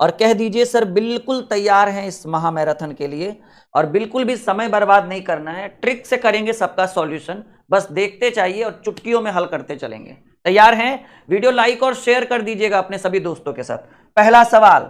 और कह दीजिए सर बिल्कुल तैयार हैं इस महामैराथन के लिए और बिल्कुल भी समय बर्बाद नहीं करना है, ट्रिक से करेंगे सबका सॉल्यूशन, बस देखते चाहिए और चुटकियों में हल करते चलेंगे। तैयार हैं? वीडियो लाइक और शेयर कर दीजिएगा अपने सभी दोस्तों के साथ। पहला सवाल,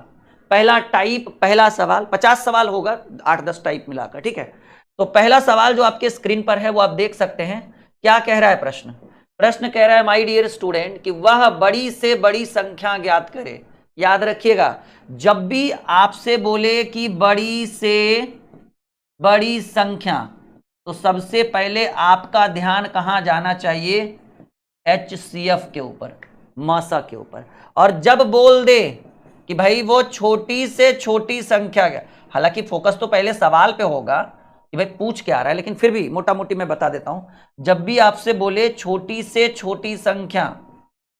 पहला टाइप, पहला सवाल, 50 सवाल होगा 8-10 टाइप मिलाकर, ठीक है। तो पहला सवाल जो आपके स्क्रीन पर है वो आप देख सकते हैं। क्या कह रहा है प्रश्न? प्रश्न कह रहा है माय डियर स्टूडेंट कि वह बड़ी से बड़ी संख्या ज्ञात करे। याद रखिएगा, जब भी आपसे बोले कि बड़ी से बड़ी संख्या, तो सबसे पहले आपका ध्यान कहां जाना चाहिए? HCF के ऊपर, मासा के ऊपर। और जब बोल दे कि भाई वो छोटी से छोटी संख्या, हालांकि फोकस तो पहले सवाल पे होगा कि भाई पूछ क्या रहा है, लेकिन फिर भी मोटा मोटी मैं बता देता हूं। जब भी आपसे बोले छोटी से छोटी संख्या,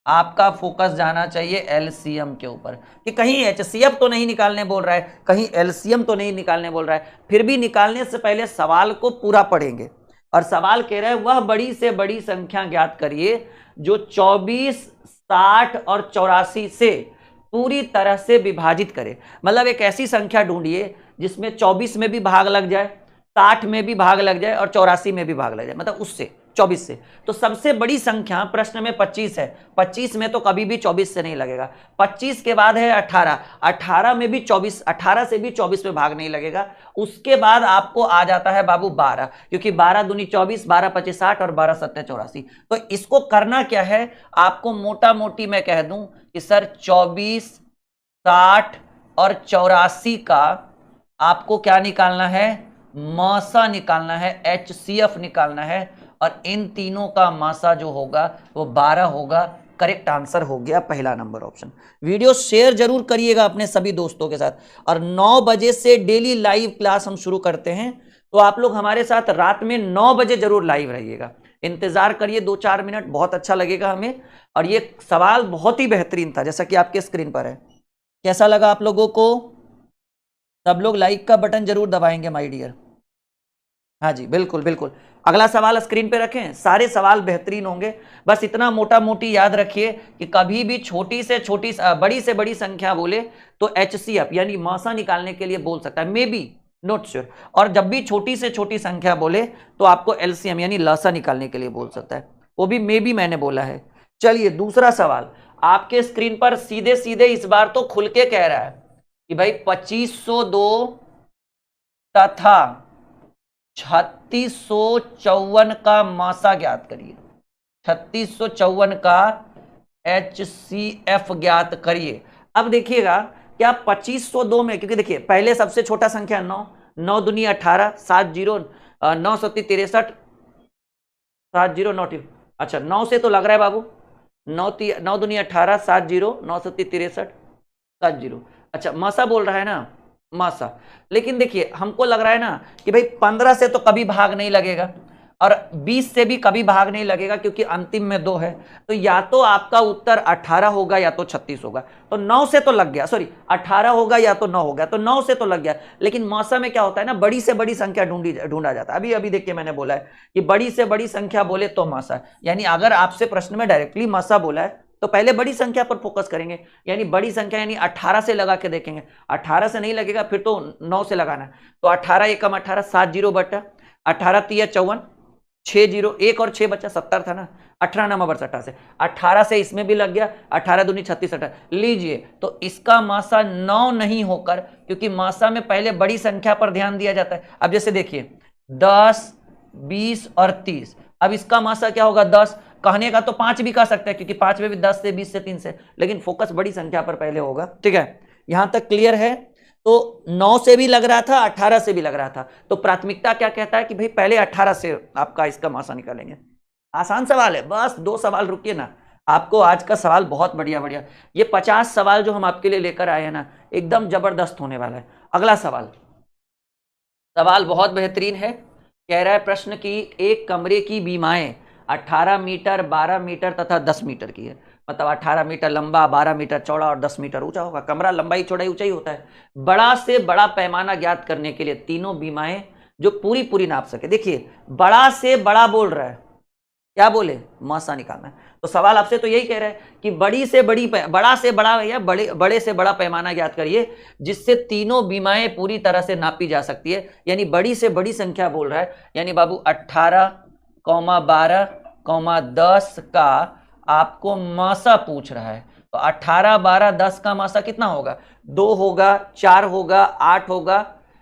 आपका फोकस जाना चाहिए LCM के ऊपर, कि कहीं HCF तो नहीं निकालने बोल रहा है, कहीं LCM तो नहीं निकालने बोल रहा है। फिर भी निकालने से पहले सवाल को पूरा पढ़ेंगे। और सवाल कह रहा है वह बड़ी से बड़ी संख्या ज्ञात करिए जो 24, 60 और 84 से पूरी तरह से विभाजित करे। मतलब एक ऐसी संख्या ढूंढिए जिसमें 24 में भी भाग लग जाए, 60 में भी भाग लग जाए और 84 में भी भाग लग जाए, मतलब उससे 24 से। तो सबसे बड़ी संख्या प्रश्न में 25 है, 25 में तो कभी भी 24 से नहीं लगेगा। 25 के बाद है 18, 18 में भी 24, 18 से भी 24 में भाग नहीं लगेगा। उसके बाद आपको आ जाता है बाबू 12, क्योंकि 12 दूनी 24, 12 25 60 और 12 सत्ते 84। तो इसको करना क्या है, आपको मोटा मोटी मैं कह दूं कि सर 24, 60 और 84 का आपको क्या निकालना है? मासा निकालना है, HCF निकालना है। और इन तीनों का मासा जो होगा वो 12 होगा। करेक्ट आंसर हो गया पहला नंबर ऑप्शन। वीडियो शेयर जरूर करिएगा अपने सभी दोस्तों के साथ। और 9 बजे से डेली लाइव क्लास हम शुरू करते हैं, तो आप लोग हमारे साथ रात में 9 बजे जरूर लाइव रहिएगा। इंतजार करिए 2-4 मिनट, बहुत अच्छा लगेगा हमें। और ये सवाल बहुत ही बेहतरीन था, जैसा कि आपके स्क्रीन पर है। कैसा लगा आप लोगों को? सब लोग लाइक का बटन जरूर दबाएंगे माय डियर। हाँ जी, बिल्कुल बिल्कुल। अगला सवाल स्क्रीन पे रखें, सारे सवाल बेहतरीन होंगे। बस इतना मोटा मोटी याद रखिए कि कभी भी छोटी से बड़ी संख्या बोले तो HCF यानी मासा निकालने के लिए बोल सकता है, मे बी, नॉट श्योर। और जब भी छोटी से छोटी संख्या बोले तो आपको LCM यानी लसा निकालने के लिए बोल सकता है, वो भी मे बी मैंने बोला है। चलिए दूसरा सवाल आपके स्क्रीन पर सीधे सीधे इस बार तो खुल के कह रहा है कि भाई 2502 तथा 3654 का मासा ज्ञात करिए। 3654 का HCF ज्ञात करिए। अब देखिएगा क्या 2502 में, क्योंकि देखिए पहले सबसे छोटा संख्या 9, 9 दूनी 18, 70 9 सत्ती 63, 70 9, अच्छा 9 से तो लग रहा है बाबू, 9 दूनी 18, 70 9 सत्ती 63, 70। अच्छा मासा बोल रहा है ना, मासा। लेकिन देखिए हमको लग रहा है ना कि भाई 15 से तो कभी भाग नहीं लगेगा और 20 से भी कभी भाग नहीं लगेगा, क्योंकि अंतिम में 2 है। तो या तो आपका उत्तर 18 होगा या तो 36 होगा। तो 9 से तो लग गया, सॉरी 18 होगा या तो 9 होगा, तो 9 से तो लग गया। लेकिन मासा में क्या होता है ना, बड़ी से बड़ी संख्या ढूंढा जाता है। अभी अभी देखिए मैंने बोला है कि बड़ी से बड़ी संख्या बोले तो मासा, यानी अगर आपसे प्रश्न में डायरेक्टली मासा बोला है तो पहले बड़ी संख्या पर फोकस करेंगे, यानी बड़ी संख्या यानी 18 से लगा के देखेंगे। 18 से नहीं लगेगा फिर तो 9 से लगाना है। तो 18 एकम 18, 70 बटा 18 तिया 54, 60, 1 और 6 बच्चा 70 था ना, 18 नंबर 88, 18 से इसमें भी लग गया, 18 दूनी 36, 18 लीजिए। तो इसका मासा 9 नहीं होकर, क्योंकि मासा में पहले बड़ी संख्या पर ध्यान दिया जाता है। अब जैसे देखिए 10, 20 और 30, अब इसका मासा क्या होगा? 10। कहने का तो 5 भी कह सकते हैं, क्योंकि 5 में भी 10 से 20 से 3 से, लेकिन फोकस बड़ी संख्या पर पहले होगा। ठीक है, यहां तक क्लियर है? तो 9 से भी लग रहा था, 18 से भी लग रहा था, तो प्राथमिकता क्या कहता है कि भाई पहले 18 से आपका इसका मासा निकालेंगे। आसान सवाल है, बस 2 सवाल, रुकिए ना, आपको आज का सवाल बहुत बढ़िया बढ़िया, ये 50 सवाल जो हम आपके लिए लेकर आए हैं ना, एकदम जबरदस्त होने वाला है। अगला सवाल, सवाल बहुत बेहतरीन है। कह रहा है प्रश्न की एक कमरे की बीमाएं 18 मीटर, 12 मीटर तथा 10 मीटर की है। मतलब 18 मीटर लंबा, 12 मीटर चौड़ा और 10 मीटर ऊंचा होगा। कमरा लंबाई चौड़ाई ऊंचाई होता है। बड़ा से बड़ा पैमाना ज्ञात करने के लिए तीनों बीमाएं जो पूरी पूरी नाप सके। देखिए बड़ा से बड़ा बोल रहा है, क्या बोले, मासा निकालना है। तो सवाल आपसे तो यही कह रहा है कि बड़ी से बड़ी बड़ा से बड़ा या बड़े से बड़ा पैमाना ज्ञात करिए जिससे तीनों बीमाएं पूरी तरह से नापी जा सकती है, यानी बड़ी से बड़ी संख्या बोल रहा है, यानी बाबू 18, 12, 10 का आपको मासा पूछ रहा है। तो 18, 12, 10 का मासा कितना होगा, 2 होगा, 4 होगा, 8 होगा।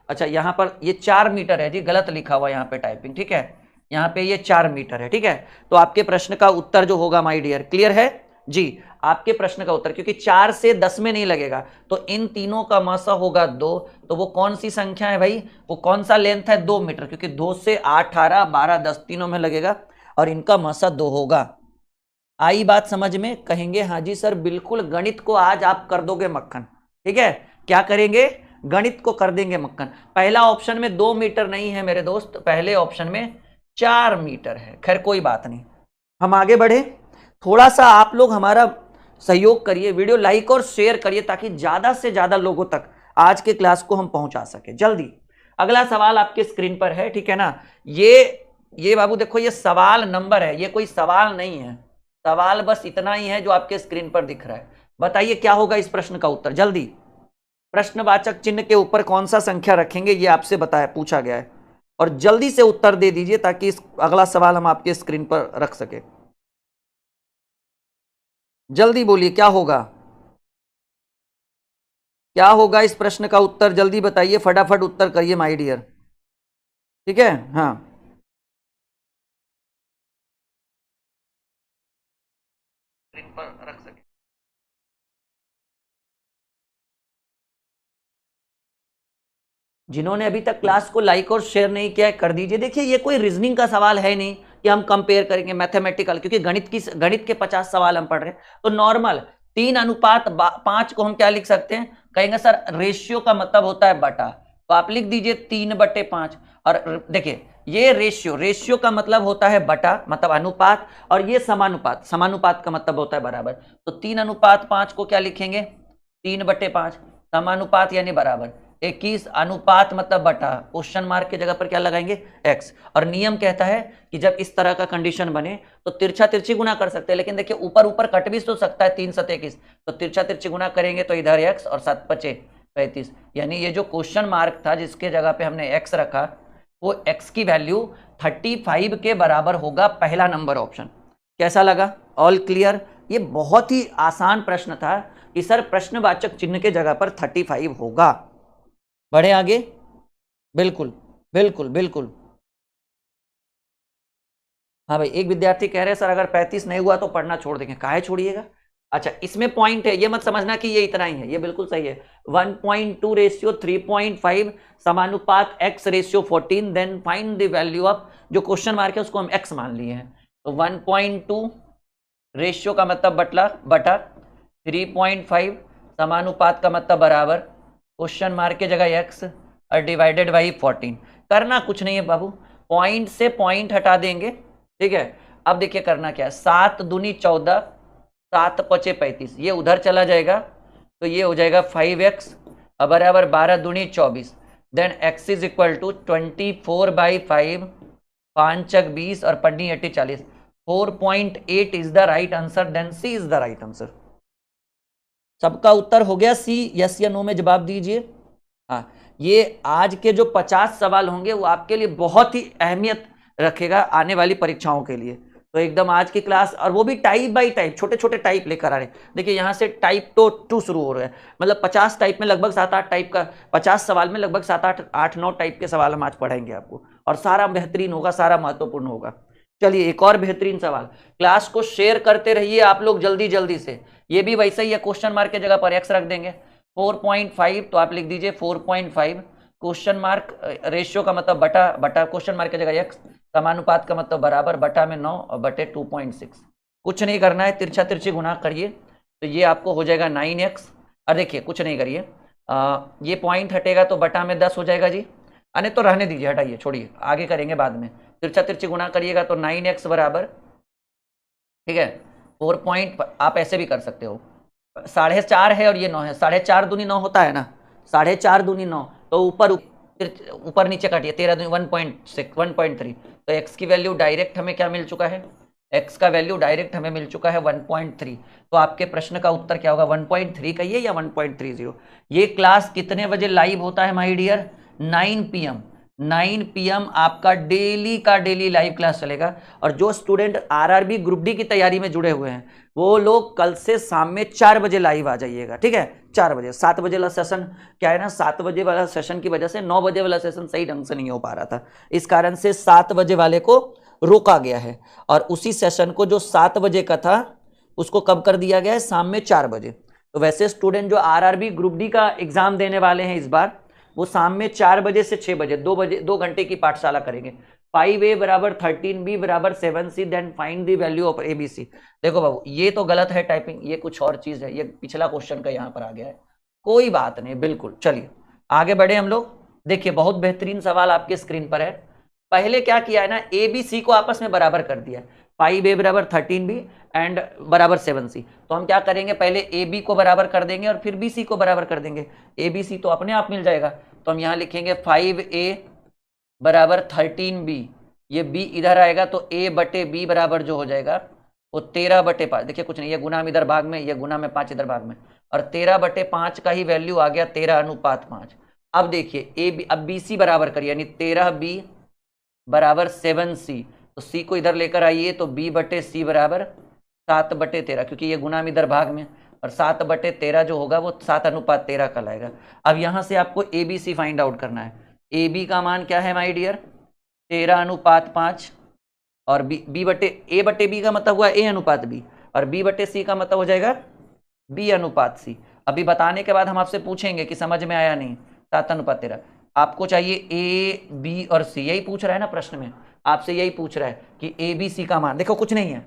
अच्छा यहाँ पर ये 4 मीटर है जी, गलत लिखा हुआ यहाँ पे टाइपिंग, ठीक है, यहाँ पे ये 4 मीटर है, ठीक है। तो आपके प्रश्न का उत्तर जो होगा माय डियर, क्लियर है जी, आपके प्रश्न का उत्तर, क्योंकि 4 से 10 में नहीं लगेगा तो इन तीनों का मासा होगा 2, तो वो कौन सी संख्या है भाई, वो कौन सा लेंथ है, 2 मीटर, क्योंकि 2 से 8, 18, 12, 10 तीनों में लगेगा और इनका मासा 2 होगा। आई बात समझ में, कहेंगे हाँ जी सर बिल्कुल, गणित को आज आप कर दोगे मक्खन, ठीक है, क्या करेंगे, गणित को कर देंगे मक्खन। पहला ऑप्शन में 2 मीटर नहीं है मेरे दोस्त, पहले ऑप्शन में 4 मीटर है। खैर कोई बात नहीं, हम आगे बढ़े, थोड़ा सा आप लोग हमारा सहयोग करिए, वीडियो लाइक और शेयर करिए ताकि ज्यादा से ज्यादा लोगों तक आज के क्लास को हम पहुंचा सके। जल्दी अगला सवाल आपके स्क्रीन पर है, ठीक है ना, ये बाबू देखो, ये सवाल नंबर है, ये कोई सवाल नहीं है, सवाल बस इतना ही है जो आपके स्क्रीन पर दिख रहा है। बताइए क्या होगा इस प्रश्न का उत्तर, जल्दी, प्रश्नवाचक चिन्ह के ऊपर कौन सा संख्या रखेंगे ये आपसे बताया, पूछा गया है, और जल्दी से उत्तर दे दीजिए ताकि इस अगला सवाल हम आपके स्क्रीन पर रख सके। जल्दी बोलिए क्या होगा, क्या होगा इस प्रश्न का उत्तर, जल्दी बताइए, फटाफट उत्तर करिए माय डियर, ठीक है। हाँ स्क्रीन पर रख सके। जिन्होंने अभी तक क्लास को लाइक और शेयर नहीं किया है कर दीजिए। देखिए ये कोई रीजनिंग का सवाल है नहीं कि हम कंपेयर करेंगे मैथमेटिकल, क्योंकि गणित के 50 सवाल हम पढ़ रहे हैं, तो नॉर्मल 3:5 को हम क्या लिख सकते हैं, कहेंगे सर रेशियो का मतलब होता है बटा, तो आप लिख दीजिए 3/5। और देखिए ये रेशियो का मतलब होता है बटा, मतलब अनुपात, और ये समानुपात का मतलब होता है बराबर। तो 3:5 को क्या लिखेंगे, 3/5, समानुपात यानी बराबर, 21 अनुपात मतलब बटा, क्वेश्चन मार्क की जगह पर क्या लगाएंगे, x। और नियम कहता है कि जब इस तरह का कंडीशन बने तो तिरछा तिरछी गुना कर सकते हैं, लेकिन देखिए ऊपर ऊपर कट भी तो सकता है, 3 7 21, तो तिरछा तिरछी गुना करेंगे तो इधर x और 7 5 35, यानी ये जो क्वेश्चन मार्क था जिसके जगह पे हमने x रखा, वो x की वैल्यू 35 के बराबर होगा, पहला नंबर ऑप्शन। कैसा लगा, ऑल क्लियर। ये बहुत ही आसान प्रश्न था कि सर प्रश्नवाचक चिन्ह के जगह पर 35 होगा। बढ़े आगे, बिल्कुल बिल्कुल बिल्कुल। हाँ भाई, एक विद्यार्थी कह रहे हैं सर अगर 35 नहीं हुआ तो पढ़ना छोड़ देंगे, काहे छोड़िएगा। अच्छा इसमें पॉइंट है, ये मत समझना कि ये इतना ही है, ये बिल्कुल सही है। 1.2 रेशियो 3.5 समानुपात x ratio 14, then find the value of, जो क्वेश्चन मार्क है उसको हम x मान लिए हैं, तो 1.2 रेशियो का मतलब बटा 3.5 समानुपात का मतलब बराबर, क्वेश्चन मार्क के जगह x और डिवाइडेड बाई 14। करना कुछ नहीं है बाबू, पॉइंट से पॉइंट हटा देंगे, ठीक है। अब देखिए करना क्या है, 7 दूनी 14, 7 पचे 35, ये उधर चला जाएगा तो ये हो जाएगा 5x बराबर 12 दूनी 24, then x is equal to 24/5, 5 20 और पढ़नी 80 40, 4.8 is the right answer, then C is the right answer. सबका उत्तर हो गया सी, यस या नो में जवाब दीजिए। हाँ, ये आज के जो 50 सवाल होंगे वो आपके लिए बहुत ही अहमियत रखेगा आने वाली परीक्षाओं के लिए। तो एकदम आज की क्लास, और वो भी टाइप बाय टाइप, छोटे छोटे टाइप लेकर आ रहे हैं। देखिए यहाँ से टाइप तो 2 शुरू हो रहा है, मतलब 50 टाइप में लगभग 7-8 टाइप का, 50 सवाल में लगभग 7-8-9 टाइप के सवाल हम आज पढ़ाएंगे आपको, और सारा बेहतरीन होगा, सारा महत्वपूर्ण होगा। चलिए एक और बेहतरीन सवाल, क्लास को शेयर करते रहिए आप लोग जल्दी जल्दी से। ये भी वैसा ही है, क्वेश्चन मार्क की जगह पर x रख देंगे, 4.5 तो आप लिख दीजिए 4.5, क्वेश्चन मार्क रेशियो का मतलब बटा क्वेश्चन मार्क की जगह x, समानुपात का मतलब बराबर, बटा में 9 और बटे 2.6। कुछ नहीं करना है, तिरछा तिरछी गुना करिए तो ये आपको हो जाएगा 9x। और देखिए कुछ नहीं करिए, ये पॉइंट हटेगा तो बटा में 10 हो जाएगा जी, अने तो रहने दीजिए, हटाइए, छोड़िए, आगे करेंगे बाद में। तिरछा तिरछी गुना करिएगा तो 9x बराबर, ठीक है, 4. आप ऐसे भी कर सकते हो, 4.5 है और ये 9 है, 4.5 दूनी 9 होता है ना, 4.5 दूनी 9, तो ऊपर नीचे काटिए, 13 दूनी 1.6 1.3, तो x की वैल्यू डायरेक्ट हमें क्या मिल चुका है, x का वैल्यू डायरेक्ट हमें मिल चुका है 1.3। तो आपके प्रश्न का उत्तर क्या होगा, 1.3 कहिए या 1.30। ये क्लास कितने बजे लाइव होता है माय डियर, 9 PM। 9 PM आपका डेली का डेली लाइव क्लास चलेगा। और जो स्टूडेंट आरआरबी ग्रुप डी की तैयारी में जुड़े हुए हैं वो लोग कल से शाम में 4 बजे लाइव आ जाइएगा, ठीक है, 4 बजे। 7 बजे वाला सेशन क्या है ना, 7 बजे वाला सेशन की वजह से 9 बजे वाला सेशन सही ढंग से नहीं हो पा रहा था, इस कारण से 7 बजे वाले को रोका गया है। और उसी सेशन को जो 7 बजे का था उसको कब कर दिया गया है, शाम में 4 बजे। तो वैसे स्टूडेंट जो आरआरबी ग्रुप डी का एग्जाम देने वाले हैं इस बार, वो शाम में 4 बजे से 6 बजे 2 घंटे की पाठशाला करेंगे। 5a बराबर 13b बराबर 7c then find the value of abc। देखो बाबू ये तो गलत है टाइपिंग, ये कुछ और चीज है, ये पिछला क्वेश्चन का यहाँ पर आ गया है, कोई बात नहीं, बिल्कुल। चलिए आगे बढ़े हम लोग। देखिए बहुत बेहतरीन सवाल आपके स्क्रीन पर है। पहले क्या किया है ना, abc को आपस में बराबर कर दिया है, 5a बराबर 13b एंड बराबर 7c। तो हम क्या करेंगे, पहले ab को बराबर कर देंगे और फिर bc को बराबर कर देंगे। abc तो अपने आप मिल जाएगा, तो हम यहाँ लिखेंगे 5a बराबर 13b, ये b इधर आएगा तो a बटे b बराबर जो हो जाएगा वो 13/5। देखिए कुछ नहीं, ये गुना इधर भाग में, ये गुना में 5 इधर भाग में, और 13/5 का ही वैल्यू आ गया 13:5। अब देखिए ab, अब bc बराबर करिए, यानी 13b बराबर 7c। तो c को इधर लेकर आइए तो b बटे c बराबर 7/13, क्योंकि ये गुना में इधर भाग में, और 7/13 जो होगा वो 7:13 का लाएगा। अब यहाँ से आपको abc फाइंड आउट करना है। ab का मान क्या है माय डियर, 13:5, और b बटे b का मतलब हुआ a/b, और b बटे c का मतलब हो जाएगा b/c। अभी बताने के बाद हम आपसे पूछेंगे कि समझ में आया नहीं, 7:13। आपको चाहिए a, b और c, यही पूछ रहा है ना प्रश्न में, आपसे यही पूछ रहा है कि a, b, c का मान। देखो कुछ नहीं है,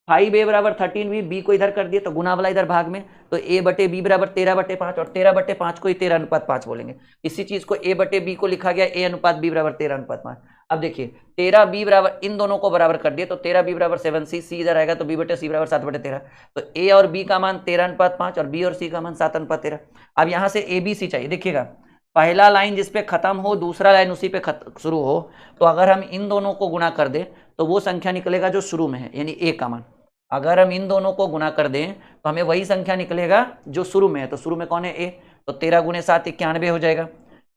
5a बराबर 13b, b को इधर कर दिए तो गुना वाला इधर भाग में, तो a बटे b बराबर 13/5, और 13/5 को ही 13:5 बोलेंगे। इसी चीज को a बटे b को लिखा गया a/b बराबर 13:5। अब देखिए 13b बराबर, इन दोनों को बराबर कर दिए तो 13b बराबर 7c, c इधर आएगा तो b बटे c बराबर 7/13। तो a और b का मान 13:5 और b और c का मान 7:13। अब यहाँ से abc चाहिए। देखिएगा पहला लाइन जिस पे खत्म हो, दूसरा लाइन उसी पे शुरू हो, तो अगर हम इन दोनों को गुणा कर दें तो वो संख्या निकलेगा जो शुरू में है, यानी a का मान। अगर हम इन दोनों को गुणा कर दें तो हमें वही संख्या निकलेगा जो शुरू में है, तो शुरू में कौन है, a, तो 13 × 7 91 हो जाएगा।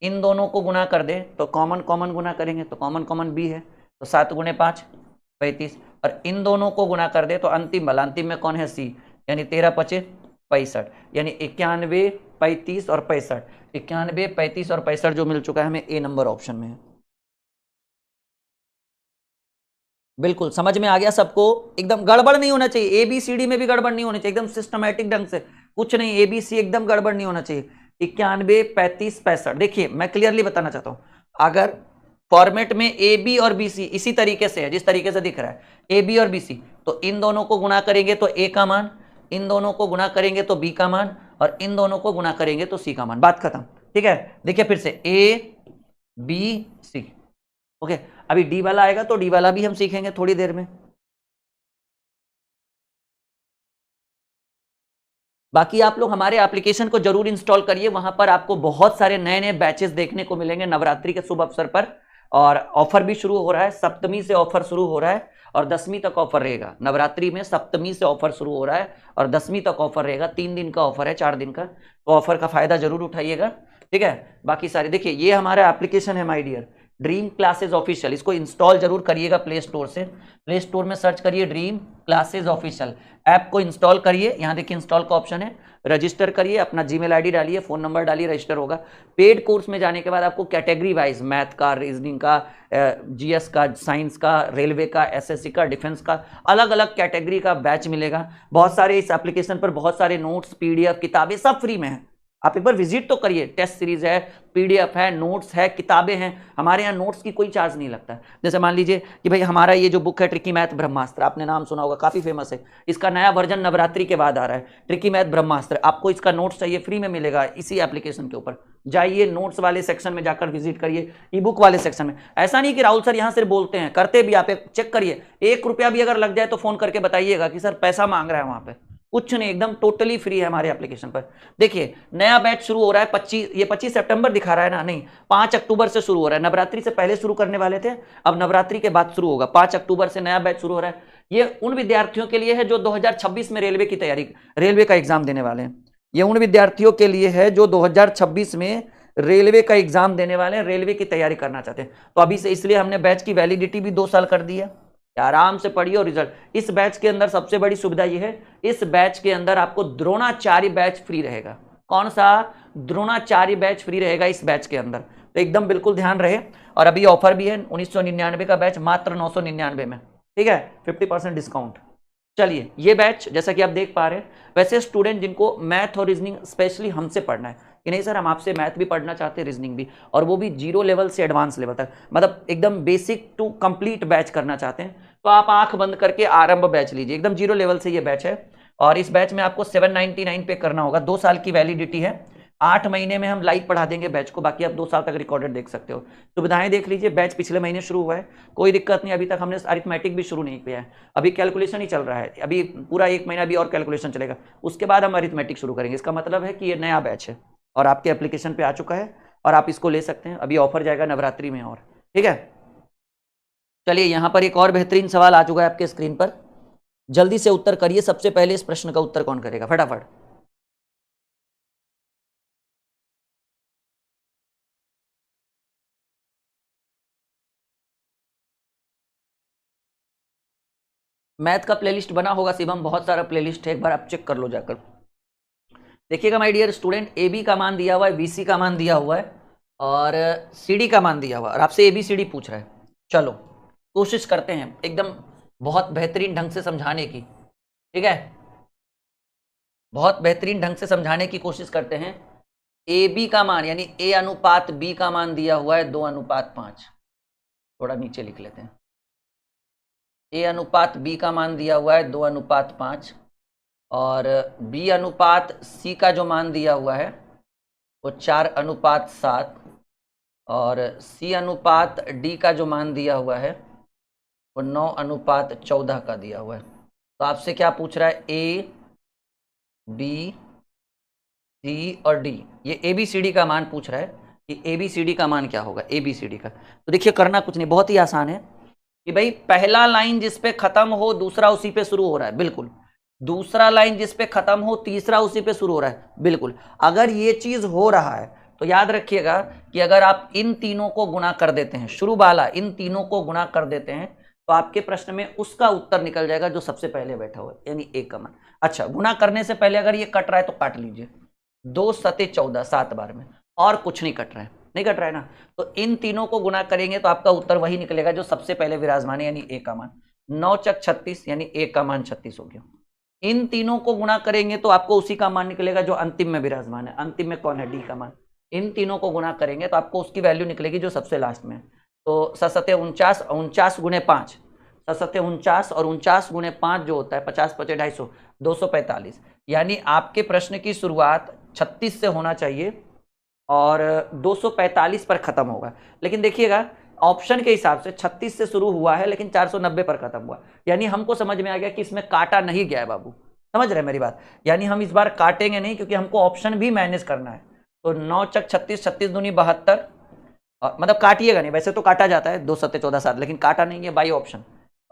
इन दोनों को गुणा कर दें तो कॉमन गुणा करेंगे तो कॉमन b है, तो 7 × 5 35, और इन दोनों को गुणा कर दे तो अंतिम वाला, अंतिम में कौन है, c, यानी 13×5 65, यानी 91 35 और 65, 91 35 और 65 जो मिल चुका है हमें a नंबर ऑप्शन में है। बिल्कुल समझ में आ गया सबको, एकदम गड़बड़ नहीं होना चाहिए, ABCD में भी गड़बड़ नहीं होनी चाहिए, एकदम सिस्टमैटिक ढंग से, कुछ नहीं, ABC एकदम गड़बड़ नहीं होना चाहिए। 91 35 65। देखिए मैं क्लियरली बताना चाहता हूं, अगर फॉर्मेट में AB और BC इसी तरीके से है जिस तरीके से दिख रहा है, AB और BC, तो इन दोनों को गुणा करेंगे तो A का मान, इन दोनों को गुणा करेंगे तो B का मान, और इन दोनों को गुणा करेंगे तो C का मान, बात खत्म। ठीक है, देखिए फिर से A B C। ओके, अभी डी वाला आएगा तो डी वाला भी हम सीखेंगे थोड़ी देर में। बाकी आप लोग हमारे एप्लीकेशन को जरूर इंस्टॉल करिए, वहां पर आपको बहुत सारे नए नए बैचेस देखने को मिलेंगे नवरात्रि के शुभ अवसर पर, और ऑफर भी शुरू हो रहा है, सप्तमी से ऑफर शुरू हो रहा है और 10वीं तक ऑफर रहेगा। नवरात्रि में सप्तमी से ऑफर शुरू हो रहा है और 10वीं तक ऑफर रहेगा, 3 दिन का ऑफर है, 4 दिन का, तो ऑफर का फायदा जरूर उठाइएगा। ठीक है, बाकी सारे देखिए ये हमारा एप्लीकेशन है my dear, dream classes official, इसको इंस्टॉल जरूर करिएगा प्ले स्टोर से। प्ले स्टोर में सर्च करिए ड्रीम क्लासेज ऑफिशियल, ऐप को इंस्टॉल करिए, यहाँ देखिए इंस्टॉल का ऑप्शन है, रजिस्टर करिए, अपना जीमेल आईडी डालिए, फोन नंबर डालिए, रजिस्टर होगा। पेड कोर्स में जाने के बाद आपको कैटेगरी वाइज मैथ का, रीजनिंग का, जीएस का, साइंस का, रेलवे का, एसएससी का, डिफेंस का, अलग अलग कैटेगरी का बैच मिलेगा। बहुत सारे इस एप्लीकेशन पर बहुत सारे नोट्स, पीडीएफ, किताबें सब फ्री में है, आप एक बार विजिट तो करिए। टेस्ट सीरीज है, पीडीएफ है, नोट्स है, किताबें हैं, हमारे यहाँ नोट्स की कोई चार्ज नहीं लगता है। जैसे मान लीजिए कि भाई हमारा ये जो बुक है ट्रिकी मैथ ब्रह्मास्त्र, आपने नाम सुना होगा, काफी फेमस है, इसका नया वर्जन नवरात्रि के बाद आ रहा है, ट्रिकी मैथ ब्रह्मास्त्र। आपको इसका नोट्स चाहिए, फ्री में मिलेगा इसी एप्लीकेशन के ऊपर, जाइए नोट्स वाले सेक्शन में जाकर विजिट करिए, ई बुक वाले सेक्शन में। ऐसा नहीं कि राहुल सर यहाँ सिर्फ बोलते हैं, करते भी, आप चेक करिए, 1 रुपया भी अगर लग जाए तो फोन करके बताइएगा कि सर पैसा मांग रहा है वहां पे, कुछ नहीं, एकदम टोटली फ्री है हमारे एप्लीकेशन पर। देखिए नया बैच शुरू हो रहा है 25 सितंबर दिखा रहा है ना, नहीं 5 अक्टूबर से शुरू हो रहा है। नवरात्रि से पहले शुरू करने वाले थे, अब नवरात्रि के बाद शुरू होगा, 5 अक्टूबर से नया बैच शुरू हो रहा है। ये उन विद्यार्थियों के लिए है जो 2026 में रेलवे का एग्जाम देने वाले हैं। ये उन विद्यार्थियों के लिए है जो 2026 में रेलवे का एग्जाम देने वाले हैं, रेलवे की तैयारी करना चाहते हैं। तो अभी से इसलिए हमने बैच की वैलिडिटी भी 2 साल कर दी है। आराम से पढ़िए और रिजल्ट। इस बैच के अंदर सबसे बड़ी सुविधा यह है, इस बैच के अंदर आपको द्रोणाचार्य बैच फ्री रहेगा। कौन सा? द्रोणाचार्य बैच फ्री रहेगा इस बैच के अंदर। तो एकदम बिल्कुल ध्यान रहे। और अभी ऑफर भी है 1999 का बैच मात्र 999 में, ठीक है, 50% डिस्काउंट। चलिए ये बैच जैसा कि आप देख पा रहे हैं, वैसे स्टूडेंट जिनको मैथ और रीजनिंग स्पेशली हमसे पढ़ना है कि नहीं सर हम आपसे मैथ भी पढ़ना चाहते हैं, रीजनिंग भी, और वो भी 0 लेवल से एडवांस लेवल तक, मतलब एकदम बेसिक टू कंप्लीट बैच करना चाहते हैं, तो आप आंख बंद करके आरंभ बैच लीजिए। एकदम 0 लेवल से ये बैच है और इस बैच में आपको 799 पे करना होगा। 2 साल की वैलिडिटी है, 8 महीने में हम लाइव पढ़ा देंगे बैच को, बाकी आप 2 साल तक रिकॉर्डेड देख सकते हो। सुविधाएं देख लीजिए। बैच पिछले महीने शुरू हुआ है, कोई दिक्कत नहीं। अभी तक हमने अरिथमेटिक भी शुरू नहीं किया है, अभी कैलकुलेशन ही चल रहा है। अभी पूरा 1 महीना भी और कैलकुलेशन चलेगा, उसके बाद हम अरिथमेटिक शुरू करेंगे। इसका मतलब है कि ये नया बैच है और आपके एप्लीकेशन पे आ चुका है और आप इसको ले सकते हैं। अभी ऑफर जाएगा नवरात्रि में और, ठीक है। चलिए यहाँ पर एक और बेहतरीन सवाल आ चुका है आपके स्क्रीन पर, जल्दी से उत्तर करिए। सबसे पहले इस प्रश्न का उत्तर कौन करेगा? फटाफट। मैथ का प्लेलिस्ट बना होगा शिवम, बहुत सारा प्लेलिस्ट है, एक बार आप चेक कर लो जाकर। देखिएगा my dear student, A B का मान दिया हुआ है, बी सी का मान दिया हुआ है और सी डी का मान दिया हुआ है और आपसे ए बी सी डी पूछ रहा है। चलो कोशिश करते हैं एकदम बहुत बेहतरीन ढंग से समझाने की, ठीक है, बहुत बेहतरीन ढंग से समझाने की कोशिश करते हैं। ए बी का मान यानी ए अनुपात बी का मान दिया हुआ है 2:5। थोड़ा नीचे लिख लेते हैं। ए अनुपात बी का मान दिया हुआ है 2:5 और बी अनुपात सी का जो मान दिया हुआ है वो 4:7 और सी अनुपात डी का जो मान दिया हुआ है वो 9:14 का दिया हुआ है। तो आपसे क्या पूछ रहा है? ए बी सी और डी, ये ए बी सी डी का मान पूछ रहा है कि ए बी सी डी का मान क्या होगा ए बी सी डी का। तो देखिए करना कुछ नहीं, बहुत ही आसान है कि भाई पहला लाइन जिस पे खत्म हो दूसरा उसी पे शुरू हो रहा है, बिल्कुल। दूसरा लाइन जिस पे खत्म हो तीसरा उसी पे शुरू हो रहा है, बिल्कुल। अगर ये चीज हो रहा है तो याद रखिएगा कि अगर आप इन तीनों को गुणा कर देते हैं, शुरू वाला इन तीनों को गुणा कर देते हैं तो आपके प्रश्न में उसका उत्तर निकल जाएगा जो सबसे पहले बैठा हुआ है, यानी एक का मान। अच्छा, गुणा करने से पहले अगर ये कट रहा है तो काट लीजिए। 2 सते 14 7 बार में, और कुछ नहीं कट रहा है, नहीं कट रहा है ना। तो इन तीनों को गुणा करेंगे तो आपका उत्तर वही निकलेगा जो सबसे पहले विराजमान है, यानी ए का मान। 9 चक 36 यानी ए का मान 36 हो गया। इन तीनों को गुणा करेंगे तो आपको उसी का मान निकलेगा जो अंतिम में विराजमान है। अंतिम में कौन है? डी का मान। इन तीनों को गुणा करेंगे तो आपको उसकी वैल्यू निकलेगी जो सबसे लास्ट में है। तो 7 49, 49 गुणे 5, 7 49 और 49 गुणे 5 जो होता है 50 × 5 = 250, 245। यानी आपके प्रश्न की शुरुआत 36 से होना चाहिए और 245 पर खत्म होगा। लेकिन देखिएगा ऑप्शन के हिसाब से 36 से शुरू हुआ है लेकिन 490 पर खत्म हुआ, यानी हमको समझ में आ गया कि इसमें काटा नहीं गया है बाबू। समझ रहे हैं मेरी बात? यानी हम इस बार काटेंगे नहीं क्योंकि हमको ऑप्शन भी मैनेज करना है। तो 9 चक 36, 36 दूनी 72, मतलब काटिएगा नहीं, वैसे तो काटा जाता है 2 सत्ते 14 7, लेकिन काटा नहीं है बाई ऑप्शन।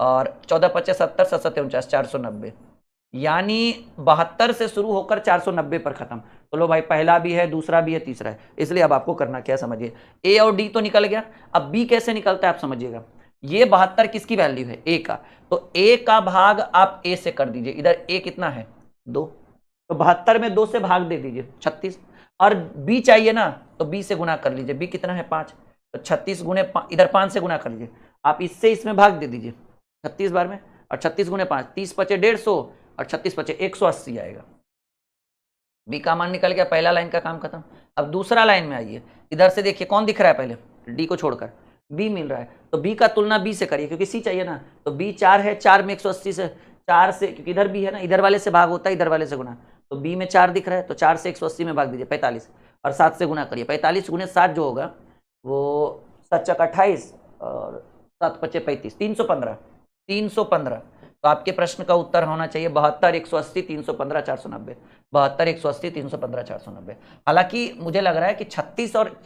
और 14 × 5 = 70, 7 7 49, 490, यानी 72 से शुरू होकर 490 पर खत्म। तो लो भाई, पहला भी है, दूसरा भी है, तीसरा है। इसलिए अब आपको करना क्या समझिए, ए और डी तो निकल गया, अब बी कैसे निकलता है आप समझिएगा। ये 72 किसकी वैल्यू है? ए का। तो ए का भाग आप ए से कर दीजिए। इधर ए कितना है? 2, तो 72 में 2 से भाग दे दीजिए 36। और बी चाहिए ना, तो बी से गुना कर लीजिए। बी कितना है? 5, तो 36 गुणे 5, इधर 5 से गुना कर लीजिए। आप इससे इसमें भाग दे दीजिए 36 बार में, और 36 गुणे 5, 30 × 5 = 150 और 36 × 5 = 180 आएगा। बी का मान निकल गया, पहला लाइन का काम खत्म। अब दूसरा लाइन में आइए, इधर से देखिए कौन दिख रहा है, पहले डी को छोड़कर बी मिल रहा है, तो बी का तुलना बी से करिए क्योंकि सी चाहिए ना। तो बी 4 है, 4 में 180 से 4 से, क्योंकि इधर बी है ना, इधर वाले से भाग होता है, इधर वाले से गुना। तो बी में 4 दिख रहा है, तो 4 से 180 में भाग दीजिए 45 और 7 से गुना करिए। 45 × 7 जो होगा वो 7 चक 28 और 7 × 5 = 35, 315, 315। तो आपके प्रश्न का उत्तर होना चाहिए 72 180 315 490, 72 180 315 490। हालांकि मुझे लग रहा है कि 36 और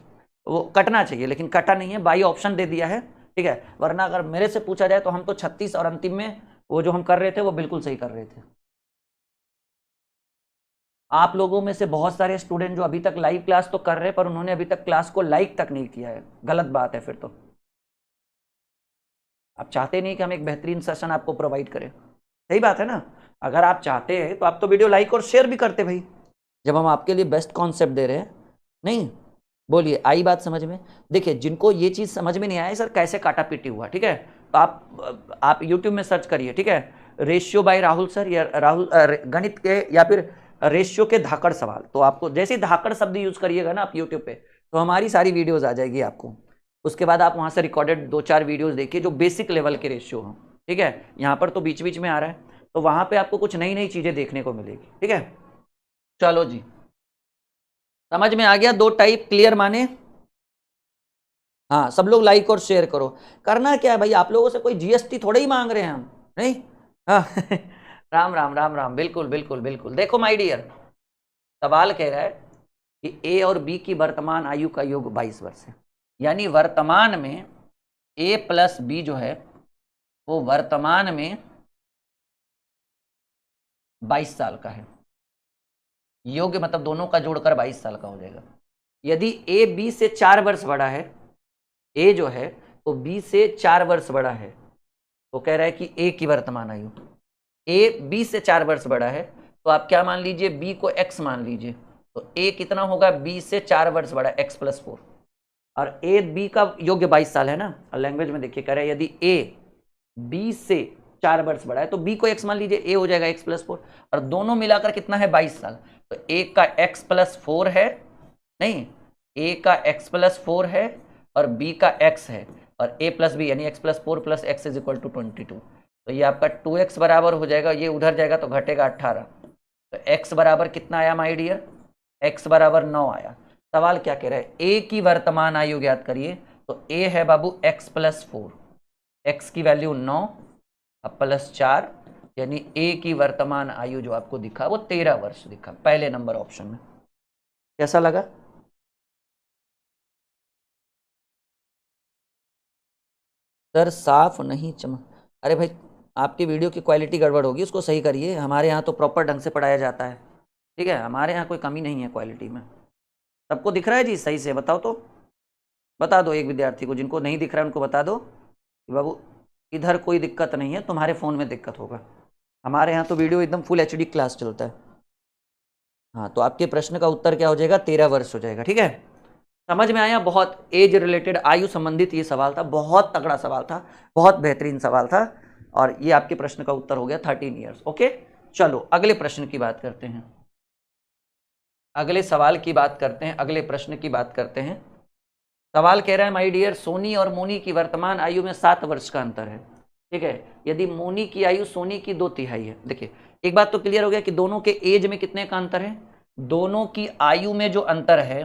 वो कटना चाहिए, लेकिन कटा नहीं है, बाई ऑप्शन दे दिया है, ठीक है। वरना अगर मेरे से पूछा जाए तो हम तो 36 और अंतिम में वो जो हम कर रहे थे वो बिल्कुल सही कर रहे थे। आप लोगों में से बहुत सारे स्टूडेंट जो अभी तक लाइव क्लास तो कर रहे हैं पर उन्होंने अभी तक क्लास को लाइक तक नहीं किया है, गलत बात है फिर तो। आप चाहते नहीं कि हम एक बेहतरीन सेशन आपको प्रोवाइड करें, सही बात है ना। अगर आप चाहते हैं तो आप तो वीडियो लाइक और शेयर भी करते भाई, जब हम आपके लिए बेस्ट कॉन्सेप्ट दे रहे हैं। नहीं बोलिए, आई बात समझ में। देखिए जिनको ये चीज़ समझ में नहीं आया सर कैसे काटा पीटी हुआ, ठीक है, तो आप यूट्यूब में सर्च करिए, ठीक है, रेशियो बाय राहुल सर या राहुल गणित के, या फिर रेशियो के धाकड़ सवाल। तो आपको जैसे ही धाकड़ शब्द यूज करिएगा ना आप यूट्यूब पे, तो हमारी सारी वीडियोज आ जाएगी आपको। उसके बाद आप वहाँ से रिकॉर्डेड 2-4 वीडियोज देखिए जो बेसिक लेवल के रेशियो हो, ठीक है। यहाँ पर तो बीच बीच में आ रहा है, तो वहाँ पे आपको कुछ नई नई चीज़ें देखने को मिलेगी, ठीक है। चलो जी, समझ में आ गया। 2 टाइप क्लियर माने। हाँ सब लोग लाइक और शेयर करो। करना क्या है भाई, आप लोगों से कोई जीएसटी थोड़े ही मांग रहे हैं हम, नहीं। हाँ राम राम राम राम, बिल्कुल बिल्कुल बिल्कुल। देखो माय डियर, सवाल कह रहा है कि ए और बी की वर्तमान आयु का योग 22 वर्ष है, यानी वर्तमान में ए प्लस बी जो है वो वर्तमान में 22 साल का है। योग्य मतलब दोनों का जोड़कर 22 साल का हो जाएगा। यदि ए बी से 4 वर्ष बड़ा है, ए जो है तो बी से 4 वर्ष बड़ा है, तो कह रहा है कि ए की वर्तमान आयु, ए बी से 4 वर्ष बड़ा है, तो आप क्या मान लीजिए, बी को एक्स मान लीजिए, तो ए कितना होगा, बी से 4 वर्ष बड़ा, एक्स प्लस 4, और ए बी का योग्य 22 साल है ना। लैंग्वेज में देखिए कह रहा है यदि ए बी से 4 वर्ष बड़ा है तो बी को एक्स मान लीजिए, ए हो जाएगा एक्स प्लस 4, और दोनों मिलाकर कितना है 22 साल, तो ए का एक्स प्लस 4 है, नहीं, ए का एक्स प्लस 4 है और बी का एक्स है, और ए प्लस बी यानी X plus 4 plus X is equal to 22, तो ये आपका 2x बराबर हो जाएगा, ये उधर जाएगा तो घटेगा 18, तो x बराबर कितना आया माय डियर, x बराबर 9 आया। सवाल क्या कह रहा है, a की वर्तमान आयु ज्ञात करिए, तो a है बाबू x प्लस 4, x की वैल्यू 9 अब प्लस 4, यानी a की वर्तमान आयु जो आपको दिखा वो 13 वर्ष दिखा पहले नंबर ऑप्शन में। कैसा लगा? सर साफ नहीं चमक, अरे भाई आपकी वीडियो की क्वालिटी गड़बड़ होगी, उसको सही करिए। हमारे यहाँ तो प्रॉपर ढंग से पढ़ाया जाता है, ठीक है, हमारे यहाँ कोई कमी नहीं है क्वालिटी में। सबको दिख रहा है जी सही से? बताओ तो, बता दो एक विद्यार्थी को, जिनको नहीं दिख रहा है उनको बता दो कि बाबू इधर कोई दिक्कत नहीं है, तुम्हारे फ़ोन में दिक्कत होगा। हमारे यहाँ तो वीडियो एकदम फुल HD क्लास चलता है। हाँ तो आपके प्रश्न का उत्तर क्या हो जाएगा, 13 वर्ष हो जाएगा, ठीक है। समझ में आया? बहुत एज रिलेटेड, आयु संबंधित ये सवाल था, बहुत तगड़ा सवाल था, बहुत बेहतरीन सवाल था, और ये आपके प्रश्न का उत्तर हो गया 13 ईयर्स। ओके चलो अगले प्रश्न की बात करते हैं, अगले सवाल की बात करते हैं, अगले प्रश्न की बात करते हैं। सवाल कह रहा है माय डियर, सोनी और मोनी की वर्तमान आयु में 7 वर्ष का अंतर है, ठीक है। यदि मोनी की आयु सोनी की 2/3 है, देखिए एक बात तो क्लियर हो गया कि दोनों के एज में कितने का अंतर है, दोनों की आयु में जो अंतर है,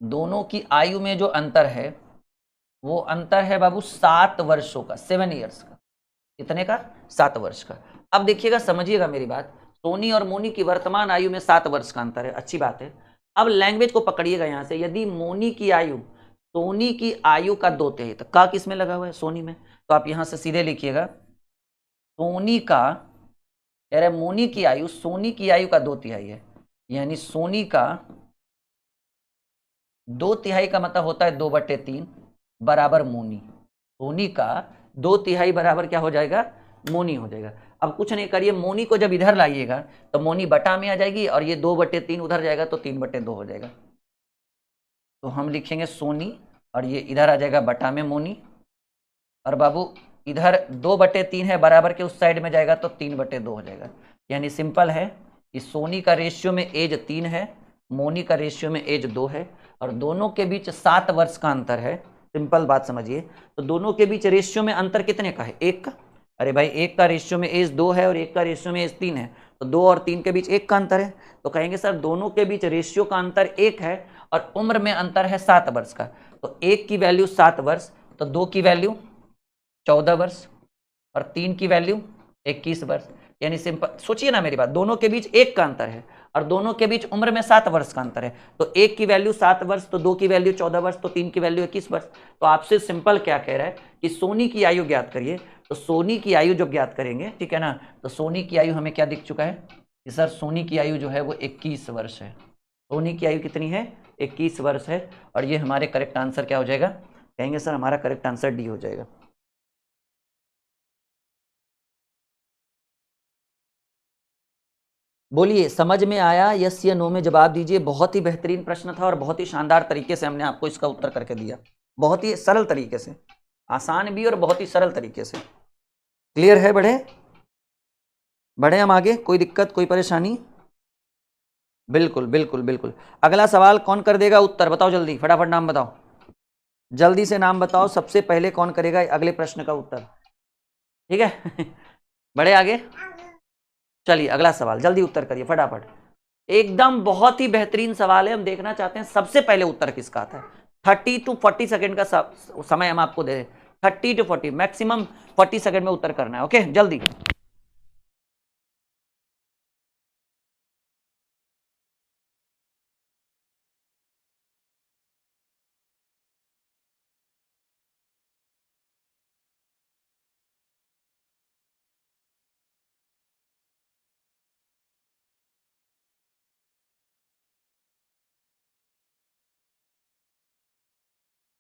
दोनों की आयु में जो अंतर है वो अंतर है बाबू 7 वर्षों का, 7 ईयर्स का। कितने का? 7 वर्ष का। अब देखिएगा, समझिएगा मेरी बात, सोनी और मोनी की वर्तमान आयु में 7 वर्ष का अंतर है, अच्छी बात है। अब लैंग्वेज को पकड़िएगा यहाँ से, यदि मोनी की आयु सोनी की आयु का 2/3, तो का किस में लगा हुआ है, सोनी में, तो आप यहाँ से सीधे लिखिएगा सोनी का, कह रहे मोनी की आयु सोनी की आयु का 2/3 है, यानी सोनी का 2/3 का मतलब होता है 2/3 बराबर मोनी, सोनी का 2/3 बराबर क्या हो जाएगा, मोनी हो जाएगा। अब कुछ नहीं करिए, मोनी को जब इधर लाइएगा तो मोनी बटा में आ जाएगी, और ये 2/3 उधर जाएगा तो 3/2 हो जाएगा, तो हम लिखेंगे सोनी, और ये इधर आ जाएगा बटा में मोनी, और बाबू इधर 2/3 है बराबर के उस साइड में जाएगा तो 3/2 हो जाएगा। यानी सिंपल है कि सोनी का रेशियो में एज 3 है, मोनी का रेशियो में एज 2 है, और दोनों के बीच 7 वर्ष का अंतर है। सिंपल बात समझिए, तो दोनों के बीच रेशियो में अंतर कितने का है, 1 का। अरे भाई एक का रेशियो में एज 2 है और एक का रेशियो में एज 3 है, तो 2 और 3 के बीच 1 का अंतर है, तो कहेंगे सर दोनों के बीच रेशियो का अंतर 1 है और उम्र में अंतर है 7 वर्ष का, तो 1 की वैल्यू 7 वर्ष, तो 2 की वैल्यू 14 वर्ष, और 3 की वैल्यू 21 वर्ष। यानी सिंपल सोचिए ना मेरी बात, दोनों के बीच 1 का अंतर है और दोनों के बीच उम्र में 7 वर्ष का अंतर है, तो 1 की वैल्यू 7 वर्ष, तो 2 की वैल्यू 14 वर्ष, तो 3 की वैल्यू 21 वर्ष। तो आपसे सिंपल क्या कह रहा है कि सोनी की आयु ज्ञात करिए, तो सोनी की आयु जब ज्ञात करेंगे, ठीक है ना, तो सोनी की आयु हमें क्या दिख चुका है कि सर सोनी की आयु जो है वो 21 वर्ष है। सोनी की आयु कितनी है? 21 वर्ष है। और ये हमारे करेक्ट आंसर क्या हो जाएगा? कहेंगे सर हमारा करेक्ट आंसर डी हो जाएगा। बोलिए, समझ में आया? यस या नो में जवाब दीजिए। बहुत ही बेहतरीन प्रश्न था और बहुत ही शानदार तरीके से हमने आपको इसका उत्तर करके दिया, बहुत ही सरल तरीके से, आसान भी और बहुत ही सरल तरीके से। क्लियर है? बढ़े हम आगे, कोई दिक्कत, कोई परेशानी? बिल्कुल बिल्कुल बिल्कुल। अगला सवाल कौन कर देगा उत्तर? बताओ जल्दी, फटाफट नाम बताओ, जल्दी से नाम बताओ। सबसे पहले कौन करेगा अगले प्रश्न का उत्तर? ठीक है बढ़े आगे, चलिए अगला सवाल जल्दी उत्तर करिए फटाफट। एकदम बहुत ही बेहतरीन सवाल है। हम देखना चाहते हैं सबसे पहले उत्तर किसका आता है। 30 to 40 सेकेंड का समय हम आपको दे रहे हैं। 30 to 40, मैक्सिमम 40 सेकेंड में उत्तर करना है। ओके, जल्दी।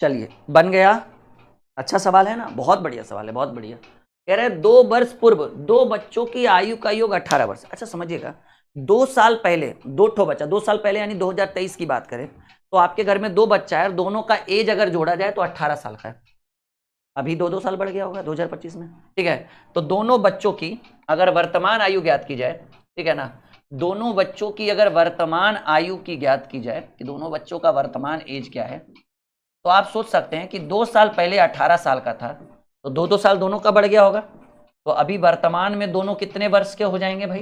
चलिए, बन गया। अच्छा सवाल है ना, बहुत बढ़िया सवाल है, बहुत बढ़िया। कह रहे हैं 2 वर्ष पूर्व 2 बच्चों की आयु का योग 18 वर्ष। अच्छा समझिएगा, 2 साल पहले 2 ठो बच्चा, 2 साल पहले यानी 2023 की बात करें तो आपके घर में 2 बच्चा है और दोनों का एज अगर जोड़ा जाए तो 18 साल का है। अभी 2-2 साल बढ़ गया होगा 2025 में, ठीक है। तो दोनों बच्चों की अगर वर्तमान आयु ज्ञात की जाए, ठीक है ना, दोनों बच्चों की अगर वर्तमान आयु की ज्ञात की जाए कि दोनों बच्चों का वर्तमान एज क्या है, तो आप सोच सकते हैं कि 2 साल पहले 18 साल का था तो 2-2 साल दोनों का बढ़ गया होगा। तो अभी वर्तमान में दोनों कितने वर्ष के हो जाएंगे भाई?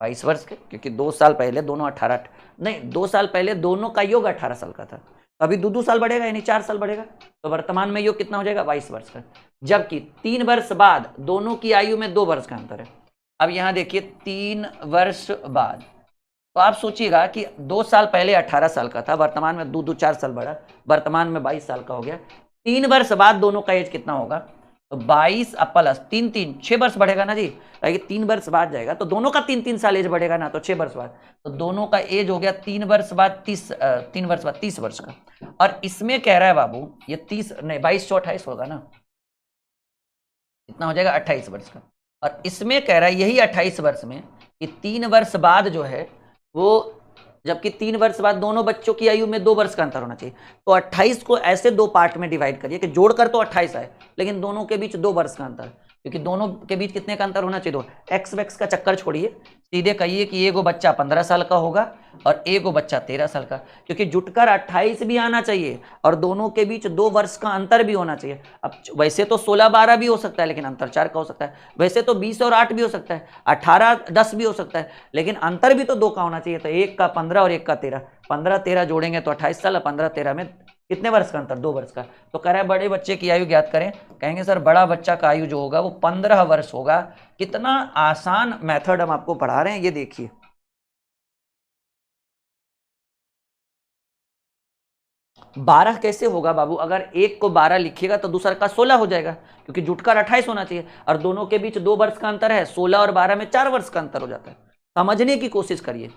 22 वर्ष के, क्योंकि 2 साल पहले दोनों 18 नहीं 2 साल पहले दोनों का योग 18 साल का था। तो अभी 2-2 साल बढ़ेगा यानी 4 साल बढ़ेगा। तो वर्तमान में योग कितना हो जाएगा? 22 वर्ष का। जबकि 3 वर्ष बाद दोनों की आयु में 2 वर्ष का अंतर है। अब यहां देखिए 3 वर्ष बाद, तो आप सोचिएगा कि 2 साल पहले 18 साल का था, वर्तमान में 2-2-4 साल बढ़ा, वर्तमान में 22 साल का हो गया। 3 वर्ष बाद दोनों का एज कितना होगा? तो 22 प्लस 3 6 वर्ष बढ़ेगा ना जी। 3 वर्ष बाद जाएगा तो दोनों का 3-3 साल एज बढ़ेगा ना, तो 6 वर्ष बाद तो दोनों का एज हो गया 3 वर्ष बाद 30 वर्ष का। और इसमें कह रहा है बाबू ये 30 नहीं 22 से 28 होगा ना, कितना हो जाएगा? 28 वर्ष का। और इसमें कह रहा है यही 28 वर्ष में कि 3 वर्ष बाद जो है वो, जबकि 3 वर्ष बाद दोनों बच्चों की आयु में 2 वर्ष का अंतर होना चाहिए। तो 28 को ऐसे 2 पार्ट में डिवाइड करिए कि जोड़कर तो 28 आए लेकिन दोनों के बीच 2 वर्ष का अंतर, क्योंकि दोनों के बीच कितने का अंतर होना चाहिए? 2। एक्स वैक्स का चक्कर छोड़िए, सीधे कहिए कि एगो बच्चा 15 साल का होगा और एगो बच्चा 13 साल का, क्योंकि जुटकर 28 भी आना चाहिए और दोनों के बीच 2 वर्ष का अंतर भी होना चाहिए। अब वैसे तो 16-12 भी हो सकता है लेकिन अंतर 4 का हो सकता है, वैसे तो 20 और 8 भी हो सकता है, 18-10 भी हो सकता है, लेकिन अंतर भी तो 2 का होना चाहिए। तो एक का 15 और एक का 13, 15-13 जोड़ेंगे तो 28 साल, 15-13 में कितने वर्ष का अंतर? 2 वर्ष का। तो कह रहा है बड़े बच्चे की आयु ज्ञात करें। कहेंगे सर बड़ा बच्चा का आयु जो होगा वो 15 वर्ष होगा। कितना आसान मेथड हम आपको पढ़ा रहे हैं, ये देखिए। बारह कैसे होगा बाबू? अगर एक को 12 लिखिएगा तो दूसरा का 16 हो जाएगा, क्योंकि जुटकर 28 होना चाहिए और दोनों के बीच 2 वर्ष का अंतर है। 16 और 12 में 4 वर्ष का अंतर हो जाता है। समझने की कोशिश करिए,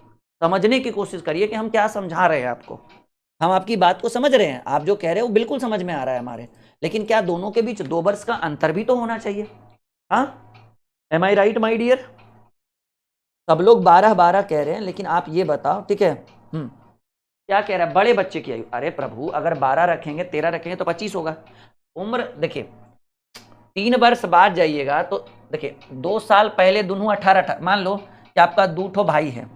समझने की कोशिश करिए कि हम क्या समझा रहे हैं आपको। हम आपकी बात को समझ रहे हैं, आप जो कह रहे हो बिल्कुल समझ में आ रहा है हमारे, लेकिन क्या दोनों के बीच 2 वर्ष का अंतर भी तो होना चाहिए? हाँ, am I right my dear? सब लोग 12-12 कह रहे हैं, लेकिन आप ये बताओ, ठीक है, क्या कह रहा है? बड़े बच्चे की आयु। अरे प्रभु, अगर 12 रखेंगे 13 रखेंगे तो 25 होगा। उम्र देखिए 3 वर्ष बाद जाइएगा तो देखिए 2 साल पहले दोनों 18 मान लो कि आपका 2 ठो भाई है,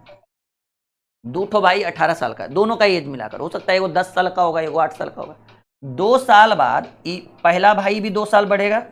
2 ठो भाई 18 साल का, दोनों का एज मिलाकर हो सकता है वो 10 साल का होगा, वो 8 साल का होगा। 2 साल बाद पहला भाई भी 2 साल बढ़ेगा।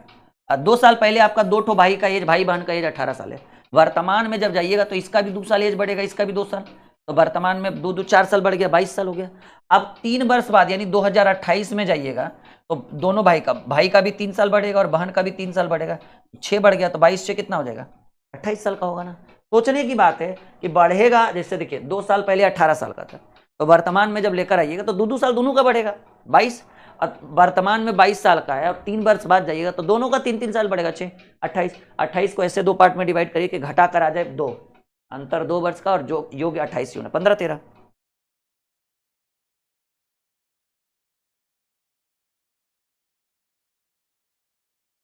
2 साल पहले आपका 2 ठो भाई का एज, भाई बहन का एज 18 साल है। वर्तमान में जब जाइएगा तो इसका भी 2 साल एज बढ़ेगा, इसका भी 2 साल, तो वर्तमान में 2-2 4 साल बढ़ गया, 22 साल हो गया। अब 3 वर्ष बाद यानी 2028 में जाइएगा तो दोनों भाई का भी 3 साल बढ़ेगा और बहन का भी 3 साल बढ़ेगा, 6 बढ़ गया, तो 22 से कितना हो जाएगा? 28 साल का होगा ना। सोचने की बात है कि बढ़ेगा। जैसे देखिए 2 साल पहले 18 साल का था, तो वर्तमान में जब लेकर आइएगा तो 2-2 साल दोनों का बढ़ेगा, 22। और वर्तमान में 22 साल का है और 3 वर्ष बाद जाइएगा तो दोनों का 3-3 साल बढ़ेगा, 6 28। 28 को ऐसे 2 पार्ट में डिवाइड करिए कि घटा कर आ जाए 2, अंतर 2 वर्ष का, और जो योग 28 ही होना, 15-13।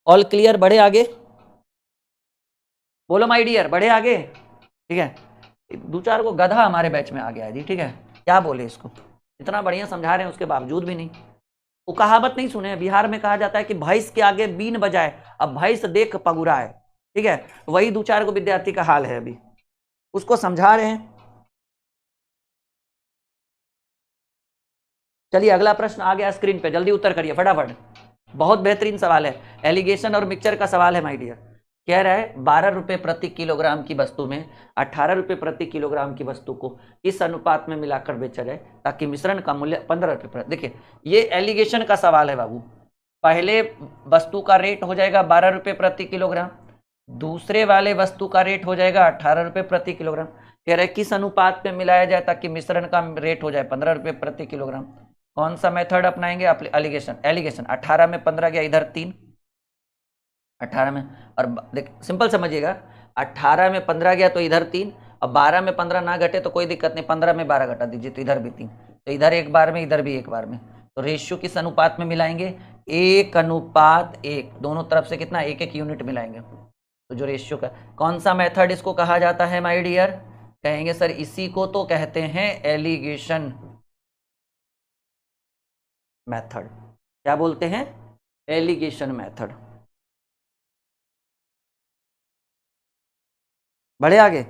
ऑल क्लियर, बढ़े आगे, बोलो माय डियर, बढ़े आगे, ठीक है। 2-4 को गधा हमारे बैच में आ गया है जी, ठीक है, क्या बोले इसको, इतना बढ़िया समझा रहे हैं उसके बावजूद भी नहीं। वो कहावत नहीं सुने, बिहार में कहा जाता है कि भैंस के आगे बीन बजाए, अब भैंस देख पगुरा है, ठीक है। वही 2-4 को विद्यार्थी का हाल है, अभी उसको समझा रहे हैं। चलिए अगला प्रश्न आ गया स्क्रीन पे, जल्दी उत्तर करिए फटाफट, बहुत बेहतरीन सवाल है, एलिगेशन और मिक्सचर का सवाल है माय डियर। कह रहा है 12 रुपए प्रति किलोग्राम की वस्तु में 18 रुपए प्रति किलोग्राम की वस्तु को इस अनुपात में मिलाकर बेचा जाए ताकि मिश्रण का मूल्य 15 रुपए प्रति। देखिए ये एलिगेशन का सवाल है बाबू, पहले वस्तु का रेट हो जाएगा 12 रुपए प्रति किलोग्राम, दूसरे वाले वस्तु का रेट हो जाएगा 18 रुपए प्रति किलोग्राम। कह रहे किस अनुपात में मिलाया जाए ताकि मिश्रण का रेट हो जाए 15 रुपए प्रति किलोग्राम। कौन सा मेथड अपनाएंगे आप, एलिगेशन, एलिगेशन 18 में 15 गया, इधर 3, 18 में, और देख सिंपल समझिएगा, 18 में 15 गया तो इधर 3, और 12 में 15 ना घटे तो कोई दिक्कत नहीं, 15 में 12 घटा दीजिए तो इधर भी 3, तो इधर एक बार में इधर भी एक बार में, तो रेशियो किस अनुपात में मिलाएंगे, 1:1, दोनों तरफ से कितना, 1-1 यूनिट मिलाएंगे। तो जो रेशियो का कौन सा मेथड इसको कहा जाता है माय डियर, कहेंगे सर इसी को तो कहते हैं एलिगेशन मेथड। क्या बोलते हैं, एलिगेशन मेथड। बढ़े आगे,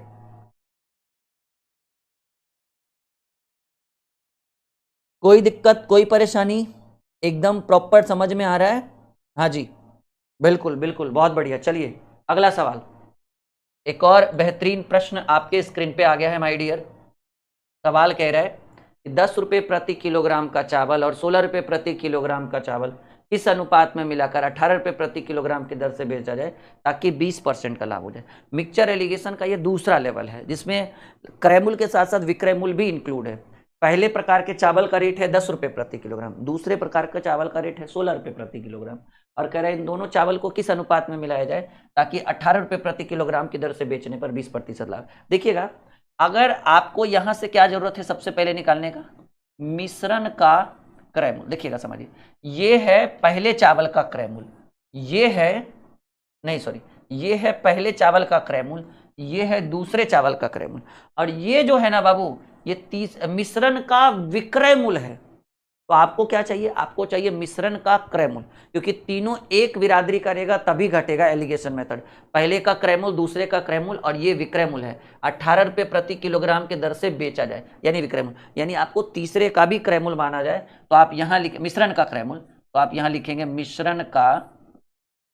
कोई दिक्कत कोई परेशानी, एकदम प्रॉपर समझ में आ रहा है, हाँ जी बिल्कुल बिल्कुल, बहुत बढ़िया। चलिए अगला सवाल, एक और बेहतरीन प्रश्न आपके स्क्रीन पे आ गया है माय डियर। सवाल कह रहा है कि 10 रुपए प्रति किलोग्राम का चावल और 16 रुपए प्रति किलोग्राम का चावल इस अनुपात में मिलाकर 18 रुपए प्रति किलोग्राम की दर से बेचा जाए ताकि 20% का लाभ हो जाए। मिक्सचर एलिगेशन का ये दूसरा लेवल है जिसमें क्रय मूल्य के साथ साथ विक्रय मूल्य भी इंक्लूड है। पहले प्रकार के चावल का रेट है 10 रुपए प्रति किलोग्राम, दूसरे प्रकार का चावल का रेट है 16 रुपए प्रति किलोग्राम, और कह रहे हैं इन दोनों चावल को किस अनुपात में मिलाया जाए ताकि 18 रुपए प्रति किलोग्राम की दर से बेचने पर 20% लाभ। देखिएगा अगर आपको यहां से क्या जरूरत है सबसे पहले निकालने का, मिश्रण का क्रय मूल्य। देखिएगा समझिए, ये है पहले चावल का क्रय मूल्य, ये है नहीं सॉरी, ये है पहले चावल का क्रय मूल्य, ये है दूसरे चावल का क्रय मूल्य, और ये जो है ना बाबू ये मिश्रण का विक्रय मूल्य है। तो आपको क्या चाहिए, आपको चाहिए मिश्रण का क्रय मूल्य, क्योंकि तीनों एक बिरादरी करेगा तभी घटेगा एलिगेशन मेथड। पहले का क्रय मूल्य, दूसरे का क्रय मूल्य, और ये विक्रय मूल्य है, 18 रुपए प्रति किलोग्राम के दर से बेचा जाए यानी विक्रय मूल्य, यानी आपको तीसरे का भी क्रय मूल्य माना जाए तो आप यहाँ लिखे मिश्रण का क्रय मूल्य, तो आप यहाँ लिखेंगे मिश्रण का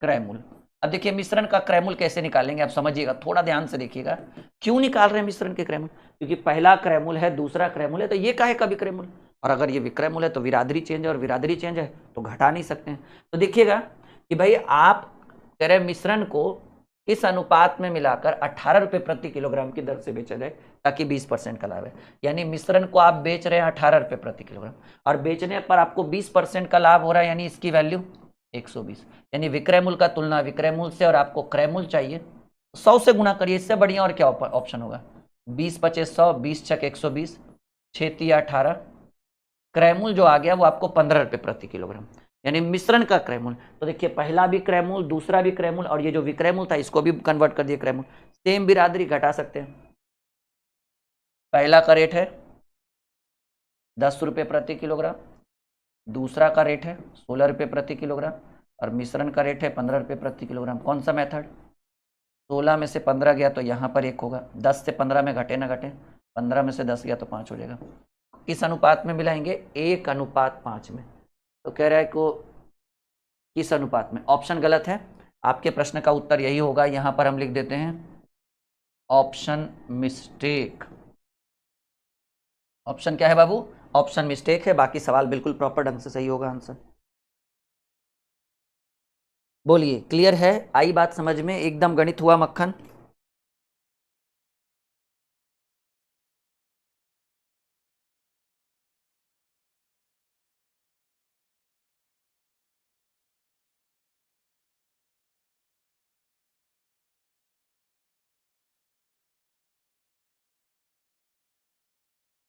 क्रय मूल्य। अब देखिए मिश्रण का क्रय मूल्य कैसे निकालेंगे, आप समझिएगा, थोड़ा ध्यान से देखिएगा। क्यों निकाल रहे हैं मिश्रण के क्रय मूल्य, क्योंकि पहला क्रय मूल्य है दूसरा क्रय मूल्य है, तो ये काहे का विक्रय मूल्य, और अगर ये विक्रय मूल्य है तो विरादरी चेंज है, और विरादरी चेंज है तो घटा नहीं सकते हैं। तो देखिएगा कि भाई आप कह रहे मिश्रण को इस अनुपात में मिलाकर 18 रुपए प्रति किलोग्राम की दर से बेचा जाए ताकि 20% का लाभ है, यानी मिश्रण को आप बेच रहे हैं 18 रुपए प्रति किलोग्राम और बेचने पर आपको 20% का लाभ हो रहा है, यानी इसकी वैल्यू 120, यानी विक्रय मूल्य का तुलना विक्रय मूल्य से, और आपको क्रय मूल्य चाहिए 100 से गुणा करिए, इससे बढ़िया और क्या ऑप्शन होगा, 20-25-100, 20-120, 6-18, क्रय मूल्य जो आ गया वो आपको 15 रुपए प्रति किलोग्राम, यानी मिश्रण का क्रय मूल्य। तो देखिए पहला भी क्रय मूल्य, दूसरा भी क्रय मूल्य, और ये जो विक्रय मूल्य था इसको भी कन्वर्ट कर दिए क्रय मूल्य, सेम बिरादरी घटा सकते हैं। पहला का रेट है 10 रुपए प्रति किलोग्राम, दूसरा का रेट है 16 रुपए प्रति किलोग्राम, और मिश्रण का रेट है 15 रुपए प्रति किलोग्राम। कौन सा मेथड, 16 में से 15 गया तो यहाँ पर 1 होगा, 10 से 15 में घटे ना घटे, 15 में से 10 गया तो 5 हो जाएगा। किस अनुपात में मिलाएंगे, 1:5 में। तो कह रहा है को किस अनुपात में, ऑप्शन गलत है, आपके प्रश्न का उत्तर यही होगा, यहां पर हम लिख देते हैं ऑप्शन मिस्टेक। ऑप्शन क्या है बाबू, ऑप्शन मिस्टेक है, बाकी सवाल बिल्कुल प्रॉपर ढंग से सही होगा आंसर। बोलिए क्लियर है, आई बात समझ में, एकदम गणित हुआ मक्खन।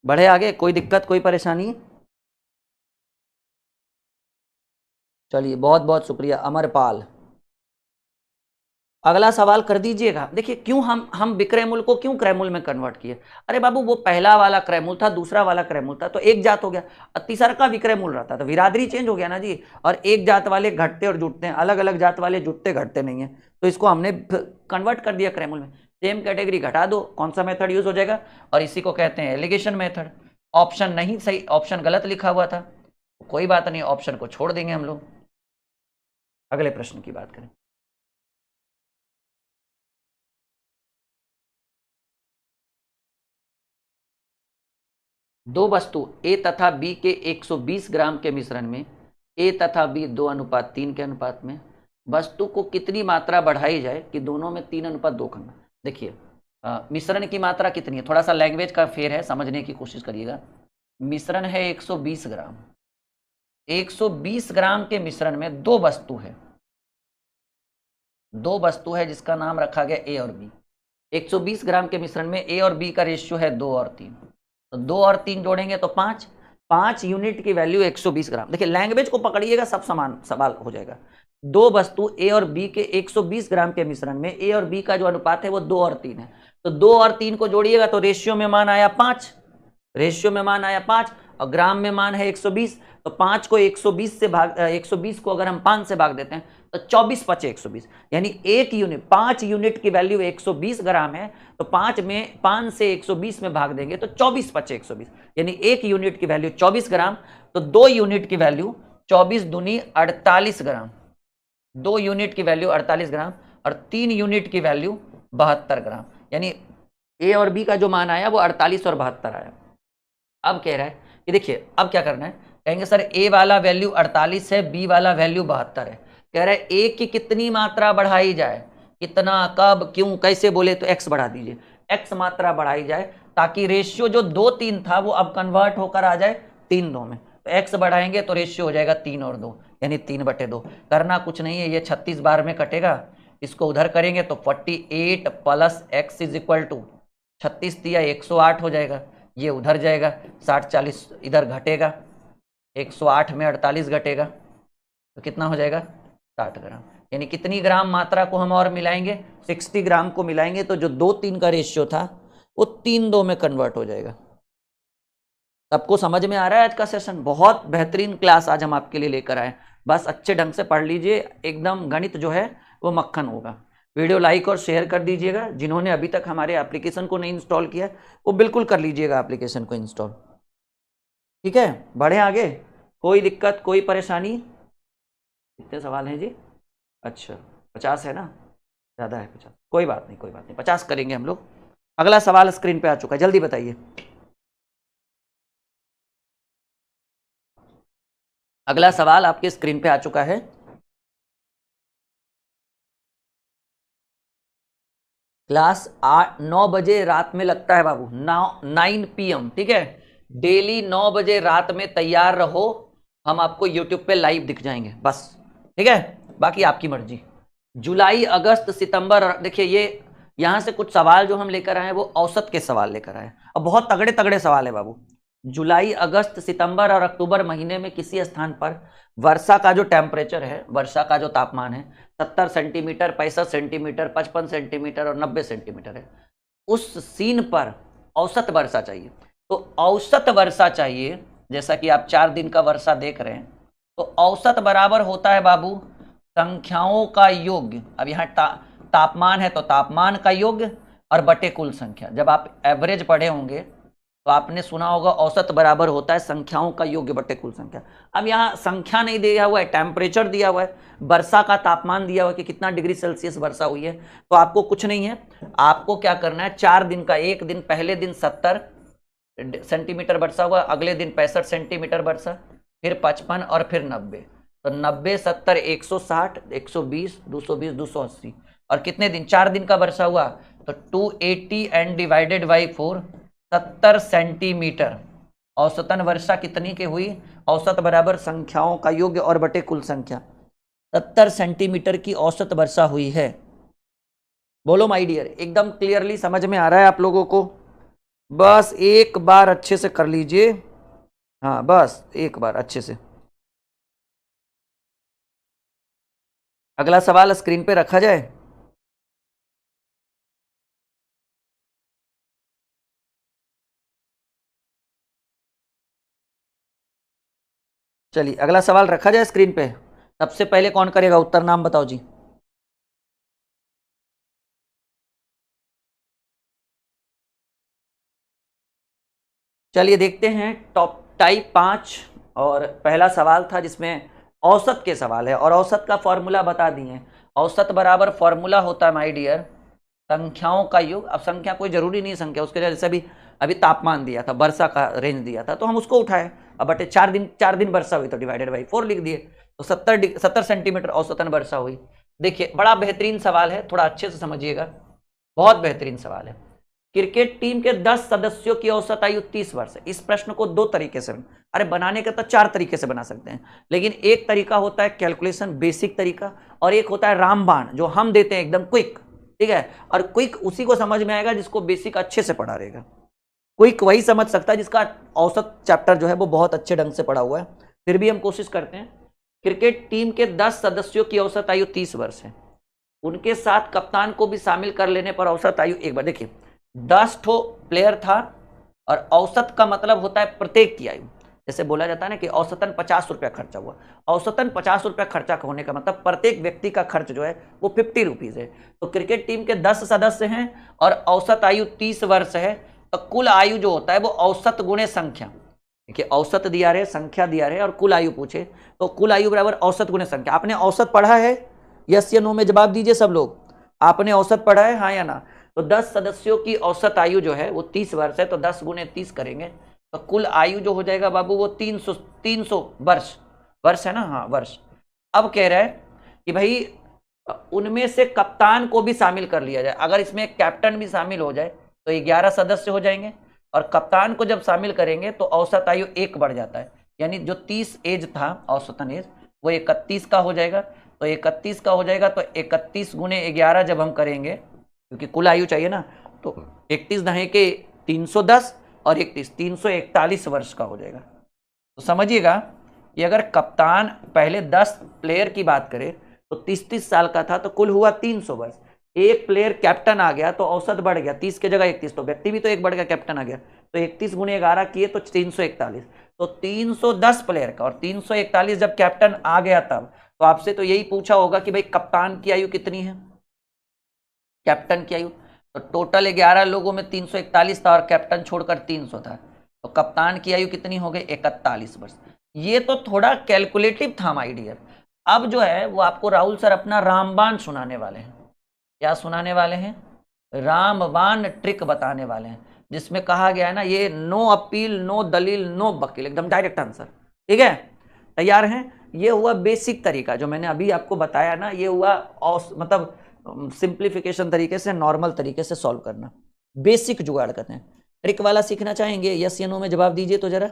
बढ़े आगे, कोई दिक्कत कोई परेशानी? चलिए बहुत बहुत शुक्रिया अमरपाल। अगला सवाल कर दीजिएगा। देखिए क्यों हम विक्रय मूल को क्यों क्रय मूल में कन्वर्ट किए? अरे बाबू वो पहला वाला क्रय मूल था, दूसरा वाला क्रय मूल था, तो एक जात हो गया, और तीसरा का विक्रय मूल रहता, तो बिरादरी चेंज हो गया ना जी। और एक जात वाले घटते और जुटते हैं, अलग अलग जात वाले जुटते घटते नहीं है, तो इसको हमने कन्वर्ट कर दिया क्रय मूल में। सेम कैटेगरी घटा दो, कौन सा मेथड यूज हो जाएगा? और इसी को कहते हैं एलिगेशन मेथड। ऑप्शन नहीं सही, ऑप्शन गलत लिखा हुआ था, कोई बात नहीं, ऑप्शन को छोड़ देंगे हम लोग। अगले प्रश्न की बात करें। दो वस्तु ए तथा बी के 120 ग्राम के मिश्रण में ए तथा बी 2:3 के अनुपात में वस्तु को कितनी मात्रा बढ़ाई जाए कि दोनों में 3:2 करना। देखिए मिश्रण की मात्रा कितनी है, थोड़ा सा लैंग्वेज का फेर है, समझने की कोशिश करिएगा। मिश्रण है 120 ग्राम, 120 ग्राम के मिश्रण में दो वस्तु है, दो वस्तु है जिसका नाम रखा गया ए और बी। 120 ग्राम के मिश्रण में ए और बी का रेशियो है 2 और 3, तो 2 और 3 जोड़ेंगे तो 5, 5 यूनिट की वैल्यू 120 ग्राम। देखिए लैंग्वेज को पकड़िएगा, सब समान सवाल हो जाएगा। दो वस्तु ए और बी के 120 ग्राम के मिश्रण में ए और बी का जो अनुपात है वो 2 और 3 है, तो 2 और 3 को जोड़िएगा तो रेशियो में मान आया 5, रेशियो में मान आया 5, और ग्राम में मान है 120, तो 5 को 120 से भाग 120 को अगर हम 5 से भाग देते हैं तो 24 पचे 120, यानी एक यूनिट 5 यूनिट की वैल्यू 120 ग्राम है, तो 5 से 120 में भाग देंगे तो 24 पचे 120, यानी एक यूनिट की वैल्यू 24 ग्राम, तो 2 यूनिट की वैल्यू 24 दूनी 48 ग्राम, 2 यूनिट की वैल्यू 48 ग्राम, और 3 यूनिट की वैल्यू 72 ग्राम, यानी ए और बी का जो मान आया वो 48 और 72 आया। अब कह रहा है कि देखिए अब क्या करना है, कहेंगे सर ए वाला वैल्यू 48 है, बी वाला वैल्यू 72 है, कह रहा है ए की कितनी मात्रा बढ़ाई जाए, कितना, कब, क्यों, कैसे, बोले तो एक्स बढ़ा दीजिए, एक्स मात्रा बढ़ाई जाए ताकि रेशियो जो 2:3 था वो अब कन्वर्ट होकर आ जाए 3:2 में, तो एक्स बढ़ाएंगे तो रेशियो हो जाएगा 3 और 2, यानी 3/2। करना कुछ नहीं है, ये 36 बार में कटेगा, इसको उधर करेंगे तो 48 plus X is equal to 36 दिया 108 हो जाएगा, ये उधर जाएगा, 60-40 इधर घटेगा, 108 में 48 घटेगा तो कितना हो जाएगा 60 ग्राम, यानी कितनी ग्राम मात्रा को हम और मिलाएंगे, 60 ग्राम को मिलाएंगे, तो जो 2:3 का रेशियो था वो 3:2 में कन्वर्ट हो जाएगा। सबको समझ में आ रहा है? आज का सेशन बहुत बेहतरीन क्लास आज हम आपके लिए लेकर आए, बस अच्छे ढंग से पढ़ लीजिए, एकदम गणित जो है वो मक्खन होगा। वीडियो लाइक और शेयर कर दीजिएगा, जिन्होंने अभी तक हमारे एप्लीकेशन को नहीं इंस्टॉल किया वो बिल्कुल कर लीजिएगा एप्लीकेशन को इंस्टॉल। ठीक है, बढ़े आगे, कोई दिक्कत कोई परेशानी? कितने सवाल हैं जी? अच्छा 50 है ना, ज़्यादा है 50, कोई बात नहीं कोई बात नहीं, 50 करेंगे हम लोग। अगला सवाल स्क्रीन पे आ चुका है, जल्दी बताइए। अगला सवाल आपके स्क्रीन पे आ चुका है। क्लास 9 बजे रात में लगता है बाबू, 9 PM, ठीक है, डेली 9 बजे रात में तैयार रहो, हम आपको यूट्यूब पे लाइव दिख जाएंगे बस, ठीक है, बाकी आपकी मर्जी। जुलाई अगस्त सितंबर, देखिए ये यहाँ से कुछ सवाल जो हम लेकर आए वो औसत के सवाल लेकर आए, और बहुत तगड़े तगड़े सवाल है बाबू। जुलाई अगस्त सितंबर और अक्टूबर महीने में किसी स्थान पर वर्षा का जो टेम्परेचर है, वर्षा का जो तापमान है 70 सेंटीमीटर, 65 सेंटीमीटर, 55 सेंटीमीटर और 90 सेंटीमीटर है, उस सीन पर औसत वर्षा चाहिए। तो औसत वर्षा चाहिए, जैसा कि आप 4 दिन का वर्षा देख रहे हैं, तो औसत बराबर होता है बाबू संख्याओं का योग। अब यहाँ तापमान है तो तापमान का योग और बटे कुल संख्या। जब आप एवरेज पढ़े होंगे तो आपने सुना होगा औसत बराबर होता है संख्याओं का योग बटे कुल संख्या। अब यहाँ संख्या नहीं दिया हुआ है, टेम्परेचर दिया हुआ है, वर्षा का तापमान दिया हुआ है कि कितना डिग्री सेल्सियस वर्षा हुई है, तो आपको कुछ नहीं है, आपको क्या करना है, 4 दिन का, एक दिन पहले दिन 70 सेंटीमीटर वर्षा हुआ, अगले दिन 65 सेंटीमीटर वर्षा, फिर 55 और फिर 90, तो 90 70 160 120 220 280, और कितने दिन, 4 दिन का वर्षा हुआ तो 280 एंड डिवाइडेड बाई 4, 70 सेंटीमीटर। औसतन वर्षा कितनी की हुई, औसत बराबर संख्याओं का योग और बटे कुल संख्या, 70 सेंटीमीटर की औसत वर्षा हुई है। बोलो माय डियर, एकदम क्लियरली समझ में आ रहा है आप लोगों को? बस एक बार अच्छे से कर लीजिए। हाँ बस एक बार अच्छे से। अगला सवाल स्क्रीन पे रखा जाए। चलिए अगला सवाल रखा जाए स्क्रीन पे। सबसे पहले कौन करेगा उत्तर, नाम बताओ जी। चलिए देखते हैं टॉप टाइप 5। और पहला सवाल था जिसमें औसत के सवाल है और औसत का फॉर्मूला बता दिए। औसत बराबर फॉर्मूला होता है माय डियर संख्याओं का योग। अब संख्या कोई जरूरी नहीं संख्या, उसके जैसे भी अभी तापमान दिया था, वर्षा का रेंज दिया था, तो हम उसको उठाए। अब बटे 4 दिन वर्षा हुई तो डिवाइडेड बाई 4 लिख दिए, तो 70 सेंटीमीटर औसतन वर्षा हुई। देखिए बड़ा बेहतरीन सवाल है, थोड़ा अच्छे से समझिएगा, बहुत बेहतरीन सवाल है। क्रिकेट टीम के 10 सदस्यों की औसत आयु 30 वर्ष है। इस प्रश्न को 2 तरीके से, अरे बनाने के तो 4 तरीके से बना सकते हैं, लेकिन एक तरीका होता है कैलकुलेशन बेसिक तरीका, और एक होता है रामबाण जो हम देते हैं एकदम क्विक, ठीक है। और क्विक उसी को समझ में आएगा जिसको बेसिक अच्छे से पढ़ा रहेगा। क्विक वही समझ सकता है जिसका औसत चैप्टर जो है वो बहुत अच्छे ढंग से पढ़ा हुआ है। फिर भी हम कोशिश करते हैं। क्रिकेट टीम के 10 सदस्यों की औसत आयु 30 वर्ष है। उनके साथ कप्तान को भी शामिल कर लेने पर औसत आयु एक बार देखिए 10 ठो प्लेयर था, और औसत का मतलब होता है प्रत्येक की आयु। जैसे बोला जाता है ना कि औसतन 50 रुपया खर्चा हुआ, औसतन 50 रुपया खर्चा होने का मतलब प्रत्येक व्यक्ति का खर्च जो है वो 50 रुपीज है। तो क्रिकेट टीम के 10 सदस्य हैं और औसत आयु 30 वर्ष है, तो कुल आयु जो होता है वो औसत गुणे संख्या। देखिए औसत दिया रहे, संख्या दिया रहे और कुल आयु पूछे, तो कुल आयु बराबर औसत गुणे संख्या। आपने औसत पढ़ा है? यस या नो में जवाब दीजिए सब लोग। आपने औसत पढ़ा है, हाँ या ना? तो 10 सदस्यों की औसत आयु जो है वो 30 वर्ष है, तो 10 गुणे 30 करेंगे तो कुल आयु जो हो जाएगा बाबू वो 300 वर्ष। वर्ष है ना, हाँ वर्ष। अब कह रहा है कि भाई उनमें से कप्तान को भी शामिल कर लिया जाए। अगर इसमें कैप्टन भी शामिल हो जाए तो 11 सदस्य हो जाएंगे, और कप्तान को जब शामिल करेंगे तो औसत आयु 1 बढ़ जाता है, यानी जो 30 एज था औसतन एज वो 31 का हो जाएगा। तो 31 का हो जाएगा तो 31 गुणे 11 जब हम करेंगे, क्योंकि कुल आयु चाहिए ना, तो 31 दहे के 310 और 31 341 वर्ष का हो जाएगा। तो समझिएगा कि अगर कप्तान पहले 10 प्लेयर की बात करें तो 30 साल का था, तो कुल हुआ 300 वर्ष। एक प्लेयर कैप्टन आ गया तो औसत बढ़ गया, 30 के जगह 31, तो व्यक्ति भी तो एक बढ़ गया, कैप्टन आ गया, तो 31 गुणे 11 किए तो 341। तो 310 प्लेयर का और 341 जब कैप्टन आ गया तब, तो आपसे तो यही पूछा होगा कि भाई कप्तान की आयु कितनी है, कैप्टन की आयु। तो टोटल 11 लोगों में 341 था और कैप्टन छोड़कर 300 था, तो कप्तान की आयु कितनी हो गई? 41 वर्ष। ये तो थोड़ा कैलकुलेटिव था माय डियर। अब जो है वो आपको राहुल सर अपना रामबाण सुनाने वाले हैं। क्या सुनाने वाले हैं? रामबाण ट्रिक बताने वाले हैं, जिसमें कहा गया है ना ये नो अपील नो दलील नो वकील, एकदम डायरेक्ट आंसर। ठीक है, तैयार हैं? ये हुआ बेसिक तरीका जो मैंने अभी आपको बताया ना, ये हुआ मतलब सिंप्लीफिकेशन तरीके से, नॉर्मल तरीके से सॉल्व करना, बेसिक जुगाड़ करते हैं। ट्रिक वाला सीखना चाहेंगे? यस या नो में जवाब दीजिए तो जरा।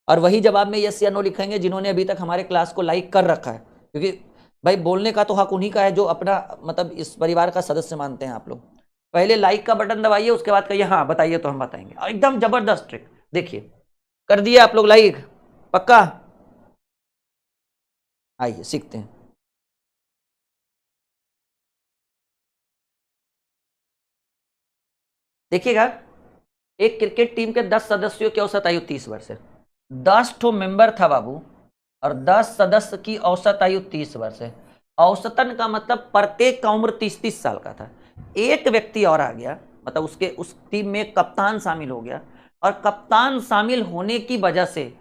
और वही जवाब में यस या नो लिखेंगे जिन्होंने अभी तक हमारे क्लास को लाइक कर रखा है, क्योंकि भाई बोलने का तो हक उन्हीं का है जो अपना मतलब इस परिवार का सदस्य मानते हैं आप लोग। पहले लाइक का बटन दबाइए, उसके बाद कहिए हाँ बताइए तो हम बताएंगे। एकदम जबरदस्त ट्रिक। देखिए कर दिया आप लोग लाइक? पक्का? आइए सीखते हैं। देखिएगा, एक क्रिकेट टीम के 10 सदस्यों की औसत आयु 30 वर्ष है। 10 ठो मेंबर था बाबू, और 10 सदस्य की औसत आयु 30 वर्ष है। औसतन का मतलब प्रत्येक का उम्र 30-30 साल का था। एक व्यक्ति और आ गया, मतलब उसके उस टीम में कप्तान शामिल हो गया, और कप्तान शामिल होने की वजह से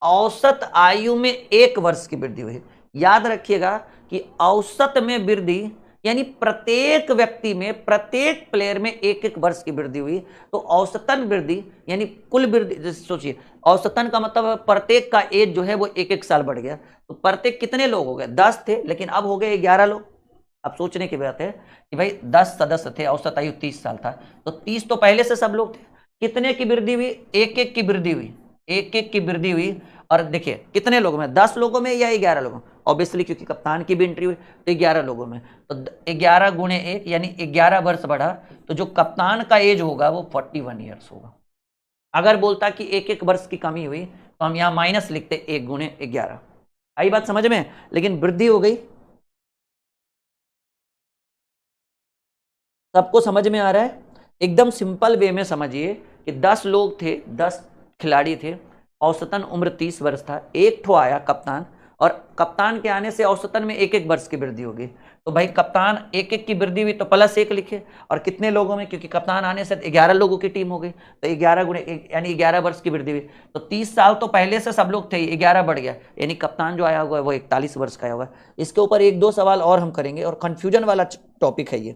औसत आयु में 1 वर्ष की वृद्धि हुई। याद रखिएगा कि औसत में वृद्धि यानी प्रत्येक व्यक्ति में, प्रत्येक प्लेयर में 1-1 वर्ष की वृद्धि हुई। तो औसतन वृद्धि यानी कुल वृद्धि, सोचिए औसतन का मतलब प्रत्येक का एज जो है वो 1-1 साल बढ़ गया। तो प्रत्येक कितने लोग हो गए? 10 थे, लेकिन अब हो गए 11 लोग। अब सोचने की बात है कि भाई 10 सदस्य थे, औसत आयु 30 साल था, तो 30 तो पहले से सब लोग थे। कितने की वृद्धि हुई? 1-1 की वृद्धि हुई, 1-1 की वृद्धि हुई। और देखिए कितने लोगों में, 10 लोगों में या 11 लोगों में? ऑब्वियसली क्योंकि कप्तान की भी एंट्री हुई तो 11 लोगों में, तो 11 गुणे 1 यानी 11 वर्ष बढ़ा। तो जो कप्तान का एज होगा वो 41 ईयर्स होगा। अगर बोलता कि एक एक वर्ष की कमी हुई तो हम यहाँ माइनस लिखते 1 गुणे 11। आई बात समझ में? लेकिन वृद्धि हो गई। सबको समझ में आ रहा है? एकदम सिंपल वे में समझिए कि 10 लोग थे, 10 खिलाड़ी थे, औसतन उम्र 30 वर्ष था। एक ठो आया कप्तान, और कप्तान के आने से औसतन में एक एक वर्ष की वृद्धि होगी। तो भाई कप्तान एक एक की वृद्धि हुई तो +1 लिखे। और कितने लोगों में, क्योंकि कप्तान आने से 11 लोगों की टीम हो गई, तो 11 गुणे यानी 11 वर्ष की वृद्धि हुई। तो 30 साल तो पहले से सब लोग थे, 11 बढ़ गया, यानी कप्तान जो आया हुआ है वो 41 वर्ष का होगा। इसके ऊपर 1-2 सवाल और हम करेंगे, और कंफ्यूजन वाला टॉपिक है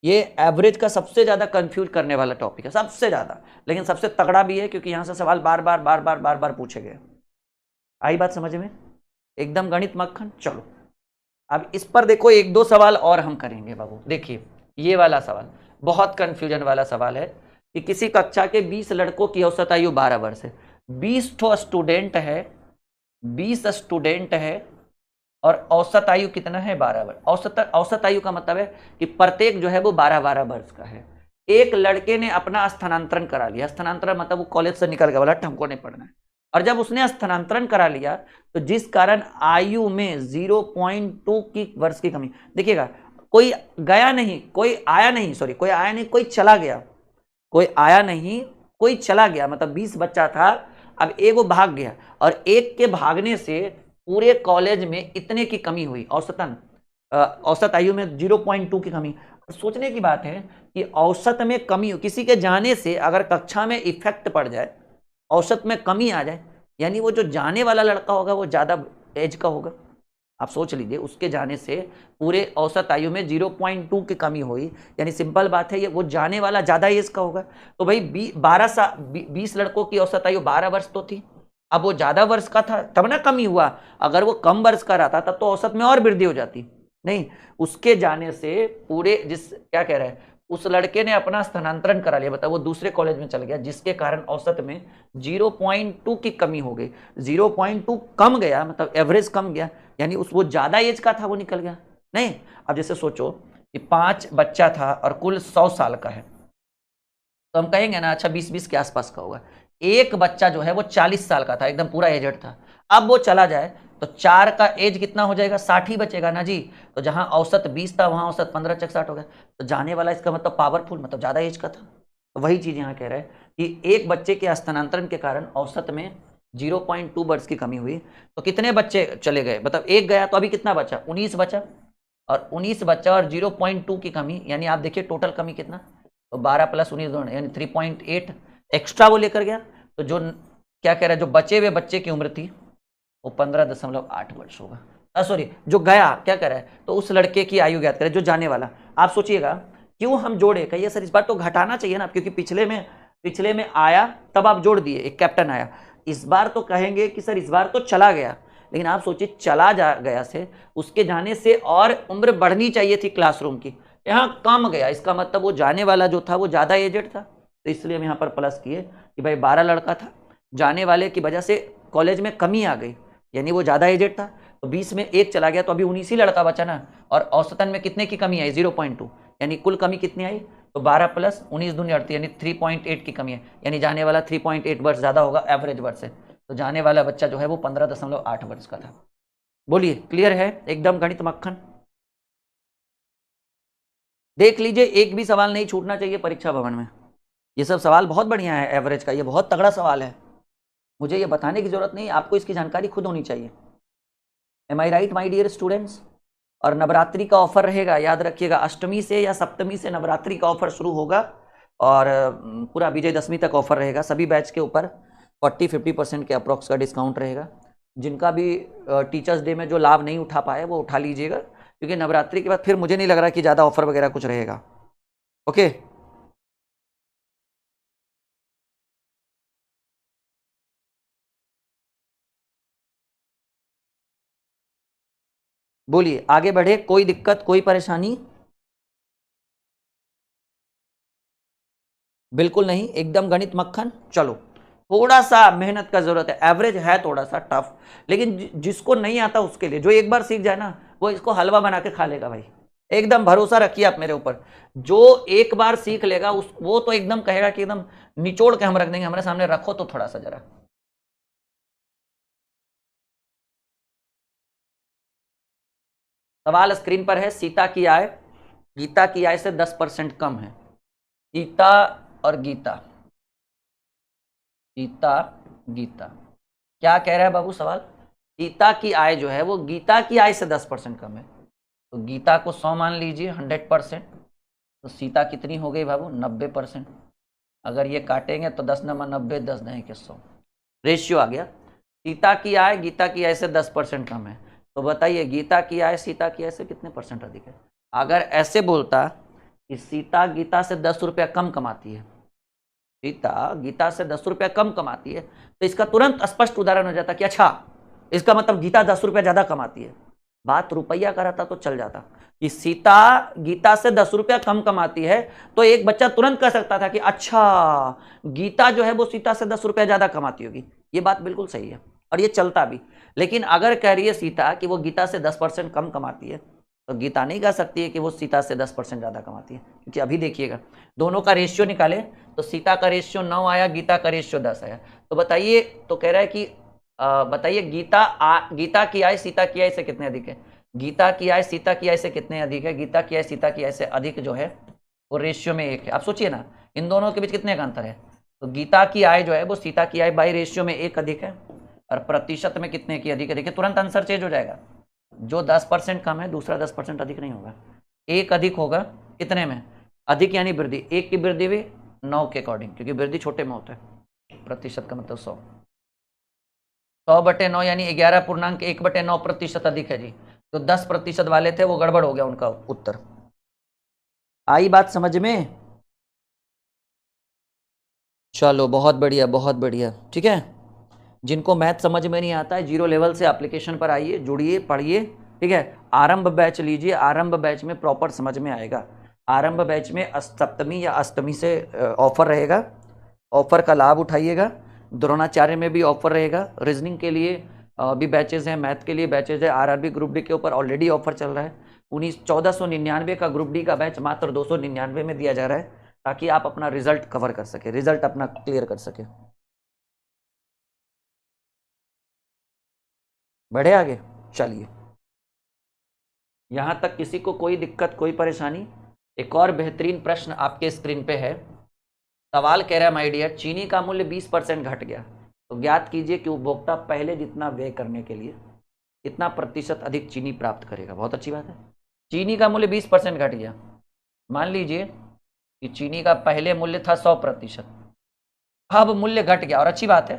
ये एवरेज का सबसे ज्यादा कंफ्यूज करने वाला टॉपिक है, सबसे ज्यादा, लेकिन सबसे तगड़ा भी है, क्योंकि यहां से सवाल बार बार पूछे गए। आई बात समझ में? एकदम गणित मक्खन। चलो अब इस पर देखो 1-2 सवाल और हम करेंगे बाबू। देखिए ये वाला सवाल बहुत कंफ्यूजन वाला सवाल है कि किसी कक्षा के 20 लड़कों की औसत आयु 12 वर्ष है, 20 ठो स्टूडेंट है, 20 स्टूडेंट है, और औसत आयु कितना है? 12 वर्ष। औसत आयु का मतलब है कि प्रत्येक जो है वो 12 वर्ष का है। एक लड़के ने अपना स्थानांतरण करा लिया, स्थानांतरण मतलब वो कॉलेज से निकल गया, बोला हमको नहीं पढ़ना है, और जब उसने स्थानांतरण करा लिया तो जिस कारण आयु में 0.2 की वर्ष की कमी। देखिएगा कोई गया नहीं, कोई आया नहीं, सॉरी कोई आया नहीं, कोई चला गया, कोई आया नहीं, कोई चला गया, मतलब 20 बच्चा था, अब एक वो भाग गया, और एक के भागने से पूरे कॉलेज में इतने की कमी हुई, औसतन औसत आयु में 0.2 की कमी। सोचने की बात है कि औसत में कमी हो, किसी के जाने से अगर कक्षा में इफेक्ट पड़ जाए, औसत में कमी आ जाए, यानी वो जो जाने वाला लड़का होगा वो ज्यादा एज का होगा। आप सोच लीजिए उसके जाने से पूरे औसत आयु में 0.2 की कमी हुई, यानी सिंपल बात है ये वो जाने वाला ज्यादा एज का होगा। तो भाई 20 लड़कों की औसत आयु 12 वर्ष तो थी, अब वो ज्यादा वर्ष का था तब ना कमी हुआ। अगर वो कम वर्ष का रहता तब तो औसत में और वृद्धि हो जाती। नहीं, उसके जाने से पूरे क्या कह रहा है, उस लड़के ने अपना स्थानांतरण करा लिया, बताओ वो दूसरे कॉलेज में चल गया, जिसके कारण औसत में 0.2 की कमी हो गई। 0.2 कम गया मतलब एवरेज कम गया, यानी उस वो ज्यादा एज का था वो निकल गया। नहीं, अब जैसे सोचो कि 5 बच्चा था और कुल 100 साल का है, तो हम कहेंगे ना अच्छा 20-20 के आसपास का होगा। एक बच्चा जो है वो 40 साल का था, एकदम पूरा एजेड था, अब वो चला जाए तो 4 का एज कितना हो जाएगा? 60 ही बचेगा ना जी। तो जहां औसत 20 था वहां औसत 15 चक 60 हो गया, तो जाने वाला इसका मतलब पावरफुल, मतलब ज्यादा एज का था। तो वही चीज यहाँ कह रहे हैं कि एक बच्चे के स्थानांतरण के कारण औसत में 0.2 वर्ष की कमी हुई। तो कितने बच्चे चले गए? मतलब एक गया तो अभी कितना बचा? 19 बचा, और 19 बचा और 0.2 की कमी, यानी आप देखिए टोटल कमी कितना, तो 12 + 19 यानी 3.8 एक्स्ट्रा वो लेकर गया। तो जो क्या कह रहा है, जो बचे हुए बच्चे की उम्र थी वो 15.8 वर्ष होगा। सॉरी, जो गया क्या कह रहा है, तो उस लड़के की आयु ज्ञात करें जो जाने वाला। आप सोचिएगा क्यों हम जोड़े, कहिए सर इस बार तो घटाना चाहिए ना, क्योंकि पिछले में आया तब आप जोड़ दिए, एक कैप्टन आया। इस बार तो कहेंगे कि सर इस बार तो चला गया, लेकिन आप सोचिए चला जा गया से उसके जाने से और उम्र बढ़नी चाहिए थी क्लासरूम की, यहाँ कम गया, इसका मतलब वो जाने वाला जो था वो ज्यादा एजेड था। तो इसलिए हम यहाँ पर प्लस किए कि भाई 12 लड़का था, जाने वाले की वजह से कॉलेज में कमी आ गई, यानी वो ज्यादा एजेड था, तो 20 में एक चला गया, तो अभी 19 ही लड़का बचा ना। और औसतन में कितने की कमी आई? 0.2, यानी कुल कमी कितनी आई? तो 12 + 19 दूनी 38, यानी 3.8 की कमी है, यानी जाने वाला 3.8 वर्ष ज्यादा होगा एवरेज वर्ष से। तो जाने वाला बच्चा जो है वो 15.8 वर्ष का था। बोलिए क्लियर है? एकदम गणित मक्खन। देख लीजिए, एक भी सवाल नहीं छूटना चाहिए परीक्षा भवन में। ये सब सवाल बहुत बढ़िया है एवरेज का, ये बहुत तगड़ा सवाल है, मुझे ये बताने की जरूरत नहीं, आपको इसकी जानकारी खुद होनी चाहिए। Am I right my dear students? और नवरात्रि का ऑफर रहेगा, याद रखिएगा, अष्टमी से या सप्तमी से नवरात्रि का ऑफर शुरू होगा, और पूरा विजयदशमी तक ऑफर रहेगा। सभी बैच के ऊपर 40-50% के अप्रॉक्स का डिस्काउंट रहेगा। जिनका भी टीचर्स डे में जो लाभ नहीं उठा पाए वो उठा लीजिएगा, क्योंकि नवरात्रि के बाद फिर मुझे नहीं लग रहा कि ज़्यादा ऑफर वगैरह कुछ रहेगा। ओके, बोलिए आगे बढ़े, कोई दिक्कत कोई परेशानी? बिल्कुल नहीं, एकदम गणित मक्खन। चलो थोड़ा सा मेहनत का जरूरत है, एवरेज है थोड़ा सा टफ, लेकिन जिसको नहीं आता उसके लिए, जो एक बार सीख जाए ना वो इसको हलवा बना के खा लेगा भाई, एकदम भरोसा रखिए आप मेरे ऊपर। जो एक बार सीख लेगा उस वो तो एकदम कहेगा कि एकदम निचोड़ के हम रख देंगे, हमारे सामने रखो तो थोड़ा सा जरा। सवाल स्क्रीन पर है, सीता की आय गीता की आय से 10% कम है। सीता और गीता, सीता गीता, क्या कह रहा है बाबू सवाल? सीता की आय जो है वो गीता की आय से 10% कम है। तो गीता को 100 मान लीजिए, 100%, तो सीता कितनी हो गई बाबू? 90%। अगर ये काटेंगे तो 10 नंबर 90, 10 नहीं के 100, रेशियो आ गया। सीता की आय गीता की आय से 10% कम है, तो बताइए गीता की आय सीता की आय से कितने परसेंट अधिक है? अगर ऐसे बोलता कि सीता गीता से 10 रुपया कम कमाती है, सीता गीता से 10 रुपया कम कमाती है, तो इसका तुरंत स्पष्ट उदाहरण हो जाता कि अच्छा इसका मतलब गीता 10 रुपया ज्यादा कमाती है। बात रुपया का रहता तो चल जाता कि सीता गीता से 10 रुपया कम कमाती है, तो एक बच्चा तुरंत कह सकता था कि अच्छा गीता जो है वो सीता से 10 रुपया ज्यादा कमाती होगी। ये बात बिल्कुल सही है और ये चलता भी। लेकिन अगर कह रही है सीता कि वो गीता से 10% कम कमाती है, तो गीता नहीं कह सकती है कि वो सीता से 10% ज्यादा कमाती है, क्योंकि अभी देखिएगा दोनों का रेशियो निकाले तो सीता का रेशियो 9 आया, गीता का रेशियो 10 आया। तो बताइए, तो कह रहा है कि बताइए गीता की आय सीता की आय से कितने अधिक है? गीता की आय सीता की आय से कितने अधिक है? गीता की आय सीता की आय से अधिक जो है वो रेशियो में 1 है। आप सोचिए ना, इन दोनों के बीच कितने का अंतर है? तो गीता की आय जो है वो सीता की आय बाई रेशियो में 1 अधिक है, और प्रतिशत में कितने की अधिक है? देखिए तुरंत आंसर चेंज हो जाएगा। जो 10% कम है दूसरा 10% अधिक नहीं होगा, 1 अधिक होगा। कितने में? अधिक यानी वृद्धि, 1 की वृद्धि भी 9 के अकॉर्डिंग, क्योंकि वृद्धि छोटे में होता है। प्रतिशत का मतलब 100, 100/9 यानी 11.1/9% अधिक है जी। जो 10% वाले थे वो गड़बड़ हो गया उनका उत्तर। आई बात समझ में? चलो बहुत बढ़िया बहुत बढ़िया, ठीक है। जिनको मैथ समझ में नहीं आता है, जीरो लेवल से एप्लीकेशन पर आइए, जुड़िए, पढ़िए, ठीक है। आरंभ बैच लीजिए, आरंभ बैच में प्रॉपर समझ में आएगा। आरंभ बैच में सप्तमी या अष्टमी से ऑफर रहेगा, ऑफर का लाभ उठाइएगा। द्रोणाचार्य में भी ऑफर रहेगा, रीजनिंग के लिए भी बैचेज हैं, मैथ के लिए बैचेज है। आरआरबी ग्रुप डी के ऊपर ऑलरेडी ऑफर चल रहा है। 1499 का ग्रुप डी का बैच मात्र 299 में दिया जा रहा है, ताकि आप अपना रिजल्ट कवर कर सके, रिजल्ट अपना क्लियर कर सके। बढ़े आगे, चलिए। यहां तक किसी को कोई दिक्कत, कोई परेशानी? एक और बेहतरीन प्रश्न आपके स्क्रीन पे है। सवाल कह रहा है, माय डियर, चीनी का मूल्य 20% घट गया, तो ज्ञात कीजिए कि उपभोक्ता पहले जितना व्यय करने के लिए कितना प्रतिशत अधिक चीनी प्राप्त करेगा। बहुत अच्छी बात है। चीनी का मूल्य 20% घट गया, मान लीजिए कि चीनी का पहले मूल्य था 100%, अब मूल्य घट गया, और अच्छी बात है,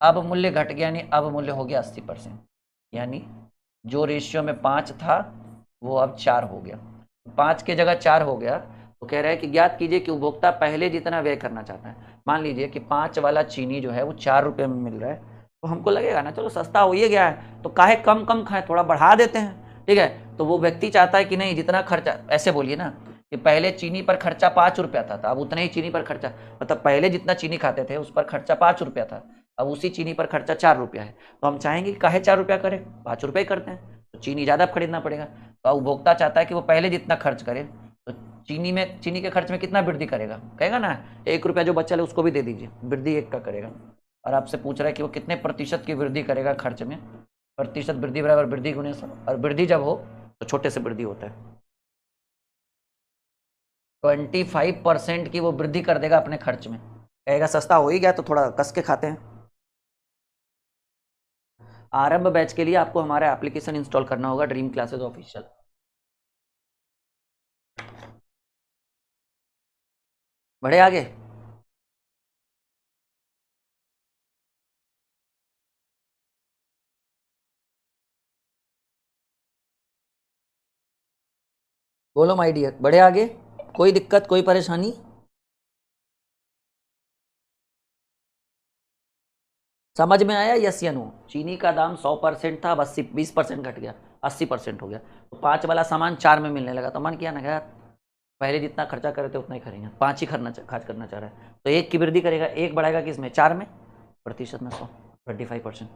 अब मूल्य घट गया यानी अब मूल्य हो गया 80%, यानी जो रेशियो में 5 था वो अब 4 हो गया। 5 के जगह 4 हो गया, तो कह रहा है कि ज्ञात कीजिए कि उपभोक्ता पहले जितना व्यय करना चाहता है। मान लीजिए कि 5 वाला चीनी जो है वो 4 रुपये में मिल रहा है, तो हमको लगेगा ना चलो सस्ता हो ही गया है तो काहे कम कम खाएं, थोड़ा बढ़ा देते हैं, ठीक है। तो वो व्यक्ति चाहता है कि नहीं, जितना खर्चा, ऐसे बोलिए ना कि पहले चीनी पर खर्चा 5 रुपया था, अब उतना ही चीनी पर खर्चा, मतलब पहले जितना चीनी खाते थे उस पर खर्चा 5 रुपया था, अब उसी चीनी पर खर्चा 4 रुपया है, तो हम चाहेंगे कि काहे 4 रुपया करें, 5 रुपये करते हैं, तो चीनी ज़्यादा खरीदना पड़ेगा। तो उपभोक्ता चाहता है कि वो पहले जितना खर्च करे, तो चीनी के खर्च में कितना वृद्धि करेगा? कहेगा ना 1 रुपया जो बचा है उसको भी दे दीजिए, वृद्धि 1 का करेगा। और आपसे पूछ रहा है कि वो कितने प्रतिशत की वृद्धि करेगा खर्च में? प्रतिशत वृद्धि बराबर वृद्धि गुणे 100, और वृद्धि जब हो तो छोटे से वृद्धि होता है। 25% की वो वृद्धि कर देगा अपने खर्च में, कहेगा सस्ता हो ही गया तो थोड़ा कस के खाते हैं। आरंभ बैच के लिए आपको हमारा एप्लीकेशन इंस्टॉल करना होगा, ड्रीम क्लासेस ऑफिशियल। बढ़े आगे। बोलो माय डियर, बढ़े आगे, कोई दिक्कत, कोई परेशानी? समझ में आया? यस या नो? चीनी का दाम 100% था, अब 20% घट गया, 80% हो गया, तो 5 वाला सामान 4 में मिलने लगा, तो मन किया ना यार पहले जितना खर्चा करे थे उतना ही करेंगे, 5 ही खर्च करना चाह रहा है, तो 1 की वृद्धि करेगा, 1 बढ़ाएगा किसमें? 4 में, प्रतिशत में 100, 25%।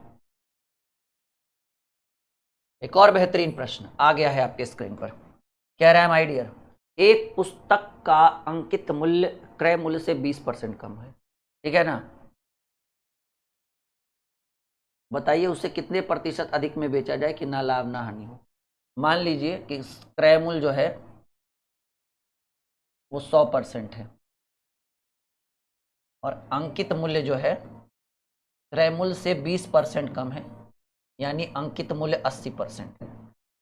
एक और बेहतरीन प्रश्न आ गया है आपके स्क्रीन पर, कह रहा है माय डियर, एक पुस्तक का अंकित मूल्य क्रय मूल्य से 20% कम है, ठीक है ना। बताइए उसे कितने प्रतिशत अधिक में बेचा जाए कि ना लाभ ना हानि हो। मान लीजिए कि क्रय मूल्य जो है वो 100% है और अंकित मूल्य जो है क्रय मूल्य से 20% कम है, यानी अंकित मूल्य 80% है।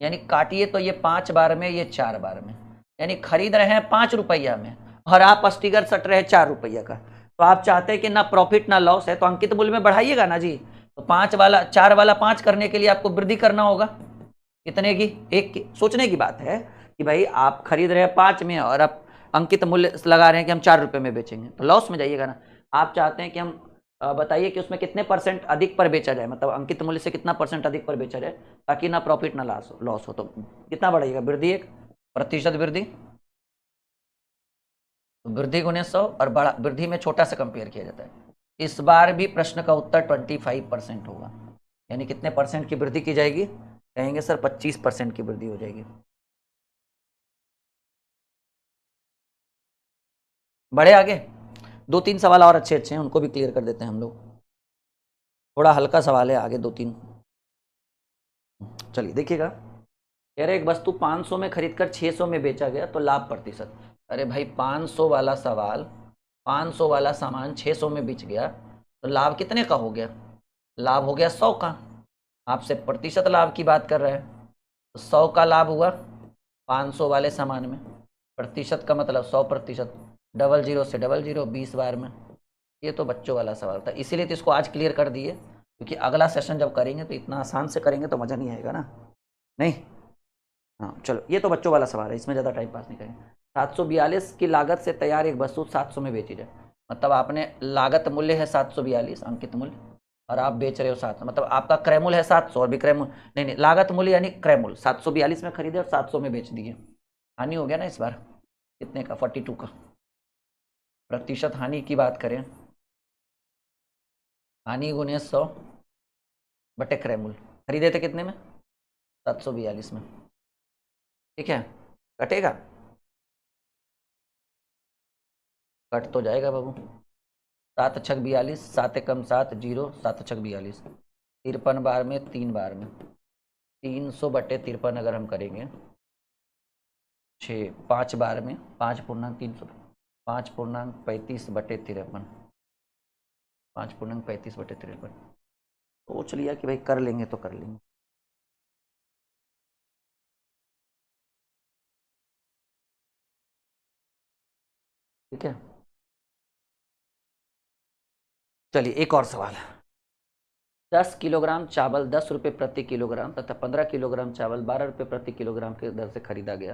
यानी काटिए तो ये 5 बार में, ये 4 बार में, यानी खरीद रहे हैं 5 रुपया में और आप स्टिकर सट रहे हैं 4 रुपया का। तो आप चाहते हैं कि ना प्रॉफिट ना लॉस है, तो अंकित मूल्य में बढ़ाइएगा ना जी। तो 5 वाला 4 वाला 5 करने के लिए आपको वृद्धि करना होगा। कितने की? 1 की। सोचने की बात है कि भाई आप खरीद रहे हैं 5 में और आप अंकित मूल्य लगा रहे हैं कि हम 4 रुपये में बेचेंगे, तो लॉस में जाइएगा ना। आप चाहते हैं कि हम बताइए कि उसमें कितने % अधिक पर बेचा जाए, मतलब अंकित मूल्य से कितना % अधिक पर बेचा जाए ताकि ना प्रॉफिट ना लॉस हो। तो कितना बढ़ेगा? वृद्धि 1% वृद्धि, वृद्धि गुने 100 और बड़ा वृद्धि में छोटा सा कंपेयर किया जाता है। इस बार भी प्रश्न का उत्तर 25% होगा, यानी कितने % की वृद्धि की जाएगी? कहेंगे सर 25% की वृद्धि हो जाएगी। बढ़े आगे, 2-3 सवाल और अच्छे हैं, उनको भी क्लियर कर देते हैं हम लोग। थोड़ा हल्का सवाल है, आगे 2-3 चलिए देखिएगा। कह रहे एक वस्तु 500 में खरीदकर 600 में बेचा गया तो लाभ प्रतिशत। अरे भाई 500 वाला सवाल, 500 वाला सामान 600 में बिक गया तो लाभ कितने का हो गया? लाभ हो गया 100 का। आपसे प्रतिशत लाभ की बात कर रहे हैं, तो 100 का लाभ हुआ 500 वाले सामान में। प्रतिशत का मतलब 100%, 00 से 00, 20 बार में। ये तो बच्चों वाला सवाल था, इसीलिए तो इसको आज क्लियर कर दिए, क्योंकि अगला सेशन जब करेंगे तो इतना आसान से करेंगे तो मज़ा नहीं आएगा ना। नहीं, हाँ चलो, ये तो बच्चों वाला सवाल है, इसमें ज़्यादा टाइम पास नहीं करेंगे। 742 की लागत से तैयार एक वस्तु 700 में बेची जाए, मतलब आपने लागत मूल्य है 742 अंकित मूल्य और आप बेच रहे हो 700, मतलब आपका क्रय मूल्य है 700 और विक्रय मूल्य नहीं, लागत मूल्य यानी क्रय मूल्य 742 में खरीदे और 700 में बेच दिए। हानि हो गया ना इस बार, कितने का? 42 का। प्रतिशत हानि की बात करें, हानि गुने 100 बटे क्रय मूल्य। खरीदे थे कितने में? 742 में, ठीक है। कटेगा? कट तो जाएगा बाबू। 7 छक 42, 7 एकम 7, 0, 7 छक 42, 53 बार में, 3 बार में, 300 बटे 53 अगर हम करेंगे 6, 5 बार में, 5.300, 5.35 बटे 53, 5.35 बटे 53। सोच लिया कि भाई कर लेंगे तो कर लेंगे। ठीक है, चलिए एक और सवाल। 10 किलोग्राम चावल 10 रुपये प्रति किलोग्राम तथा 15 किलोग्राम चावल 12 रुपये प्रति किलोग्राम की दर से खरीदा गया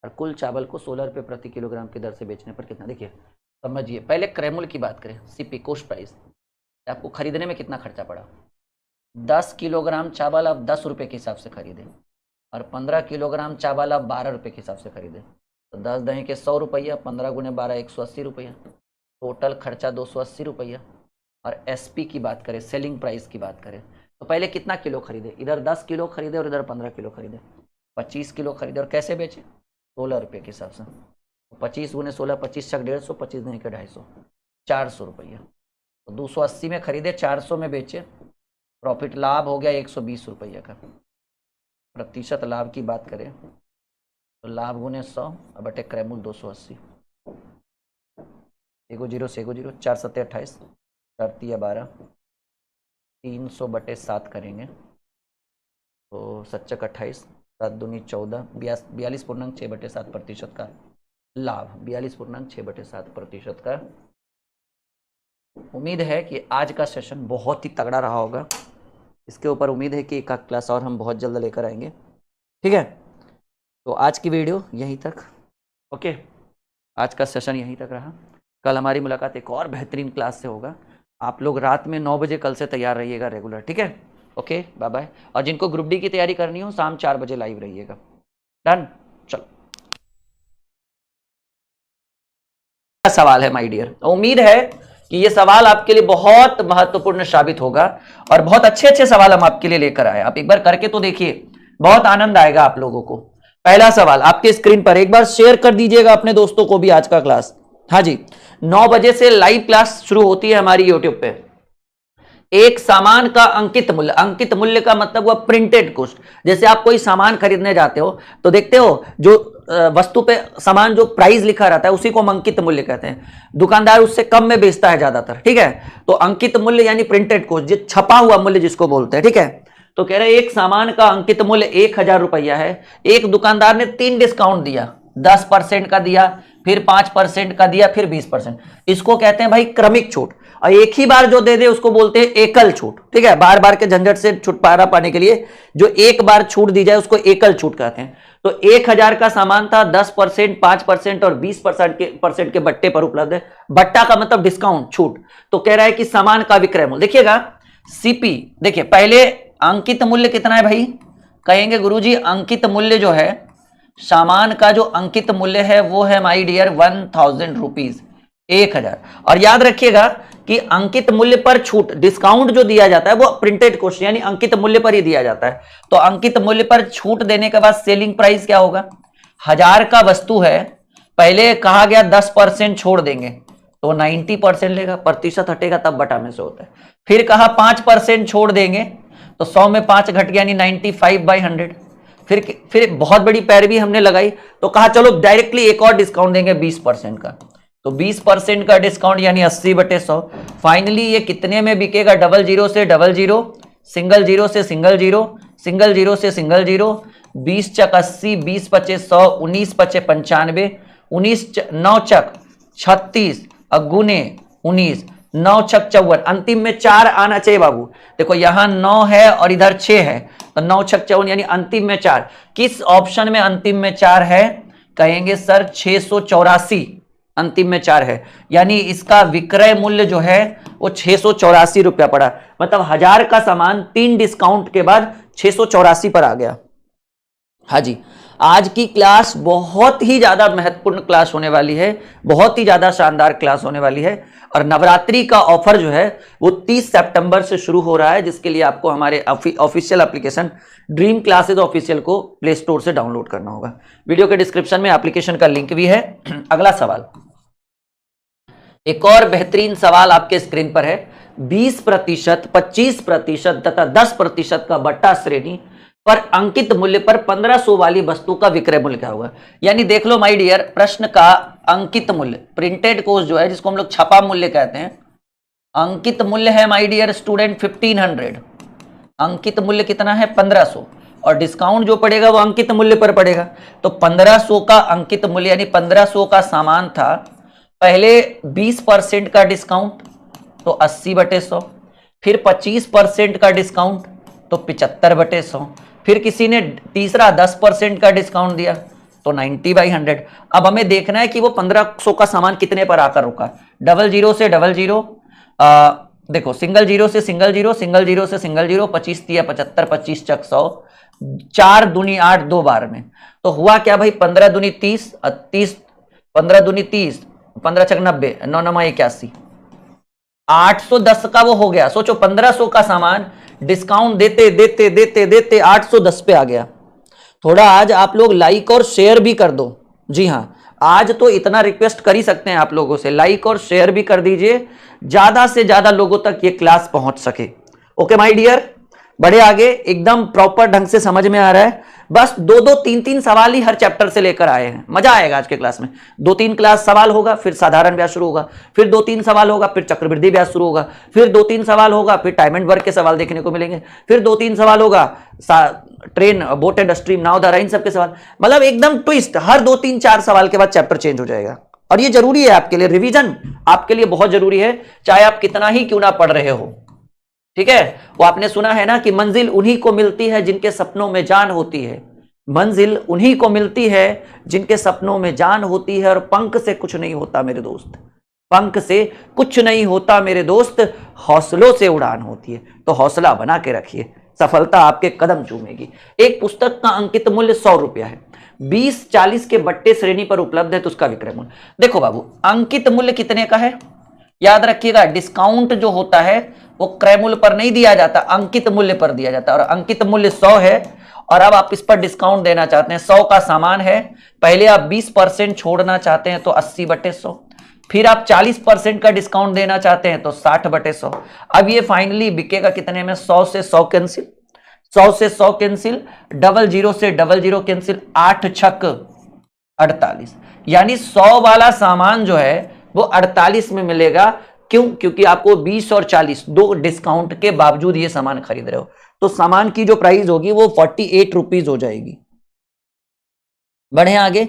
और कुल चावल को 16 रुपये प्रति किलोग्राम की दर से बेचने पर कितना? देखिए समझिए, पहले क्रय मूल्य की बात करें, सीपी कॉस्ट प्राइस, आपको खरीदने में कितना खर्चा पड़ा। 10 किलोग्राम चावल आप 10 रुपये के हिसाब से खरीदें और 15 किलोग्राम चावल आप 12 रुपये के हिसाब से खरीदें, तो 10 दही के 100 रुपया, 15 गुने 12 180 रुपया, टोटल खर्चा 280 रुपया। और एसपी की बात करें, सेलिंग प्राइस की बात करें, तो पहले कितना किलो खरीदे? इधर 10 किलो खरीदे और इधर 15 किलो खरीदे, 25 किलो खरीदे और कैसे बेचे? 16 रुपये के हिसाब से। 25 गुने 16, 25 छक 150, 25 नहीं के 250, 400 रुपया। तो 280 में खरीदे, 400 में बेचे, प्रॉफिट लाभ हो गया 120 रुपया का। प्रतिशत लाभ की बात करें तो लाभ गुने 100 बटे क्रय मूल्य 280, एगो जीरो से एगो जीरो, 4 7 28, 4 3 12, 300 बटे 7 करेंगे तो 7 28, 7 दूनी 14, 42.6 बटे 7 प्रतिशत का लाभ, 42.6 बटे 7 प्रतिशत का। उम्मीद है कि आज का सेशन बहुत ही तगड़ा रहा होगा, इसके ऊपर उम्मीद है कि एक आध क्लास और हम बहुत जल्द लेकर आएंगे। ठीक है, तो आज की वीडियो यहीं तक, ओके, आज का सेशन यहीं तक रहा। कल हमारी मुलाकात एक और बेहतरीन क्लास से होगा। आप लोग रात में 9 बजे कल से तैयार रहिएगा रेगुलर, ठीक है। Okay, bye bye. और जिनको ग्रुप डी की तैयारी करनी हो शाम 4 बजे लाइव रहिएगा। डन, चलो। सवाल है माय डियर, उम्मीद है कि ये सवाल आपके लिए बहुत महत्वपूर्ण साबित होगा और बहुत अच्छे अच्छे सवाल हम आपके लिए लेकर आए। आप एक बार करके तो देखिए, बहुत आनंद आएगा आप लोगों को। पहला सवाल आपके स्क्रीन पर, एक बार शेयर कर दीजिएगा अपने दोस्तों को भी आज का क्लास। हाँ जी, 9 बजे से लाइव क्लास शुरू होती है हमारी यूट्यूब पे। एक सामान का अंकित मूल्य, अंकित मूल्य का मतलब हुआ प्रिंटेड कॉस्ट। जैसे आप कोई सामान खरीदने जाते हो तो देखते हो जो वस्तु पे सामान जो प्राइस लिखा रहता है उसी को हम अंकित मूल्य कहते हैं। दुकानदार उससे कम में बेचता है ज्यादातर, ठीक है। तो अंकित मूल्य यानी प्रिंटेड कॉस्ट, जो छपा हुआ मूल्य जिसको बोलते हैं, ठीक है। तो कह रहे एक सामान का अंकित मूल्य 1000 रुपया है। एक दुकानदार ने 3 डिस्काउंट दिया, 10% का दिया, फिर 5% का दिया, फिर 20%। इसको कहते हैं भाई क्रमिक छूट। और एक ही बार जो दे दे उसको बोलते हैं एकल छूट, ठीक है। बार बार के झंझट से छुटकारा पाने के लिए जो एक बार छूट दी जाए उसको एकल छूट कहते हैं। तो 1000 का सामान था, 10%, 5% और 20% के बट्टे पर उपलब्ध है। बट्टा का मतलब डिस्काउंट, छूट। तो कह रहा है कि सामान का विक्रय मूल्य, देखिएगा सीपी, देखिए पहले अंकित मूल्य कितना है भाई, कहेंगे गुरुजी अंकित मूल्य जो है, सामान का जो अंकित मूल्य है वो है माय डियर 1000 रुपीज, 1000। और याद रखिएगा कि अंकित मूल्य पर छूट, डिस्काउंट जो दिया जाता है वो प्रिंटेड कॉस्ट यानी अंकित मूल्य पर ही दिया जाता है। तो अंकित मूल्य पर छूट देने के बाद सेलिंग प्राइस क्या होगा, 1000 का वस्तु है, पहले कहा गया 10% छोड़ देंगे तो 90% लेगा, प्रतिशत हटेगा तब बटा में से होता है। फिर कहा 5% छोड़ देंगे तो 100 में 5 घट गया यानी 95/100। फिर बहुत बड़ी पैरवी हमने लगाई तो कहा चलो डायरेक्टली एक और डिस्काउंट देंगे 20% का, तो 20% का डिस्काउंट यानी 80/100। फाइनली ये कितने में बिकेगा, 00 से 00, सिंगल जीरो से सिंगल जीरो, सिंगल जीरो से सिंगल जीरो, 20 चक 80, 20 पचे 100, 19 पचे 95, 19 9 चक 36, अगुने 19, 9 छक 54, अंतिम में 4 आना चाहिए बाबू। देखो यहां 9 है और इधर 6 है तो 9 छक 54 यानी अंतिम में 4। किस ऑप्शन में अंतिम में 4 है, कहेंगे सर 684, अंतिम में 4 है, यानी इसका विक्रय मूल्य जो है वो 684 रुपया पड़ा। मतलब 1000 का सामान 3 डिस्काउंट के बाद 684 पर आ गया। हाँ जी, आज की क्लास बहुत ही ज्यादा महत्वपूर्ण क्लास होने वाली है, बहुत ही ज्यादा शानदार क्लास होने वाली है। और नवरात्रि का ऑफर जो है वो 30 सितंबर से शुरू हो रहा है, जिसके लिए आपको हमारे official application dream classes official को प्ले स्टोर से डाउनलोड करना होगा। वीडियो के डिस्क्रिप्शन में एप्लीकेशन का लिंक भी है। अगला सवाल, एक और बेहतरीन सवाल आपके स्क्रीन पर है। 20%, 25% तथा 10% का बट्टा श्रेणी पर अंकित मूल्य पर 1500 वाली वस्तु का विक्रय मूल्य क्या होगा। यानी देख लो माय डियर, प्रश्न का अंकित मूल्य, प्रिंटेड कॉस्ट जो है जिसको हम लोग छपा मूल्य कहते हैं, अंकित मूल्य है माय डियर स्टूडेंट 1500, अंकित मूल्य कितना है 1500, और डिस्काउंट जो पड़ेगा वो अंकित मूल्य पर पड़ेगा। तो 1500 का अंकित मूल्य यानी 1500 का सामान था, पहले 20% का डिस्काउंट तो 80/100, फिर 25% का डिस्काउंट तो 75/100, फिर किसी ने तीसरा 10% का डिस्काउंट दिया तो 90/100। अब हमें देखना है कि वो 1500 का सामान कितने पर आकर रुका। 00 से 00, देखो सिंगल जीरो से सिंगल जीरो, सिंगल जीरो से सिंगल जीरो, 25 × 75, 25 चक 100, 4 दूनी 8 2 बार में, तो हुआ क्या भाई 15 दूनी 30, 30 15 दूनी 30, 15 चक 90, 9 9 81, 810 का वो हो गया। सोचो 1500 का सामान डिस्काउंट देते देते देते देते 810 पे आ गया। थोड़ा आज आप लोग लाइक और शेयर भी कर दो। जी हाँ, आज तो इतना रिक्वेस्ट कर ही सकते हैं आप लोगों से, लाइक और शेयर भी कर दीजिए, ज्यादा से ज्यादा लोगों तक ये क्लास पहुंच सके। ओके माय डियर, बड़े आगे एकदम प्रॉपर ढंग से समझ में आ रहा है। बस 2-2, 3-3 सवाल ही हर चैप्टर से लेकर आए हैं, मजा आएगा आज के क्लास में। 2-3 क्लास सवाल होगा, फिर साधारण ब्याज शुरू होगा, फिर 2-3 सवाल होगा, फिर चक्रवृद्धि ब्याज शुरू होगा, फिर 2-3 सवाल होगा, फिर टाइम एंड वर्क के सवाल देखने को मिलेंगे, फिर 2-3 सवाल होगा ट्रेन, बोट एंड स्ट्रीम, नाव धारा, इन सबके सवाल। मतलब एकदम ट्विस्ट, हर 2-3-4 सवाल के बाद चैप्टर चेंज हो जाएगा। और ये जरूरी है आपके लिए, रिविजन आपके लिए बहुत जरूरी है, चाहे आप कितना ही क्यों ना पढ़ रहे हो। ठीक है, वो आपने सुना है ना कि मंजिल उन्हीं को मिलती है जिनके सपनों में जान होती है, मंजिल उन्हीं को मिलती है जिनके सपनों में जान होती है, और पंख से कुछ नहीं होता मेरे दोस्त, पंख से कुछ नहीं होता मेरे दोस्त, हौसलों से उड़ान होती है। तो हौसला बना के रखिए, सफलता आपके कदम चूमेगी। एक पुस्तक का अंकित मूल्य 100 रुपया है, 20-40 के बट्टे श्रेणी पर उपलब्ध है, तो उसका विक्रय मूल्य देखो बाबू, अंकित मूल्य कितने का है याद रखिएगा। डिस्काउंट जो होता है वो क्रय मूल्य पर नहीं दिया जाता, अंकित मूल्य पर दिया जाता है, और अंकित मूल्य 100 है और अब आप इस पर डिस्काउंट देना चाहते हैं। 100 का सामान है, पहले आप 20% छोड़ना चाहते हैं तो 80/100, फिर आप 40% का डिस्काउंट देना चाहते हैं तो 60/100। अब ये फाइनली बिकेगा कितने में? 100 से 100 कैंसिल, 100 से 100 कैंसिल, 00 से 00 कैंसिल, 8 छक 48, यानी 100 वाला सामान जो है वो 48 में मिलेगा। क्यों? क्योंकि आपको 20 और 40 दो डिस्काउंट के बावजूद ये सामान खरीद रहे हो, तो सामान की जो प्राइस होगी वो 48 रुपीज हो जाएगी। बढ़े आगे,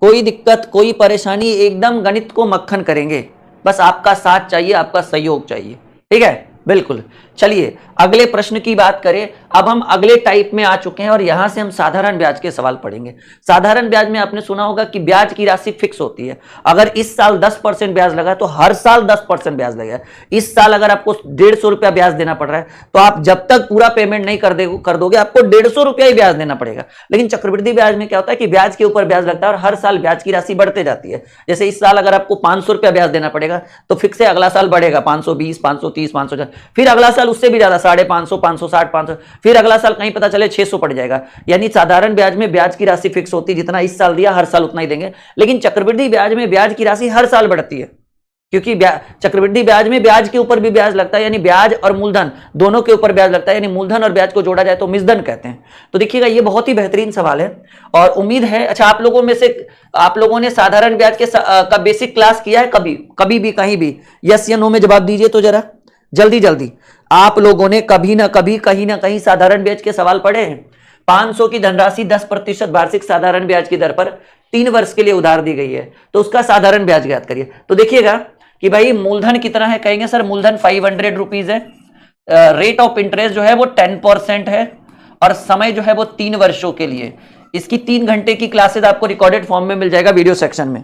कोई दिक्कत कोई परेशानी, एकदम गणित को मक्खन करेंगे, बस आपका साथ चाहिए, आपका सहयोग चाहिए, ठीक है, बिल्कुल। चलिए अगले प्रश्न की बात करें। अब हम अगले टाइप में आ चुके हैं और यहां से हम साधारण ब्याज के सवाल पढ़ेंगे। साधारण ब्याज में आपने सुना होगा कि ब्याज की राशि फिक्स होती है। अगर इस साल 10% ब्याज लगा तो हर साल 10% ब्याज लगेगा। इस साल अगर आपको 150 रुपया ब्याज देना पड़ रहा है तो आप जब तक पूरा पेमेंट नहीं कर दोगे आपको 150 रुपया ही ब्याज देना पड़ेगा। लेकिन चक्रवृद्धि ब्याज में क्या होता है कि ब्याज के ऊपर ब्याज लगता है और हर साल ब्याज की राशि बढ़ते जाती है। जैसे इस साल अगर आपको 500 रुपया ब्याज देना पड़ेगा तो फिक्स है, अगला साल बढ़ेगा 520, 530, 540, फिर अगला साल उससे भी ज्यादा 550, 560, 500, फिर अगला साल कहीं पता चले 600 पड़ जाएगा। यानी साधारण ब्याज में ब्याज की राशि फिक्स होती है, जितना इस साल दिया हर साल उतना ही देंगे। लेकिन चक्रवृद्धि ब्याज में ब्याज की राशि हर साल बढ़ती है, क्योंकि चक्रवृद्धि ब्याज में ब्याज के ऊपर भी ब्याज लगता है, यानी ब्याज और मूलधन दोनों के ऊपर ब्याज लगता है, यानी मूलधन और ब्याज को जोड़ा जाए तो मिसधन कहते हैं। तो देखिएगा ये बहुत ही बेहतरीन सवाल है और उम्मीद है अच्छा आप लोगों में से आप लोगों ने साधारण ब्याज के का बेसिक क्लास किया है कभी भी कहीं भी? यस या नो में जवाब दीजिए तो जरा जल्दी जल्दी। आप लोगों ने कभी ना कभी कहीं ना कहीं साधारण ब्याज के सवाल पढ़े हैं। 500 की धनराशि 10% वार्षिक साधारण ब्याज की दर पर 3 वर्ष के लिए उधार दी गई है, तो उसका साधारण ब्याज ज्ञात करिए। तो देखिएगा कि भाई मूलधन कितना है, कहेंगे सर मूलधन 500 रुपीज है, रेट ऑफ इंटरेस्ट जो है वो 10% है और समय जो है वो 3 वर्षों के लिए। इसकी 3 घंटे की क्लासेस आपको रिकॉर्डेड फॉर्म में मिल जाएगा वीडियो सेक्शन में।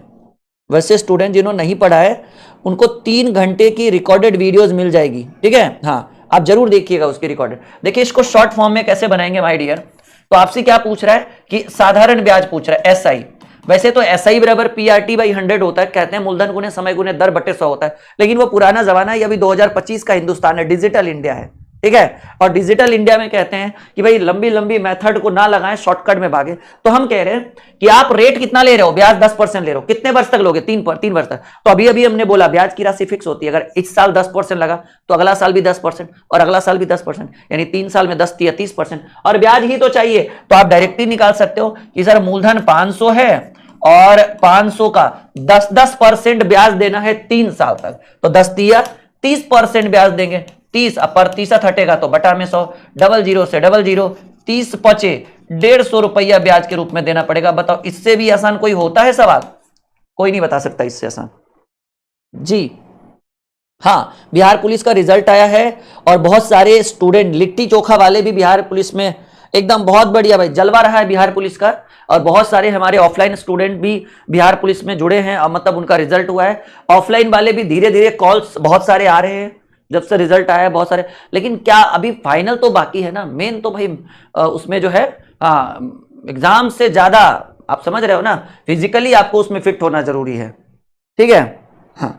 वैसे स्टूडेंट जिन्होंने नहीं पढ़ा है उनको 3 घंटे की रिकॉर्डेड वीडियोस मिल जाएगी, ठीक है। हाँ आप जरूर देखिएगा उसकी रिकॉर्डेड। देखिए इसको शॉर्ट फॉर्म में कैसे बनाएंगे माय डियर। तो आपसे क्या पूछ रहा है कि साधारण ब्याज पूछ रहा है, एसआई। वैसे तो एसआई बराबर PRT/100 होता है, कहते हैं मूलधन गुने समय गुने दर बटे 100 होता है, लेकिन वो पुराना जमाना है, ये अभी 2025 का हिंदुस्तान है, डिजिटल इंडिया है, ठीक है। और डिजिटल इंडिया में कहते हैं कि भाई लंबी लंबी मेथड को ना लगाएं, शॉर्टकट में भागे। तो हम कह रहे हैं कि आप रेट कितना ले रहे हो, ब्याज 10% ले रहे हो, कितने वर्ष तक लोगे? 3 वर्ष तक। तो अभी अभी हमने बोला ब्याज की राशि फिक्स होती है, अगर इस साल 10% लगा तो अगला साल भी 10% और अगला साल भी 10%, यानी 3 साल में 10 या 30%। और ब्याज ही तो चाहिए, तो आप डायरेक्टली निकाल सकते हो कि सर मूलधन 500 है और 500 का 10% ब्याज देना है 3 साल तक, तो 10 दिया 30% ब्याज देंगे, 30 प्रतिशत हटेगा तो बटा में 100, 00 से 00, 30 बचे 150 रुपया ब्याज के रूप में देना पड़ेगा। बताओ इससे भी आसान कोई होता है सवाल? कोई नहीं बता सकता इससे आसान जी। हाँ बिहार पुलिस का रिजल्ट आया है और बहुत सारे स्टूडेंट लिट्टी चोखा वाले भी बिहार पुलिस में एकदम बहुत बढ़िया भाई जलवा रहा है बिहार पुलिस का, और बहुत सारे हमारे ऑफलाइन स्टूडेंट भी बिहार पुलिस में जुड़े हैं और मतलब उनका रिजल्ट हुआ है। ऑफलाइन वाले भी धीरे धीरे कॉल्स बहुत सारे आ रहे हैं जब से रिजल्ट आया है, बहुत सारे। लेकिन क्या अभी फाइनल तो बाकी है ना, मेन तो भाई उसमें जो है एग्जाम से ज्यादा आप समझ रहे हो ना, फिजिकली आपको उसमें फिट होना जरूरी है, ठीक है। हाँ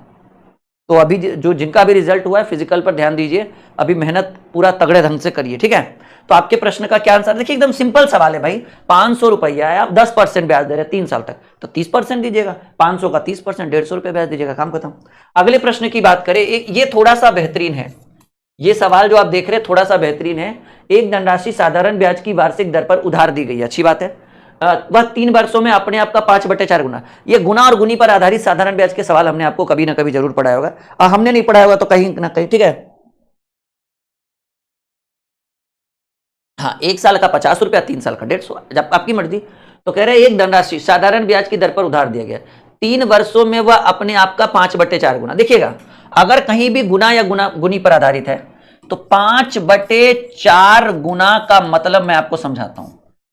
तो अभी जो जिनका भी रिजल्ट हुआ है फिजिकल पर ध्यान दीजिए, अभी मेहनत पूरा तगड़े ढंग से करिए, ठीक है। तो आपके प्रश्न का क्या आंसर, देखिए एकदम सिंपल सवाल है भाई। 500 रुपया है, आप 10% ब्याज दे रहे हैं 3 साल तक, तो 30% दीजिएगा, 500 का 30%, 150 रुपये ब्याज दीजिएगा, काम खत्म। अगले प्रश्न की बात करें, ये थोड़ा सा बेहतरीन है, ये सवाल जो आप देख रहे हैं थोड़ा सा बेहतरीन है। एक धनराशि साधारण ब्याज की वार्षिक दर पर उधार दी गई है, अच्छी बात है। वह 3 वर्षों में अपने आप का 5/4 गुना। ये गुना और गुनी पर आधारित साधारण ब्याज के सवाल हमने आपको कभी ना कभी जरूर पढ़ाया होगा, और हमने नहीं पढ़ाया होगा तो कहीं ना कहीं, ठीक है। हाँ 1 साल का 50 रुपया, 3 साल का 150, जब आपकी मर्जी। तो कह रहे हैं एक धनराशि साधारण ब्याज की दर पर उधार दिया गया, 3 वर्षों में वह अपने आप का 5/4 गुना। देखिएगा अगर कहीं भी गुना या गुनी पर आधारित है तो 5/4 गुना का मतलब मैं आपको समझाता हूं।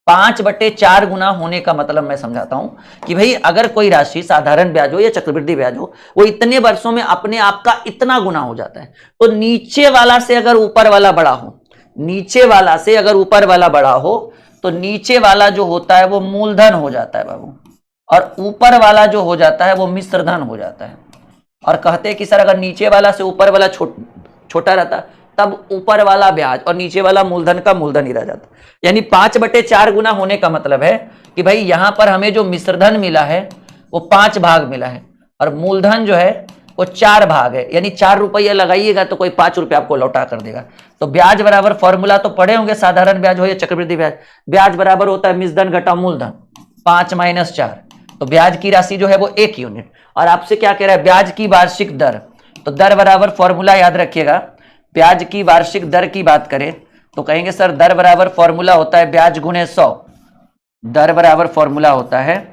5/4 गुना होने का मतलब मैं समझाता हूं कि भाई अगर कोई राशि साधारण ब्याज हो या चक्रवृद्धि ब्याज हो, वो इतने वर्षों में अपने आप का इतना गुना हो जाता है। तो नीचे वाला से अगर ऊपर वाला बड़ा हो, नीचे वाला से अगर ऊपर वाला बड़ा हो तो नीचे वाला जो होता है वो मूलधन हो जाता है बाबू, और ऊपर वाला जो हो जाता है वो मिश्रधन हो जाता है। और कहते हैं कि सर अगर नीचे वाला से ऊपर वाला छोटा रहता तब ऊपर वाला ब्याज और नीचे वाला मूलधन का मूलधन ही रह जाता। यानी 5/4 गुना होने का मतलब है कि भाई यहां पर हमें जो मिश्रधन मिला है वो 5 भाग मिला है और मूलधन जो है वो 4 भाग है। यानी 4 रुपया लगाइएगा तो कोई 5 रुपया आपको लौटा कर देगा। तो ब्याज बराबर, फॉर्मूला तो पढ़े होंगे, साधारण ब्याज हो या चक्रवृद्धि ब्याज, ब्याज बराबर होता है मिश्रधन घटा मूलधन, 5 - 4। तो ब्याज की राशि जो है वो 1 यूनिट। और आपसे क्या कह रहा है, ब्याज की वार्षिक दर, तो दर बराबर फॉर्मूला याद रखिएगा, ब्याज की वार्षिक दर की बात करें तो कहेंगे सर दर बराबर फॉर्मूला होता है ब्याज गुणे 100। दर बराबर फॉर्मूला होता है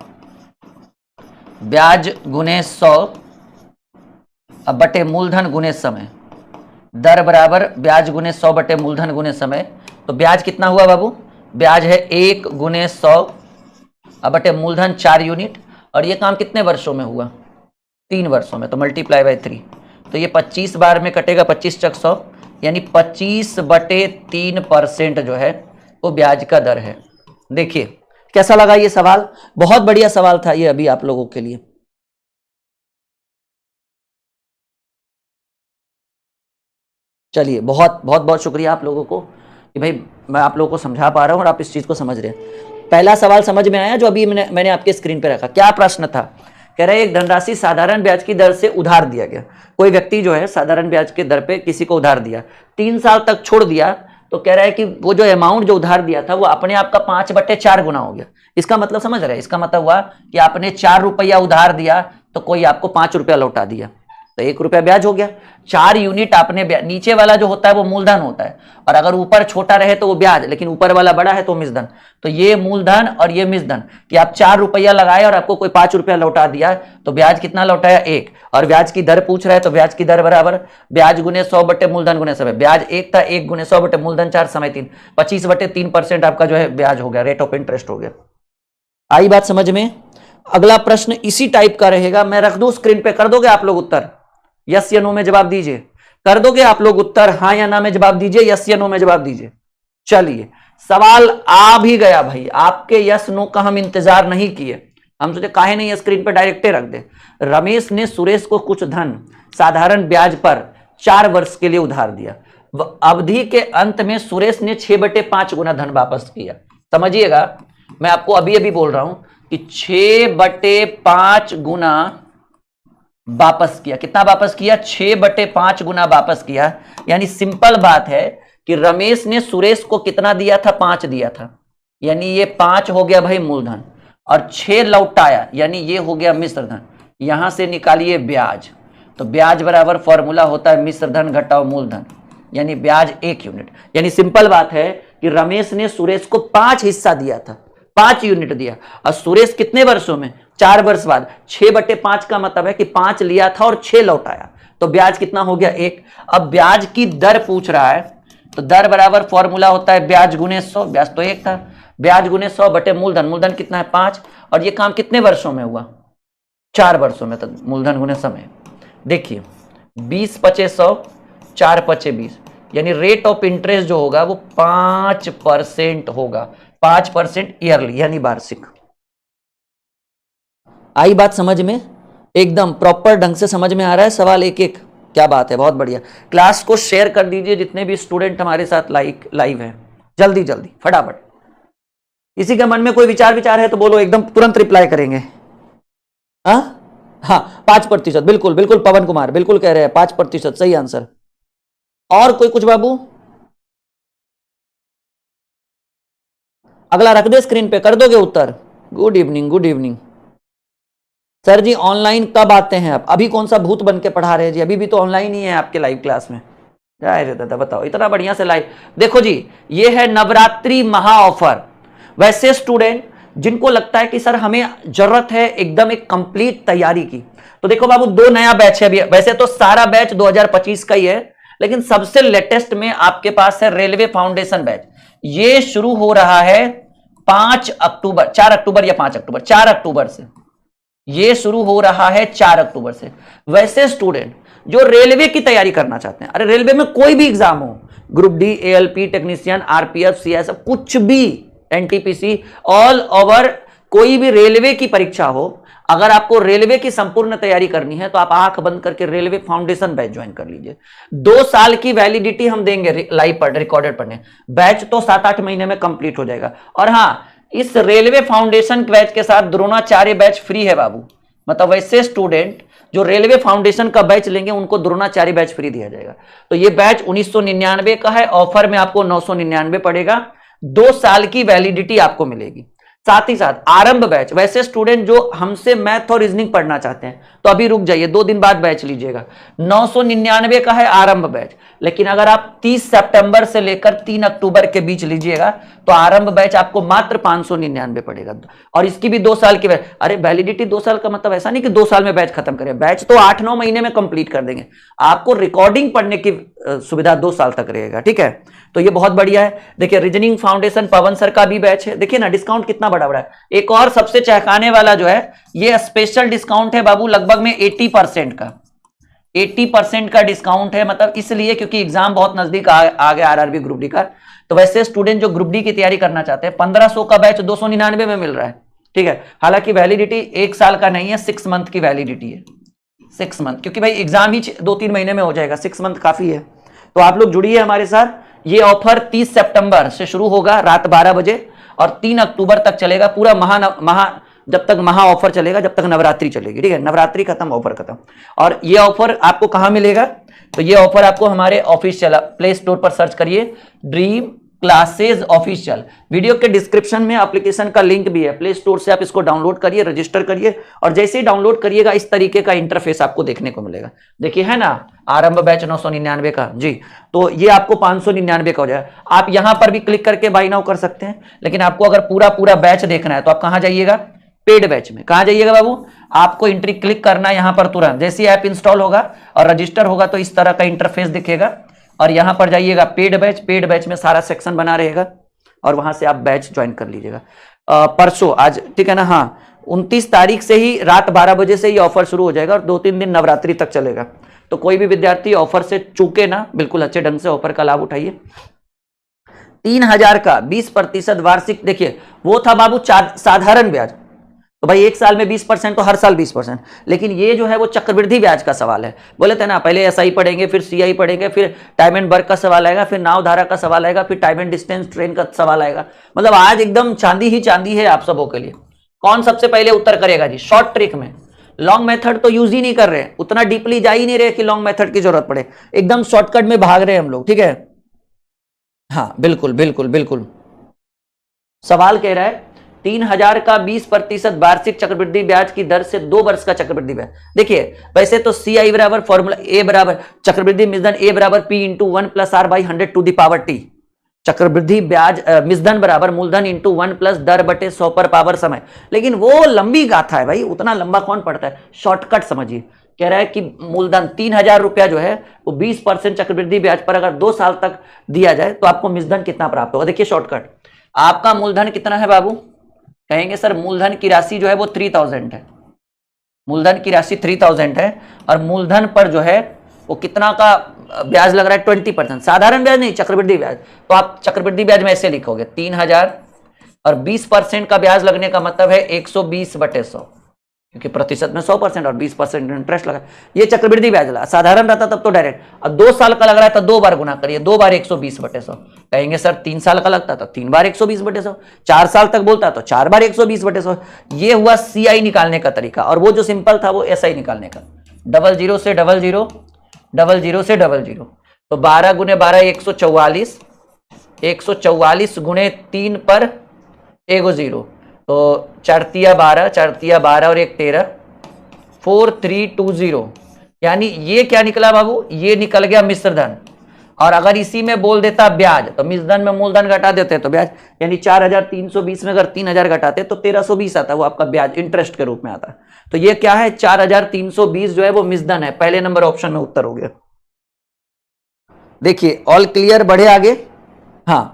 ब्याज गुणे 100 बटे मूलधन गुणे समय। दर बराबर ब्याज गुणे 100 बटे मूलधन गुणे समय। तो ब्याज कितना हुआ बाबू, ब्याज है 1 गुणे 100 बटे मूलधन 4 यूनिट। और ये काम कितने वर्षों में हुआ, 3 वर्षों में, तो मल्टीप्लाई बाय 3। तो ये 25 बार में कटेगा, 25 × 100, यानी 25/3% जो है वो ब्याज का दर है। देखिए कैसा लगा ये सवाल, बहुत बढ़िया सवाल था ये अभी आप लोगों के लिए। चलिए बहुत बहुत बहुत शुक्रिया आप लोगों को कि भाई मैं आप लोगों को समझा पा रहा हूं और आप इस चीज को समझ रहे हैं। पहला सवाल समझ में आया जो अभी मैंने आपके स्क्रीन पे रखा। क्या प्रश्न था, कह रहे एक धनराशि साधारण ब्याज की दर से उधार दिया गया। कोई व्यक्ति जो है साधारण ब्याज के दर पे किसी को उधार दिया, 3 साल तक छोड़ दिया, तो कह रहा है कि वो जो अमाउंट जो उधार दिया था वो अपने आप का 5/4 गुना हो गया। इसका मतलब समझ रहे हैं, इसका मतलब हुआ कि आपने 4 रुपया उधार दिया तो कोई आपको 5 रुपया लौटा दिया, तो 1 रुपया ब्याज हो गया। 4 यूनिट आपने, नीचे वाला जो होता है वो मूलधन होता है, और अगर ऊपर छोटा रहे तो वो ब्याज, लेकिन ऊपर वाला बड़ा है तो मिश्रधन। तो ये मूलधन और ये मिश्रधन कि आप 4 रुपया लगाए और आपको कोई 5 रुपया लौटा दिया, तो ब्याज कितना लौटाया, 1। और ब्याज की दर पूछ रहा है तो ब्याज की दर बराबर ब्याज गुने 100 बटे मूलधन गुने समय। ब्याज 1 था, 1 गुने 100 बटे मूलधन 4 समय 3, 25/3% आपका जो है ब्याज हो गया, रेट ऑफ इंटरेस्ट हो गया। आई बात समझ में। अगला प्रश्न इसी टाइप का रहेगा, मैं रख दूं स्क्रीन पे, कर दोगे आप लोग उत्तर, यस या नो में जवाब दीजिए। कर दोगे आप लोग उत्तर, हाँ या ना में जवाब दीजिए, यस या नो में जवाब दीजिए। चलिए सवाल आ भी गया भाई, आपके यस नो का हम इंतजार नहीं किए, हम सोचे काहे नहीं स्क्रीन पर डायरेक्ट रख दे। रमेश ने सुरेश को कुछ धन साधारण ब्याज पर 4 वर्ष के लिए उधार दिया। अवधि के अंत में सुरेश ने 6/5 गुना धन वापस किया। समझिएगा, मैं आपको अभी अभी बोल रहा हूं कि 6/5 गुना वापस किया। कितना वापस किया, 6/5 गुना वापस किया। यानी सिंपल बात है कि रमेश ने सुरेश को कितना दिया था, 5 दिया था, यानी ये 5 हो गया भाई मूलधन, और 6 लौटाया, यानी ये हो गया मिश्रधन। यहां से निकालिए ब्याज, तो ब्याज बराबर फॉर्मूला होता है मिश्रधन घटाओ मूलधन, यानी ब्याज 1 यूनिट। यानी सिंपल बात है कि रमेश ने सुरेश को 5 हिस्सा दिया था, 5 यूनिट दिया, और सुरेश कितने वर्षों में, 4 वर्ष बाद। 6/5 का मतलब है कि 5 लिया था और 6 लौटाया, तो ब्याज कितना हो गया, 1। अब ब्याज की दर पूछ रहा है, तो दर बराबर फॉर्मूला होता है ब्याज गुने 100, ब्याज तो 1 था, ब्याज गुने 100 बटे मूलधन, मूलधन कितना है 5, और ये काम कितने वर्षों में हुआ, 4 वर्षों में। तो मूलधन गुने समय, देखिए 20 × 100, 4 × 20, यानी रेट ऑफ इंटरेस्ट जो होगा वो 5% होगा, 5% ईयरली, यानी वार्षिक। आई बात समझ में, एकदम प्रॉपर ढंग से समझ में आ रहा है सवाल एक एक, क्या बात है, बहुत बढ़िया। क्लास को शेयर कर दीजिए जितने भी स्टूडेंट हमारे साथ लाइव हैं, जल्दी जल्दी फटाफट। किसी के मन में कोई विचार है तो बोलो, एकदम तुरंत रिप्लाई करेंगे। हाँ 5%, बिल्कुल बिल्कुल, पवन कुमार बिल्कुल कह रहे हैं 5% सही आंसर। और कोई कुछ बाबू, अगला रख दे स्क्रीन पे, कर दोगे उत्तर। Good evening, good evening. Sir ji online कब आते हैं आप, अभी कौन सा भूत बन के पढ़ा रहे हैं जी, अभी भी तो ऑनलाइन ही है आपके लाइव क्लास में। जय रे दादा, बताओ इतना बढ़िया से लाइव। देखो जी, ये है नवरात्रि महा ऑफर। वैसे स्टूडेंट जिनको लगता है कि सर हमें जरूरत है एकदम एक कंप्लीट तैयारी की, तो देखो बाबू 2 नया बैच है अभी। वैसे तो सारा बैच 2025 का ही है, लेकिन सबसे लेटेस्ट में आपके पास है रेलवे फाउंडेशन बैच। ये शुरू हो रहा है 5 अक्टूबर, 4 अक्टूबर या 5 अक्टूबर, 4 अक्टूबर से ये शुरू हो रहा है, 4 अक्टूबर से। वैसे स्टूडेंट जो रेलवे की तैयारी करना चाहते हैं, अरे रेलवे में कोई भी एग्जाम हो, group D, ALP technician, RPF, CSF, कुछ भी, एनटीपीसी, ऑल ओवर कोई भी रेलवे की परीक्षा हो, अगर आपको रेलवे की संपूर्ण तैयारी करनी है तो आप आंख बंद करके रेलवे फाउंडेशन बैच ज्वाइन कर लीजिए। 2 साल की वैलिडिटी हम देंगे लाइव पढ़ रिकॉर्डेड पढ़ने, बैच तो 7-8 महीने में कंप्लीट हो जाएगा। और हाँ, इस रेलवे फाउंडेशन बैच के साथ द्रोणाचार्य बैच फ्री है बाबू। मतलब वैसे स्टूडेंट जो रेलवे फाउंडेशन का बैच लेंगे उनको द्रोणाचार्य बैच फ्री दिया जाएगा। तो ये बैच 1999 का है, ऑफर में आपको 999 पड़ेगा, 2 साल की वैलिडिटी आपको मिलेगी। साथ ही साथ आरंभ बैच, वैसे स्टूडेंट जो हमसे मैथ और रीजनिंग पढ़ना चाहते हैं तो अभी रुक जाइए, 2 दिन बाद बैच लीजिएगा। 999 का है आरंभ बैच, लेकिन अगर आप 30 सितंबर से लेकर 3 अक्टूबर के बीच लीजिएगा तो आरंभ बैच आपको मात्र 599 पड़ेगा। और इसकी भी 2 साल की अरे वैलिडिटी 2 साल का मतलब ऐसा नहीं कि 2 साल में बैच खत्म करें, बैच तो 8-9 महीने में कंप्लीट कर देंगे। आपको रिकॉर्डिंग पढ़ने की सुविधा 2 साल तक रहेगा, ठीक है। तो ये बहुत बढ़िया है। देखिए रीजनिंग फाउंडेशन पवन सर का भी बैच है, देखिए ना डिस्काउंट कितना बड़ा बड़ा है। एक और सबसे चहकाने वाला जो है ये स्पेशल डिस्काउंट है बाबू, लगभग में 80% का, 80% का डिस्काउंट है। मतलब इसलिए क्योंकि एग्जाम बहुत नजदीक आ गया आरआरबी ग्रुप डी का। तो वैसे स्टूडेंट जो ग्रुप डी की तैयारी करना चाहते हैं 1500 का बैच 299 में मिल रहा है, ठीक है। हालांकि वैलिडिटी 1 साल का नहीं है, 6 मंथ की वैलिडिटी है, 6 मंथ, क्योंकि भाई एग्जाम ही 2-3 महीने में हो जाएगा, 6 मंथ काफी है। तो आप लोग जुड़िए हमारे साथ। ये ऑफर 30 सितंबर से शुरू होगा रात 12 बजे और 3 अक्टूबर तक चलेगा। पूरा जब तक महा ऑफर चलेगा, जब तक नवरात्रि चलेगी, ठीक है। नवरात्रि खत्म, ऑफर खत्म। और ये ऑफर आपको कहां मिलेगा? तो ये ऑफर आपको हमारे ऑफिशियल प्ले स्टोर पर सर्च करिए, ड्रीम क्लासेज ऑफिशियल। वीडियो के डिस्क्रिप्शन में एप्लीकेशन का लिंक भी है, प्ले स्टोर से आप इसको डाउनलोड करिए, रजिस्टर करिए और जैसे ही डाउनलोड करिएगा इस तरीके का इंटरफेस आपको देखने को मिलेगा। देखिए है ना, आरंभ बैच 999 का जी, तो ये आपको 599 का हो जाएगा। आप यहां पर भी क्लिक करके बाय नाउ कर सकते हैं, लेकिन आपको अगर पूरा बैच देखना है तो आप कहां जाइएगा? पेड बैच में। कहां जाइएगा बाबू? आपको एंट्री क्लिक करना है यहां पर तुरंत। जैसे ऐप इंस्टॉल होगा और रजिस्टर होगा तो इस तरह का इंटरफेस दिखेगा और यहां पर जाइएगा पेड बैच। पेड बैच में सारा सेक्शन बना रहेगा और वहां से आप बैच ज्वाइन कर लीजिएगा। परसों आज, ठीक है ना, हाँ 29 तारीख से ही रात 12 बजे से ही ऑफर शुरू हो जाएगा और 2-3 दिन नवरात्रि तक चलेगा। तो कोई भी विद्यार्थी ऑफर से चूके ना, बिल्कुल अच्छे ढंग से ऑफर का लाभ उठाइए। 3000 का 20% वार्षिक, देखिए वो था बाबू साधारण ब्याज, तो भाई 1 साल में 20% तो हर साल 20%, लेकिन ये जो है वो चक्रवृद्धि ब्याज का सवाल है। बोले थे ना, पहले एसआई पढ़ेंगे, फिर सीआई पढ़ेंगे, फिर टाइम एंड वर्क का सवाल आएगा, फिर नाव धारा का सवाल आएगा, फिर टाइम एंड डिस्टेंस ट्रेन का सवाल आएगा। मतलब आज एकदम चांदी ही चांदी है आप सबों के लिए। कौन सबसे पहले उत्तर करेगा जी? शॉर्ट ट्रिक में। लॉन्ग मेथड तो यूज ही नहीं कर रहे, उतना डीपली जा ही नहीं रहे कि लॉन्ग मेथड की जरूरत पड़े, एकदम शॉर्टकट में भाग रहे हैं हम लोग, ठीक है। हाँ बिल्कुल बिल्कुल बिल्कुल। सवाल कह रहा है 3000 का 20% वार्षिक चक्रवृद्धि ब्याज की दर से 2 वर्ष का चक्रवृद्धि ब्याज। देखिए वैसे तो CI बराबर फॉर्मूला ए बराबर चक्रवृद्धि मिश्रण ए बराबर P into 1 plus R by 100 to the power T। चक्रवृद्धि ब्याज मिश्रण बराबर मूलधन इंटू 1 प्लस दर बटे 100 पर पावर समय। लेकिन वो लंबी गाथा है भाई, उतना लंबा कौन पढ़ता है, शॉर्टकट समझिए। कह रहा है कि मूलधन 3000 रुपया जो है वो 20% चक्रवृद्धि ब्याज पर अगर 2 साल तक दिया जाए तो आपको मिश्रण कितना प्राप्त होगा। देखिए शॉर्टकट, आपका मूलधन कितना है बाबू? कहेंगे सर मूलधन की राशि जो है वो 3000 है, मूलधन की राशि 3000 है और मूलधन पर जो है वो कितना का ब्याज लग रहा है? 20%। साधारण ब्याज नहीं, चक्रवृद्धि ब्याज। तो आप चक्रवृद्धि ब्याज में ऐसे लिखोगे 3000 और 20% का ब्याज लगने का मतलब है 120/100, क्योंकि प्रतिशत में 100% और 20% इंटरेस्ट लगा, ये चक्रवृद्धि ब्याज लगा। साधारण रहता तब तो डायरेक्ट, अब 2 साल का लग रहा है तो 2 बार गुना करिए, 2 बार 120/100। कहेंगे सर 3 साल का लगता तो 3 बार 120/100, 4 साल तक बोलता तो 4 बार 120/100। ये हुआ CI निकालने का तरीका, और वो जो सिंपल था वो SI निकालने का, 00 से 00, 00 से 00। तो 12 गुने 12 144, 144 गुणे 3 पर एगो 0, तो 4×3 12 और 1 13, 4320। यानी ये क्या निकला बाबू? ये निकल गया मिश्र धन। और अगर इसी में बोल देता ब्याज तो मिश्र धन में मूलधन घटा देते तो ब्याज, यानी 4320 में अगर 3000 घटाते तो 1320 आता, वो आपका ब्याज इंटरेस्ट के रूप में आता। तो ये क्या है? 4320 जो है वो मिश्र धन है। पहले नंबर ऑप्शन में उत्तर हो गया। देखिए ऑल क्लियर, बढ़े आगे। हाँ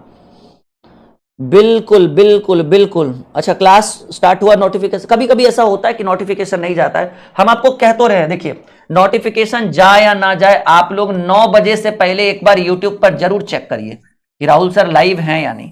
बिल्कुल बिल्कुल बिल्कुल। अच्छा क्लास स्टार्ट हुआ, नोटिफिकेशन, कभी कभी ऐसा होता है कि नोटिफिकेशन नहीं जाता है, हम आपको कह तो रहे हैं। देखिए नोटिफिकेशन जाए या ना जाए, आप लोग 9 बजे से पहले एक बार यूट्यूब पर जरूर चेक करिए कि राहुल सर लाइव हैं या नहीं।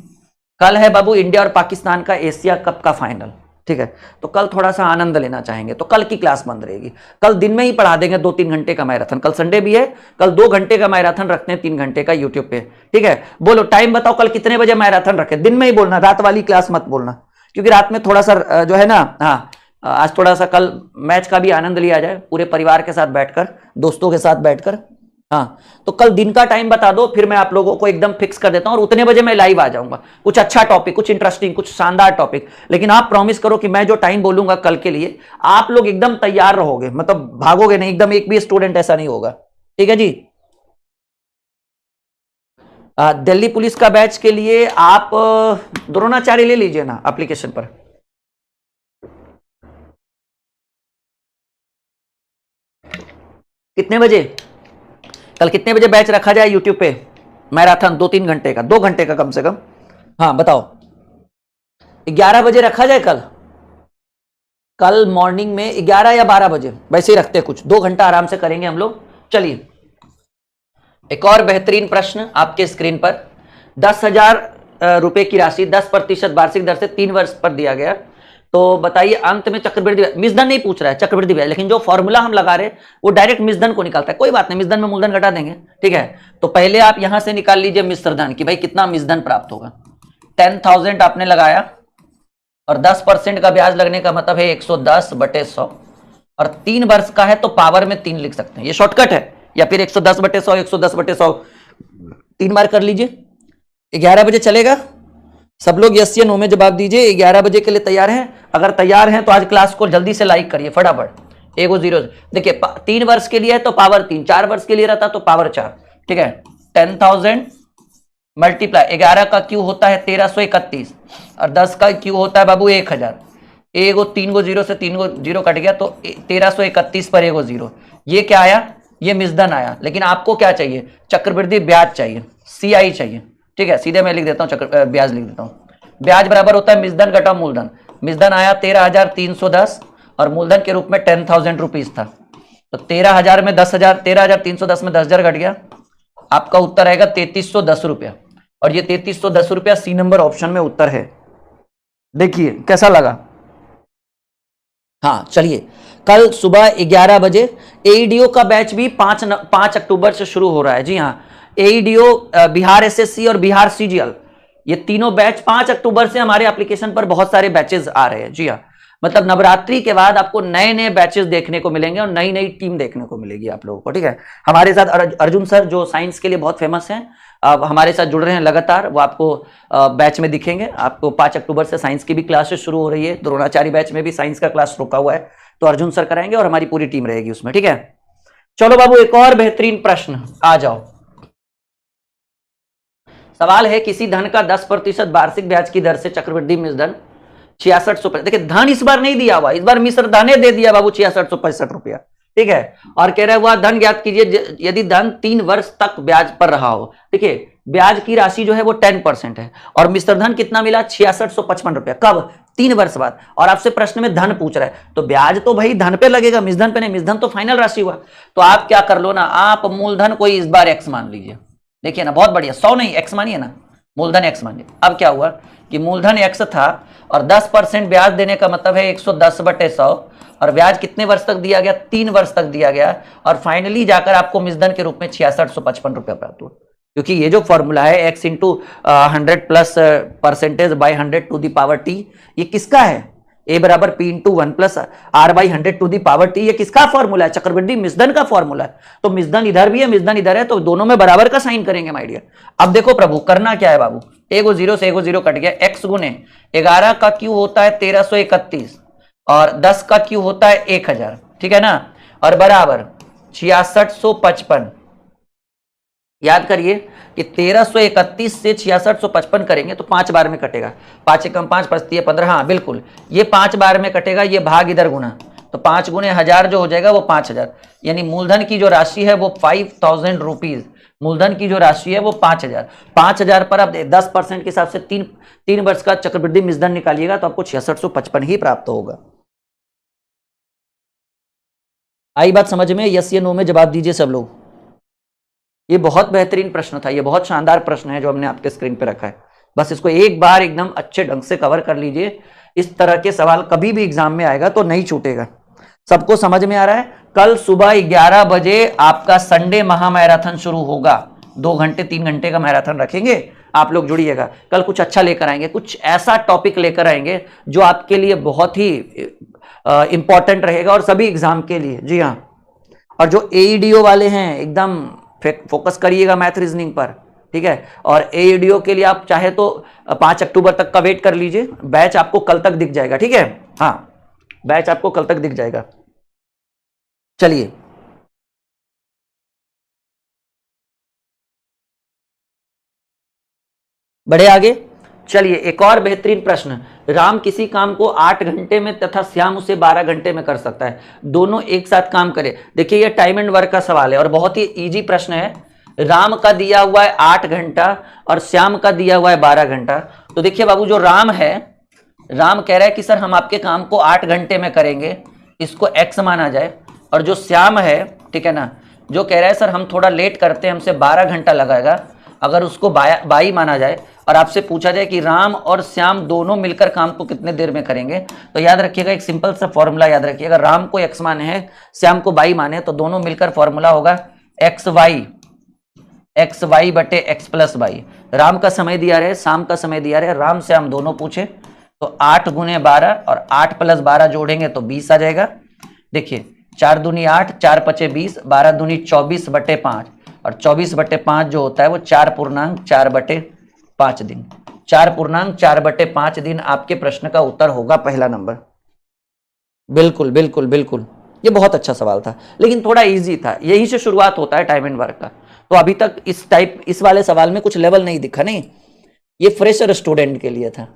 कल है बाबू इंडिया और पाकिस्तान का एशिया कप का फाइनल, ठीक है, तो कल थोड़ा सा आनंद लेना चाहेंगे तो कल की क्लास बंद रहेगी। कल दिन में ही पढ़ा देंगे 2-3 घंटे का मैराथन, कल संडे भी है, कल 2 घंटे का मैराथन रखते हैं 3 घंटे का यूट्यूब पे। ठीक है, बोलो टाइम बताओ कल कितने बजे मैराथन रखे, दिन में ही बोलना, रात वाली क्लास मत बोलना, क्योंकि रात में थोड़ा सा जो है ना, हाँ आज थोड़ा सा कल मैच का भी आनंद लिया जाए पूरे परिवार के साथ बैठकर, दोस्तों के साथ बैठकर। हाँ, तो कल दिन का टाइम बता दो, फिर मैं आप लोगों को एकदम फिक्स कर देता हूं और उतने बजे मैं लाइव आ जाऊंगा। कुछ अच्छा टॉपिक, कुछ इंटरेस्टिंग, कुछ शानदार टॉपिक, लेकिन आप प्रॉमिस करो कि मैं जो टाइम बोलूंगा कल के लिए आप लोग एकदम तैयार रहोगे, मतलब भागोगे नहीं एकदम, एक भी स्टूडेंट ऐसा नहीं होगा। ठीक है जी। दिल्ली पुलिस का बैच के लिए आप द्रोणाचार्य ले लीजिए ना एप्लीकेशन पर। कितने बजे, कल कितने बजे बैच रखा जाए यूट्यूब पे मैराथन 2-3 घंटे का, 2 घंटे का कम से कम। हाँ बताओ, 11 बजे रखा जाए कल, कल मॉर्निंग में 11 या 12 बजे, वैसे ही रखते हैं कुछ, 2 घंटा आराम से करेंगे हम लोग। चलिए एक और बेहतरीन प्रश्न आपके स्क्रीन पर। 10,000 रुपए की राशि 10% वार्षिक दर से 3 वर्ष पर दिया गया, तो बताइए अंत में चक्रवृद्धि मिसधन नहीं पूछ रहा है, चक्रवृद्धि ब्याज, लेकिन जो फॉर्मूला हम लगा रहे वो डायरेक्ट मिसधन को निकालता है। कोई बात नहीं, मिसधन में मूलधन घटा देंगे। ठीक है, तो पहले आप यहां से निकाल लीजिए मिश्रधन की, भाई कितना मिसधन प्राप्त होगा। 10,000 आपने लगाया और 10% का ब्याज लगने का मतलब है 110/100, और 3 वर्ष का है तो पावर में 3 लिख सकते हैं, ये शॉर्टकट है, या फिर 110/100, 110/100 3 बार कर लीजिए। 11 बजे चलेगा, सब लोग यस या नो में जवाब दीजिए। 11 बजे के लिए तैयार हैं? अगर तैयार हैं तो आज क्लास को जल्दी से लाइक करिए फटाफट। 1 0 देखिए 3 वर्ष के लिए है तो पावर 3, 4 वर्ष के लिए रहता तो पावर 4। ठीक है, 10,000 मल्टीप्लाई 11 का क्यू होता है 1331 और 10 का क्यू होता है बाबू 1000। 3 गो 0 से 3 गो 0 कट गया तो 1331 पर 1 0, ये क्या आया, ये मिसधन आया। लेकिन आपको क्या चाहिए, चक्रवृद्धि ब्याज चाहिए, CI चाहिए। ठीक है, सीधे मैं लिख देता हूँ, ब्याज लिख देता हूँ। ब्याज बराबर होता है मिसधन घटा मूलधन। मिसधन आया 13,310 और मूलधन के रूप में 10,000 रुपीज था, तो 13,000 में 10,000, 13,310 में 10,000 घट गया, आपका उत्तर आएगा 3,310 रुपया। और ये 3,310 रुपया C नंबर ऑप्शन में उत्तर है। देखिए कैसा लगा। हाँ चलिए, कल सुबह 11 बजे AEDO का बैच भी 5 अक्टूबर से शुरू हो रहा है। जी हाँ, AEDO, बिहार SSC और बिहार CGL, ये तीनों बैच 5 अक्टूबर से हमारे एप्लीकेशन पर बहुत सारे बैचेस आ रहे हैं। जी हाँ, मतलब नवरात्रि के बाद आपको नए नए बैचेस देखने को मिलेंगे और नई नई टीम देखने को मिलेगी आप लोगों को। ठीक है, हमारे साथ अर्जुन सर जो साइंस के लिए बहुत फेमस हैं, अब हमारे साथ जुड़ रहे हैं लगातार, वो आपको बैच में दिखेंगे। आपको 5 अक्टूबर से साइंस की भी क्लासेस शुरू हो रही है, द्रोणाचार्य बैच में भी साइंस का क्लास रुका हुआ है, तो अर्जुन सर कराएंगे और हमारी पूरी टीम रहेगी उसमें। ठीक है, चलो बाबू एक और बेहतरीन प्रश्न, आ जाओ। सवाल है, किसी धन का 10% वार्षिक ब्याज की दर से चक्रवृद्धि मिसधन 6665। देखिए धन इस बार नहीं दिया हुआ, इस बार मिश्र धने दे दिया बाबू 6665 रुपया। ठीक है, और कह रहा है वह धन ज्ञात कीजिए यदि धन 3 वर्ष तक ब्याज पर रहा हो। देखिए ब्याज की राशि जो है वो 10% है और मिश्र धन कितना मिला, 6655 रुपया। कब, 3 वर्ष बाद। और आपसे प्रश्न में धन पूछ रहा है, तो ब्याज तो भाई धन पे लगेगा, मिसधन पे नहीं। मिसधन तो फाइनल राशि हुआ, तो आप क्या कर लो ना, आप मूलधन को इस बार x मान लीजिए। देखिए ना, बहुत बढ़िया, 100 नहीं x मानिए ना, मूलधन x मानिए। अब क्या हुआ कि मूलधन x था और 10% ब्याज देने का मतलब है 110/100, और ब्याज कितने वर्ष तक दिया गया, 3 वर्ष तक दिया गया, और फाइनली जाकर आपको मिसधन के रूप में 6655 रुपया प्राप्त हुआ। क्योंकि ये जो फॉर्मूला है x into 100 plus percentage by 100 to the power t, ये किसका है, a बराबर p into 1 plus r by 100 to the power t, ये किसका फॉर्मूला है, चक्रवृद्धि मिसधन का फॉर्मूला है। तो मिसधन इधर भी है, मिसधन इधर है, तो दोनों में बराबर का साइन करेंगे माय डियर। अब देखो प्रभु, करना क्या है बाबू, 1 0 से 1 0 कट गया, x गुने 11 का क्यू होता है 1331 और 10 का क्यू होता है 1000। ठीक है ना, और बराबर 6655। याद करिए कि 1331 से 6655 करेंगे तो 5 बार में कटेगा, 5 एकम 5 पचती है 15। हाँ बिल्कुल, ये 5 बार में कटेगा, ये भाग इधर गुना, तो 5 गुने 1000 जो हो जाएगा वो 5000, यानी मूलधन की जो राशि है वो 5000 रुपीज, मूलधन की जो राशि है वो 5000। 5000 पर आप 10% के हिसाब से 3 वर्ष का चक्रवृद्धि मिसधन निकालिएगा तो आपको 6655 ही प्राप्त होगा। आई बात समझ में, यस या नो में जवाब दीजिए सब लोग। ये बहुत बेहतरीन प्रश्न था, ये बहुत शानदार प्रश्न है जो हमने आपके स्क्रीन पे रखा है। बस इसको एक बार एकदम अच्छे ढंग से कवर कर लीजिए। इस तरह के सवाल कभी भी एग्जाम में आएगा तो नहीं छूटेगा। सबको समझ में आ रहा है? कल सुबह 11 बजे आपका संडे महा मैराथन शुरू होगा। 2 घंटे 3 घंटे का मैराथन रखेंगे, आप लोग जुड़िएगा। कल कुछ अच्छा लेकर आएंगे, कुछ ऐसा टॉपिक लेकर आएंगे जो आपके लिए बहुत ही इंपॉर्टेंट रहेगा और सभी एग्जाम के लिए। जी हाँ, और जो एईडीओ वाले हैं एकदम फोकस करिएगा मैथ रीजनिंग पर, ठीक है। और एईडीओ के लिए आप चाहे तो 5 अक्टूबर तक का वेट कर लीजिए, बैच आपको कल तक दिख जाएगा, ठीक है। हाँ, बैच आपको कल तक दिख जाएगा। चलिए बढ़े आगे। चलिए एक और बेहतरीन प्रश्न। राम किसी काम को 8 घंटे में तथा श्याम उसे 12 घंटे में कर सकता है, दोनों एक साथ काम करे। देखिए ये टाइम एंड वर्क का सवाल है और बहुत ही इजी प्रश्न है। राम का दिया हुआ है 8 घंटा और श्याम का दिया हुआ है 12 घंटा। तो देखिए बाबू, जो राम है, राम कह रहा है कि सर हम आपके काम को 8 घंटे में करेंगे, इसको एक्स माना जाए। और जो श्याम है, ठीक है ना, जो कह रहा है सर हम थोड़ा लेट करते हैं, हमसे 12 घंटा लगाएगा, अगर उसको बाई माना जाए और आपसे पूछा जाए कि राम और श्याम दोनों मिलकर काम को कितने देर में करेंगे, तो याद रखिएगा एक सिंपल सा फॉर्मूला याद रखिएगा। राम को एक्स माने हैं, श्याम को बाई माने, तो दोनों मिलकर फॉर्मूला होगा एक्स वाई बटे एक्स प्लस वाई। राम का समय दिया रहे, शाम का समय दिया रहे, राम श्याम दोनों पूछे, तो 8 गुने 12 और 8 प्लस 12 जोड़ेंगे तो 20 आ जाएगा। देखिए 4 दूनी 8, 4 पचे 20, 12 दूनी 24 बटे 5, और 24 बटे 5 जो होता है वो 4 बटे 5 दिन। 4 बटे 5 दिन आपके प्रश्न का उत्तर होगा पहला नंबर। बिल्कुल बिल्कुल बिल्कुल, ये बहुत अच्छा सवाल था, लेकिन थोड़ा इजी था। यहीं से शुरुआत होता है टाइम एंड वर्क का। तो अभी तक इस वाले सवाल में कुछ लेवल नहीं दिखा, नहीं, ये फ्रेशर स्टूडेंट के लिए था।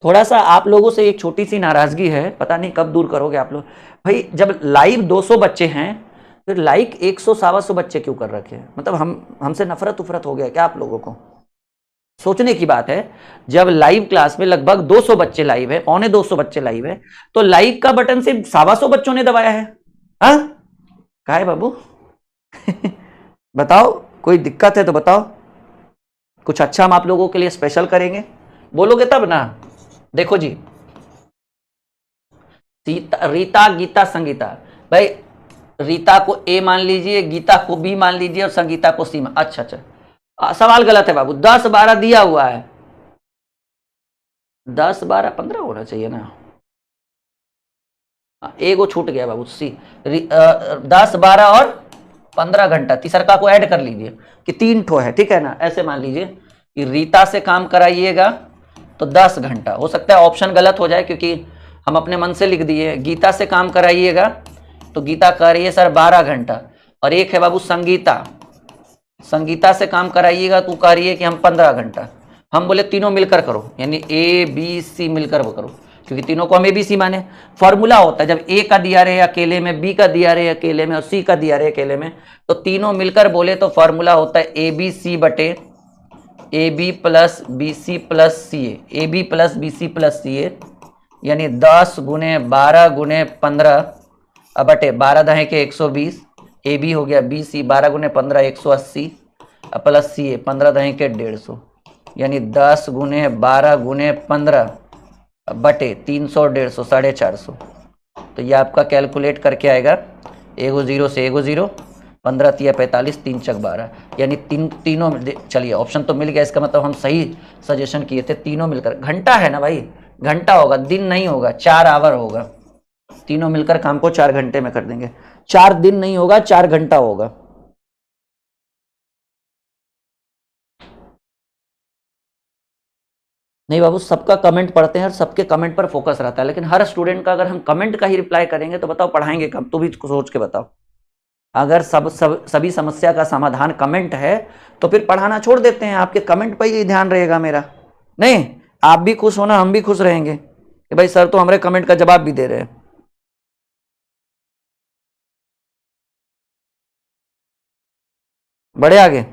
थोड़ा सा आप लोगों से एक छोटी सी नाराजगी है, पता नहीं कब दूर करोगे आप लोग। भाई जब लाइव 200 बच्चे हैं, फिर लाइक 100-125 बच्चे क्यों कर रखे हैं? मतलब हमसे नफरत उफरत हो गया क्या आप लोगों को? सोचने की बात है। जब लाइव क्लास में लगभग 200 बच्चे लाइव है, 250 बच्चे लाइव है, तो लाइक का बटन सिर्फ 125 बच्चों ने दबाया है। हाँ क्या है बाबू? बताओ, कोई दिक्कत है तो बताओ, कुछ अच्छा हम आप लोगों के लिए स्पेशल करेंगे, बोलोगे तब ना। देखो जी, रीता गीता संगीता, भाई रीता को ए मान लीजिए, गीता को बी मान लीजिए और संगीता को सी मान। अच्छा सवाल गलत है बाबू, 10 12 दिया हुआ है, 10 12 15 होना चाहिए ना, एगो छूट गया बाबू, सी 10 12 और 15 घंटा, तीसरका को ऐड कर लीजिए कि 3 ठो है, ठीक है ना। ऐसे मान लीजिए कि रीता से काम कराइएगा तो 10 घंटा, हो सकता है ऑप्शन गलत हो जाए क्योंकि हम अपने मन से लिख दिए। गीता से काम कराइएगा तो गीता कह रही है सर 12 घंटा, और एक है बाबू संगीता, संगीता से काम कराइएगा तो कह रही है कि हम 15 घंटा। हम बोले तीनों मिलकर करो, यानी ए बी सी मिलकर वो करो, क्योंकि तीनों को हम ए बी सी माने। फॉर्मूला होता है जब ए का दिया रहे अकेले में, बी का दिया रहे अकेले में और सी का दिया रहे अकेले में, तो तीनों मिलकर बोले तो फॉर्मूला होता है ए बी सी बटे A B plus B C plus C A, A B plus B C plus C A, यानी 10 गुने 12 गुने 15 बटे 12 दहें के 120, ए बी हो गया बी सी, 12 गुने 15 180 प्लस सी ए 15 दहें के 150, यानी 10 गुने 12 गुने 15 बटे 300 150 450। तो ये आपका कैलकुलेट करके आएगा, एगो जीरो से एगो जीरो, 15 तिया 45 3 चक 12, यानी तीनों। चलिए ऑप्शन तो मिल गया, इसका मतलब हम सही सजेशन किए थे। तीनों मिलकर, घंटा है ना भाई, घंटा होगा, दिन नहीं होगा, 4 आवर होगा। तीनों मिलकर काम को 4 घंटे में कर देंगे। 4 दिन नहीं होगा, 4 घंटा होगा। नहीं बाबू, सबका कमेंट पढ़ते हैं और सबके कमेंट पर फोकस रहता है, लेकिन हर स्टूडेंट का अगर हम कमेंट का ही रिप्लाई करेंगे तो बताओ पढ़ाएंगे कब? तो भी सोच के बताओ। अगर सभी समस्या का समाधान कमेंट है तो फिर पढ़ाना छोड़ देते हैं, आपके कमेंट पर ही ध्यान रहेगा मेरा। नहीं, आप भी खुश होना, हम भी खुश रहेंगे कि भाई सर तो हमारे कमेंट का जवाब भी दे रहे हैं। बढ़े आगे।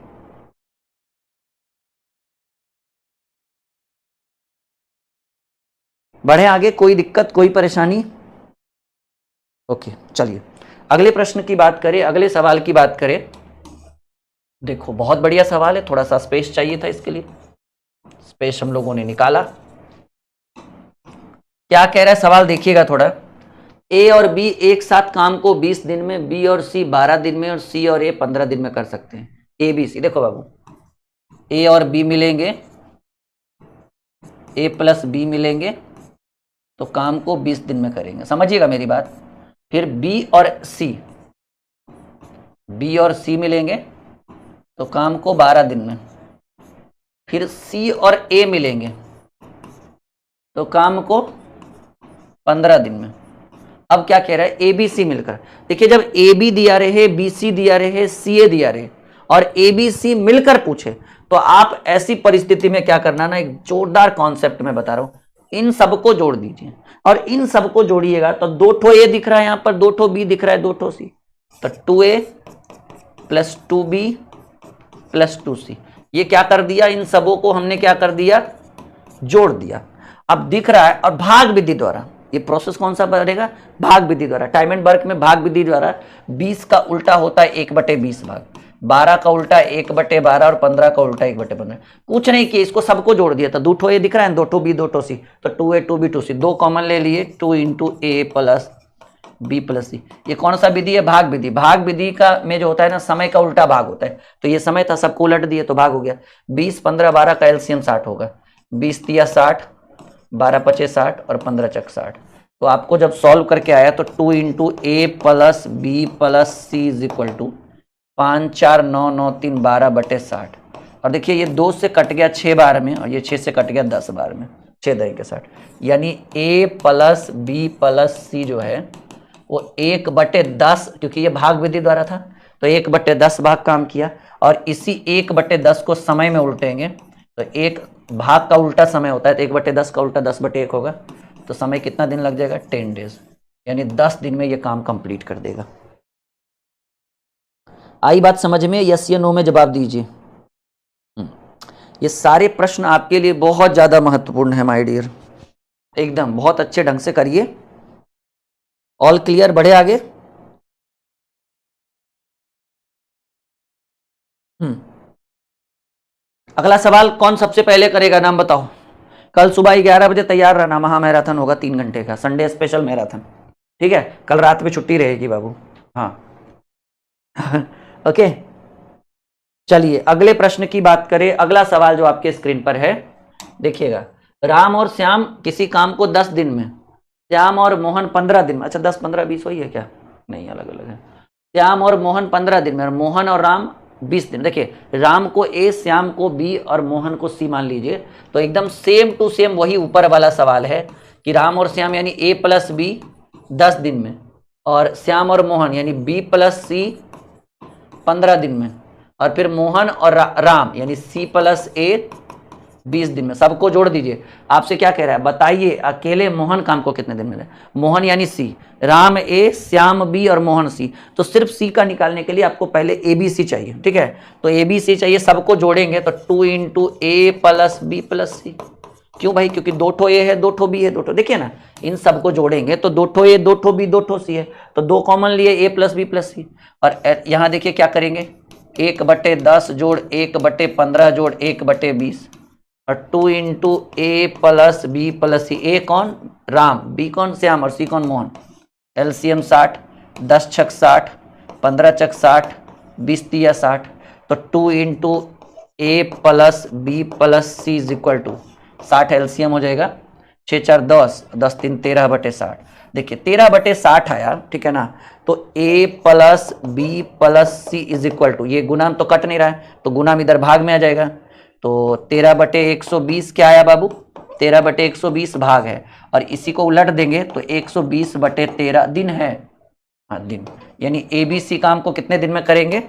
बढ़े आगे, कोई दिक्कत कोई परेशानी? ओके चलिए अगले प्रश्न की बात करें, अगले सवाल की बात करें। देखो बहुत बढ़िया सवाल है, थोड़ा सा स्पेस चाहिए था इसके लिए। स्पेस हम लोगों ने निकाला। क्या कह रहा है सवाल देखिएगा थोड़ा। ए और बी एक साथ काम को 20 दिन में, बी और सी 12 दिन में, और सी और ए 15 दिन में कर सकते हैं। ए बी सी, देखो बाबू, ए और बी मिलेंगे, ए प्लस बी मिलेंगे, तो काम को 20 दिन में करेंगे, समझिएगा मेरी बात। फिर बी और सी मिलेंगे, तो काम को 12 दिन में। फिर सी और ए मिलेंगे, तो काम को 15 दिन में। अब क्या कह रहा है, ए बी सी मिलकर, देखिए जब ए बी दिया रहे, बी सी दिया रहे, सी ए दिया रहे, और ए बी सी मिलकर पूछे, तो आप ऐसी परिस्थिति में क्या करना ना, एक जोरदार कॉन्सेप्ट में बता रहा हूं, इन सबको जोड़ दीजिए, और इन सबको जोड़िएगा तो 2 ठो ए दिख रहा है यहां पर, 2 ठो बी दिख रहा है, 2 ठो सी, तो 2a plus 2b plus 2c। ये क्या कर दिया, इन सबों को हमने क्या कर दिया, जोड़ दिया। अब दिख रहा है, और भाग विधि द्वारा ये प्रोसेस कौन सा बढ़ेगा, भाग विधि द्वारा। टाइमेंबर्ग में भाग विधि द्वारा 20 का उल्टा होता है 1/20 भाग, 12 का उल्टा 1/12, और 15 का उल्टा 1/15। कुछ नहीं किया, इसको सबको जोड़ दिया था। 2 ठो ए दिख रहा है, 2 ठो बी 2 ठो सी, तो 2a 2b 2c, 2 कॉमन ले लिए, 2 × a प्लस बी प्लस सी। ये कौन सा विधि है, भाग विधि। भाग विधि का में जो होता है ना, समय का उल्टा भाग होता है, तो ये समय था, सबको उलट दिए तो भाग हो गया। 20 15 12 का एलसीएम 60 होगा, 20 तिया 60, 12 पचे 60, और 15 चक 60। तो आपको जब सॉल्व करके आया तो 2 × a plus B plus C is equal to 5 4 9 9 3 12/60। और देखिए ये 2 से कट गया 6 बार में, और ये 6 से कट गया 10 बार में, 6 दही के 60। यानी a प्लस बी प्लस सी जो है वो 1/10, क्योंकि ये भाग विधि द्वारा था, तो 1/10 भाग काम किया। और इसी 1/10 को समय में उल्टेंगे, तो एक भाग का उल्टा समय होता है, तो 1/10 का उल्टा 10/1 होगा, तो समय कितना दिन लग जाएगा, 10 डेज, यानी 10 दिन में ये काम कंप्लीट कर देगा। आई बात समझ में, यस या नो में जवाब दीजिए। ये सारे प्रश्न आपके लिए बहुत ज्यादा महत्वपूर्ण है माय डियर, एकदम बहुत अच्छे ढंग से करिए। ऑल क्लियर, बढ़े आगे। अगला सवाल कौन सबसे पहले करेगा, नाम बताओ। कल सुबह 11 बजे तैयार रहना, महा मैराथन होगा 3 घंटे का, संडे स्पेशल मैराथन, ठीक है। कल रात में छुट्टी रहेगी बाबू, हाँ ओके। चलिए अगले प्रश्न की बात करें। अगला सवाल जो आपके स्क्रीन पर है, देखिएगा। राम और श्याम किसी काम को 10 दिन में, श्याम और मोहन 15 दिन में, अच्छा 10 15 20 वही है क्या, नहीं अलग अलग है। श्याम और मोहन 15 दिन में, और मोहन और राम 20 दिन। देखिए राम को ए, श्याम को बी, और मोहन को सी मान लीजिए, तो एकदम सेम टू सेम वही ऊपर वाला सवाल है कि राम और श्याम यानी ए प्लस बी 10 दिन में, और श्याम और मोहन यानी बी प्लस सी 15 दिन में, और फिर मोहन और राम यानी सी प्लस ए 20 दिन में। सबको जोड़ दीजिए। आपसे क्या कह रहा है, बताइए अकेले मोहन काम को कितने दिन में। मोहन यानी सी, राम ए, श्याम बी, और मोहन सी। तो सिर्फ सी का निकालने के लिए आपको पहले ए बी सी चाहिए, ठीक है। तो ए बी सी चाहिए, सबको जोड़ेंगे तो 2 × a प्लस बी प्लस सी। क्यों भाई, क्योंकि 2 ठो ए है, 2 ठो बी है, 2 ठो, देखिए ना, इन सबको जोड़ेंगे तो 2 ठो ए, 2 ठो बी, 2 ठो सी है, तो 2 कॉमन लिए, ए प्लस बी प्लस सी। और यहाँ देखिए क्या करेंगे, 1/10 जोड़ 1/15 जोड़ 1/20, और 2 × a plus B plus C. ए कौन, राम, बी कौन, श्याम, और सी कौन, मोहन। एलसीएम 60, 10 छक 60, 15 चक 60, 20 तिया 60, तो 2 × a plus B plus C is equal to 60 LCM हो जाएगा, 6 4 10, 10 3 13/60। देखिए 13/60 आया, ठीक है ना। तो a plus B plus C is equal to, ये गुना तो कट नहीं रहा है, तो गुना इधर भाग में आ जाएगा, तो 13/120 क्या आया बाबू, 13/120 भाग है, और इसी को उलट देंगे तो 120/13 दिन है, हाँ दिन। यानी ए बी सी काम को कितने दिन में करेंगे,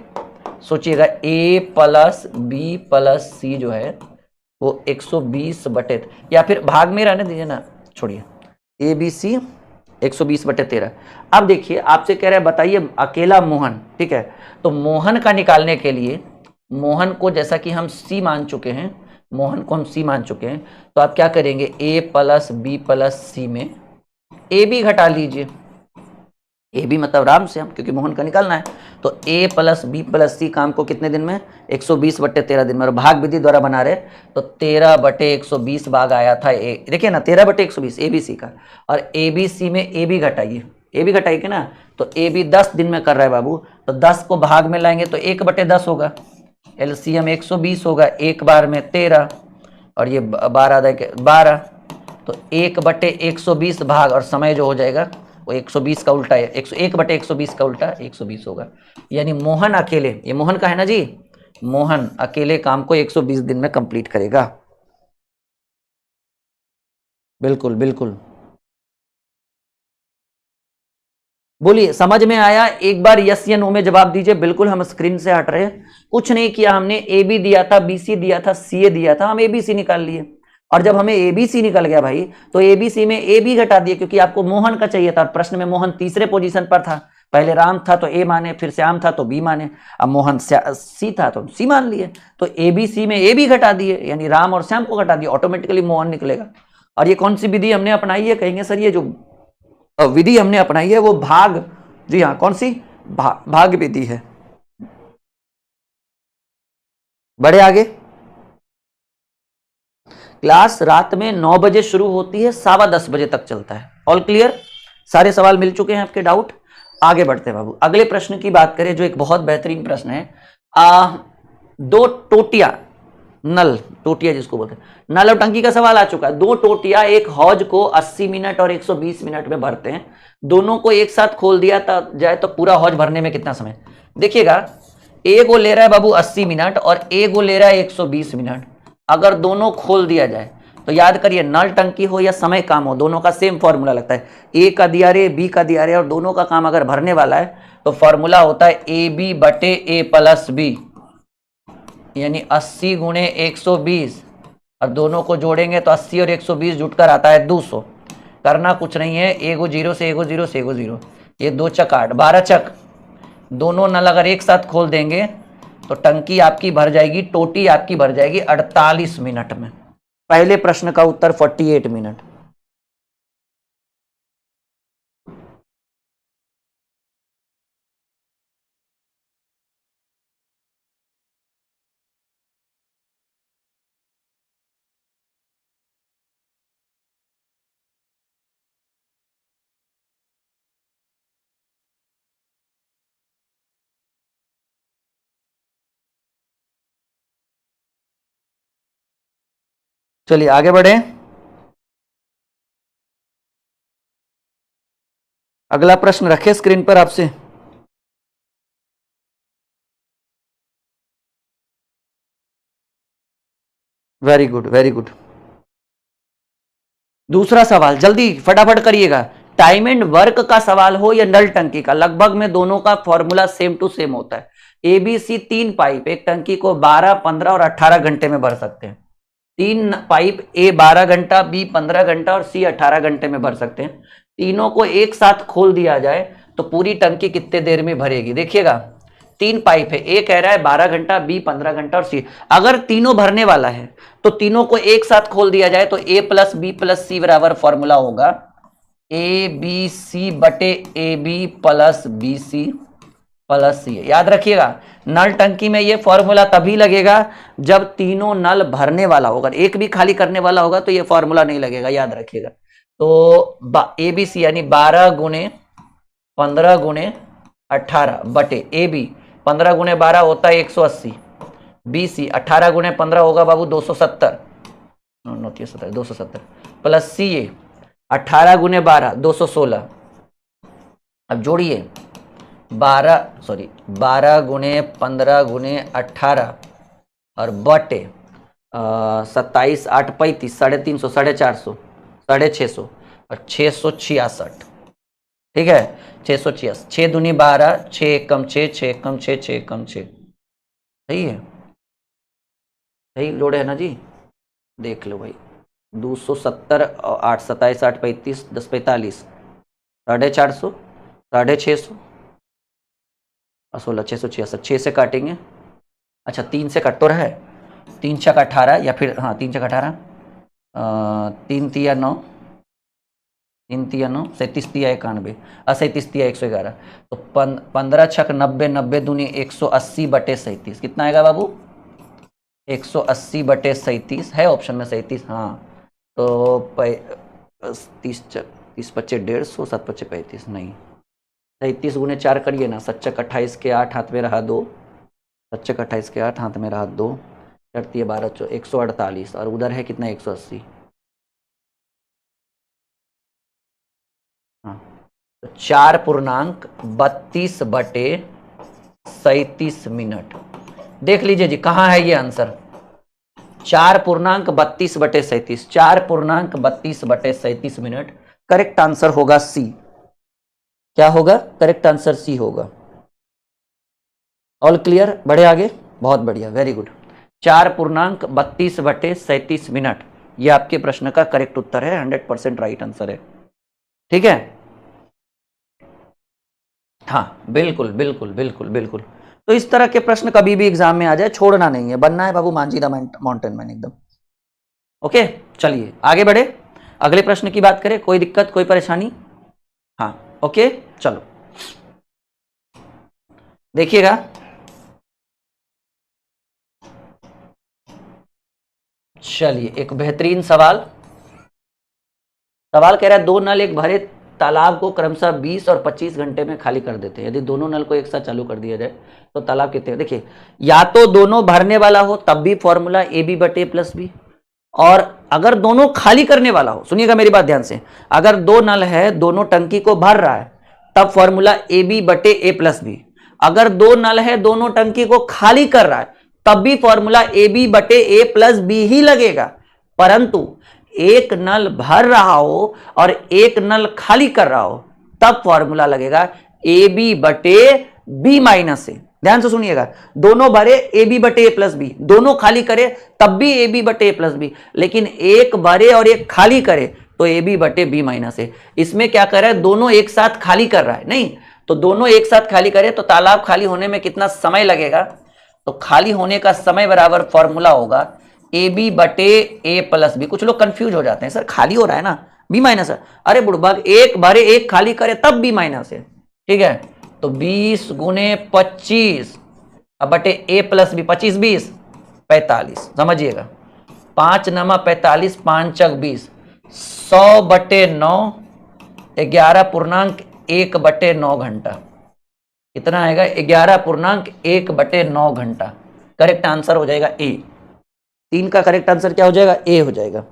सोचिएगा। ए प्लस बी प्लस सी जो है वो 120/, या फिर भाग में रहने दीजिए ना, छोड़िए, ए बी सी 120/13। अब देखिए आपसे कह रहे हैं बताइए अकेला मोहन, ठीक है। तो मोहन का निकालने के लिए, मोहन को जैसा कि हम सी मान चुके हैं, मोहन को हम सी मान चुके हैं, तो आप क्या करेंगे, ए प्लस बी प्लस सी में ए बी घटा लीजिए, ए बी मतलब राम श्याम, क्योंकि मोहन का निकालना है। तो ए प्लस बी प्लस सी काम को कितने दिन में, 120/13 दिन में। और भाग विधि द्वारा बना रहे, तो 13/120 भाग आया था ए, देखिए ना 13/120 ए बी सी का। और ए बी सी में ए बी घटाइए, ए बी घटाइए ना, तो ए बी 10 दिन में कर रहा है बाबू, तो 10 को भाग में लाएंगे तो 1/10 होगा, एलसीएम 120 होगा, एक बार में 13 और ये 12 तो 1/120 भाग, और समय जो हो जाएगा वो 120 का उल्टा है, 1/120 का उल्टा 120 होगा। यानी मोहन अकेले, ये मोहन का है ना जी, मोहन अकेले काम को 120 दिन में कंप्लीट करेगा। बिल्कुल बिल्कुल, बोलिए समझ में आया? एक बार यस या नो में जवाब दीजिए। बिल्कुल हम स्क्रीन से हट रहे हैं, कुछ नहीं किया हमने, ए बी दिया था, बी सी दिया था, सी ए दिया था, हम ए बी सी निकाल लिए। और जब हमें ए बी सी निकल गया भाई, तो ए बी सी में ए बी घटा दिए, क्योंकि आपको मोहन का चाहिए था। प्रश्न में मोहन तीसरे पोजीशन पर था, पहले राम था तो ए माने, फिर श्याम था तो बी माने, अब मोहन सी था तो सी मान लिए। तो ए बी सी में ए बी घटा दिए, यानी राम और श्याम को घटा दिए, ऑटोमेटिकली मोहन निकलेगा। और ये कौन सी विधि हमने अपनाई है, कहेंगे सर ये जो विधि हमने अपनाई है वो भाग, जी हाँ कौन सी, भाग विधि है। बढ़े आगे। क्लास रात में 9 बजे शुरू होती है, 10:15 बजे तक चलता है। All clear? सारे सवाल मिल चुके हैं आपके? डाउट? आगे बढ़ते हैं बाबू, अगले प्रश्न की बात करें जो एक बहुत बेहतरीन प्रश्न है। दो टोटिया, नल टोटिया जिसको बोलते हैं, नल और टंकी का सवाल आ चुका है। दो टोटिया एक हौज को 80 मिनट और 120 मिनट में भरते हैं, दोनों को एक साथ खोल दिया जाए तो पूरा हौज भरने में कितना समय? देखिएगा, ए को ले रहा है बाबू 80 मिनट और ए को ले रहा है 120 मिनट। अगर दोनों खोल दिया जाए तो याद करिए, नल टंकी हो या समय काम हो, दोनों का सेम फॉर्मूला लगता है। ए का दिया रे, बी का दिया रे, और दोनों का काम अगर भरने वाला है तो फॉर्मूला होता है ए बी बटे ए प्लस बी, यानी 80 गुणे 120, और दोनों को जोड़ेंगे तो 80 और 120 जुटकर आता है 200। करना कुछ नहीं है, एगो जीरो से एगो जीरो से एगो जीरो, ये 2 चक 8, 12 चक। दोनों नल अगर एक साथ खोल देंगे तो टंकी आपकी भर जाएगी, टोटी आपकी भर जाएगी 48 मिनट में। पहले प्रश्न का उत्तर 48 मिनट। चलिए आगे बढ़े। अगला प्रश्न रखे स्क्रीन पर आपसे। Very good very good. दूसरा सवाल जल्दी फटाफट करिएगा। टाइम एंड वर्क का सवाल हो या नल टंकी का, लगभग में दोनों का फॉर्मूला सेम टू सेम होता है। एबीसी 3 पाइप एक टंकी को 12, 15 और 18 घंटे में भर सकते हैं। 3 पाइप, ए 12 घंटा, बी 15 घंटा और सी 18 घंटे में भर सकते हैं। तीनों को एक साथ खोल दिया जाए तो पूरी टंकी कितने देर में भरेगी? देखिएगा, 3 पाइप है, ए कह रहा है 12 घंटा, बी 15 घंटा और सी। अगर तीनों भरने वाला है तो तीनों को एक साथ खोल दिया जाए तो A plus B plus C बराबर फॉर्मूला होगा ए बी सी बटे A B plus B C plus C. याद रखिएगा, नल टंकी में ये फॉर्मूला तभी लगेगा जब तीनों नल भरने वाला होगा, एक भी खाली करने वाला होगा तो ये फॉर्मूला नहीं लगेगा, याद रखिएगा। तो ए बी सी यानी 12 गुणे 15 गुणे 18 बटे ए बी 15 गुणे 12 होता है 180, बी सी 18 गुणे 15 होगा बाबू 270, 270 प्लस सी ए 18 गुणे 12 216। अब जोड़िए 12 गुणे 15 गुणे 18 और बटे 27 8 35 350 450 650 और 666। ठीक है, 666, 6 दूनी 12, 6 एकम 6, 6 एकम 6, 6 एकम 6। सही है, सही लोड है ना जी? देख लो भाई, 270 और 8 27 8 35 10 45 450 650 और 16 666। 6 से काटेंगे, अच्छा 3 से कट तो रहा है, 3 छक 18 या फिर हाँ 3 छक 18, 3 तिया 9, 3 तिया 9, 37 तिया 91, 37 तिया 111, तो 15 छक 90, 90 दूनी 180/37, कितना आएगा बाबू? 180/37 है ऑप्शन में 37, हाँ। तो 30 25 150, 7 25 35, नहीं 37 गुने 4 करिए ना, 7 चक 28 के 8, हाथ में रहा 2, 7 चक 28 के 8, हाथ में रहा 2, 4 12 148, और उधर है कितना 180, हाँ। तो 4.32/37 मिनट। देख लीजिए जी कहाँ है ये आंसर, 4.32/37, 4.32/37 मिनट। करेक्ट आंसर होगा सी। क्या होगा? करेक्ट आंसर सी होगा। All clear? बढ़े आगे? बहुत बढ़िया, वेरी गुड। 4.32/37 मिनट, ये आपके प्रश्न का करेक्ट उत्तर है, 100% राइट आंसर है। ठीक है, हाँ बिल्कुल बिल्कुल बिल्कुल बिल्कुल। तो इस तरह के प्रश्न कभी भी एग्जाम में आ जाए, छोड़ना नहीं है, बनना है बाबू मांझी द माउंटेन मैन एकदम। ओके, चलिए आगे बढ़े, अगले प्रश्न की बात करें। कोई दिक्कत, कोई परेशानी? हाँ ओके, चलो देखिएगा। चलिए एक बेहतरीन सवाल कह रहा है, 2 नल एक भरे तालाब को क्रमशः 20 और 25 घंटे में खाली कर देते हैं। यदि दोनों नल को एक साथ चालू कर दिया जाए तो तालाब कितने? देखिए, या तो दोनों भरने वाला हो तब भी फॉर्मूला AB/A+B, और अगर दोनों खाली करने वाला हो, सुनिएगा मेरी बात ध्यान से, अगर 2 नल है, दोनों टंकी को भर रहा है, तब फॉर्मूला AB/A+B। अगर 2 नल है, दोनों टंकी को खाली कर रहा है, तब भी फॉर्मूला AB/A+B ही लगेगा। परंतु एक नल भर रहा हो और एक नल खाली कर रहा हो, तब फॉर्मूला लगेगा AB/B-A। ध्यान से सुनिएगा, दोनों भरे AB/A+B, दोनों खाली करे तब भी AB/A+B, लेकिन एक भरे और एक खाली करे तो AB/B-A। इसमें क्या कर रहा है? दोनों एक साथ खाली कर रहा है, नहीं तो दोनों एक साथ खाली करे तो तालाब खाली होने में कितना समय लगेगा? तो खाली होने का समय बराबर फॉर्मूला होगा AB/A+B। कुछ लोग कंफ्यूज हो जाते हैं, सर खाली हो रहा है ना, B-। अरे बुड़बक, एक भरे एक खाली करे तब B- है, ठीक है। तो 20 गुने 25 बटे A+B, 25 20 45, समझिएगा, 5 नमा 45, 5 चक 20, 100/9, 11.1/9 घंटा। कितना आएगा? 11.1/9 घंटा। करेक्ट आंसर हो जाएगा ए। 3 का करेक्ट आंसर क्या हो जाएगा? ए हो जाएगा।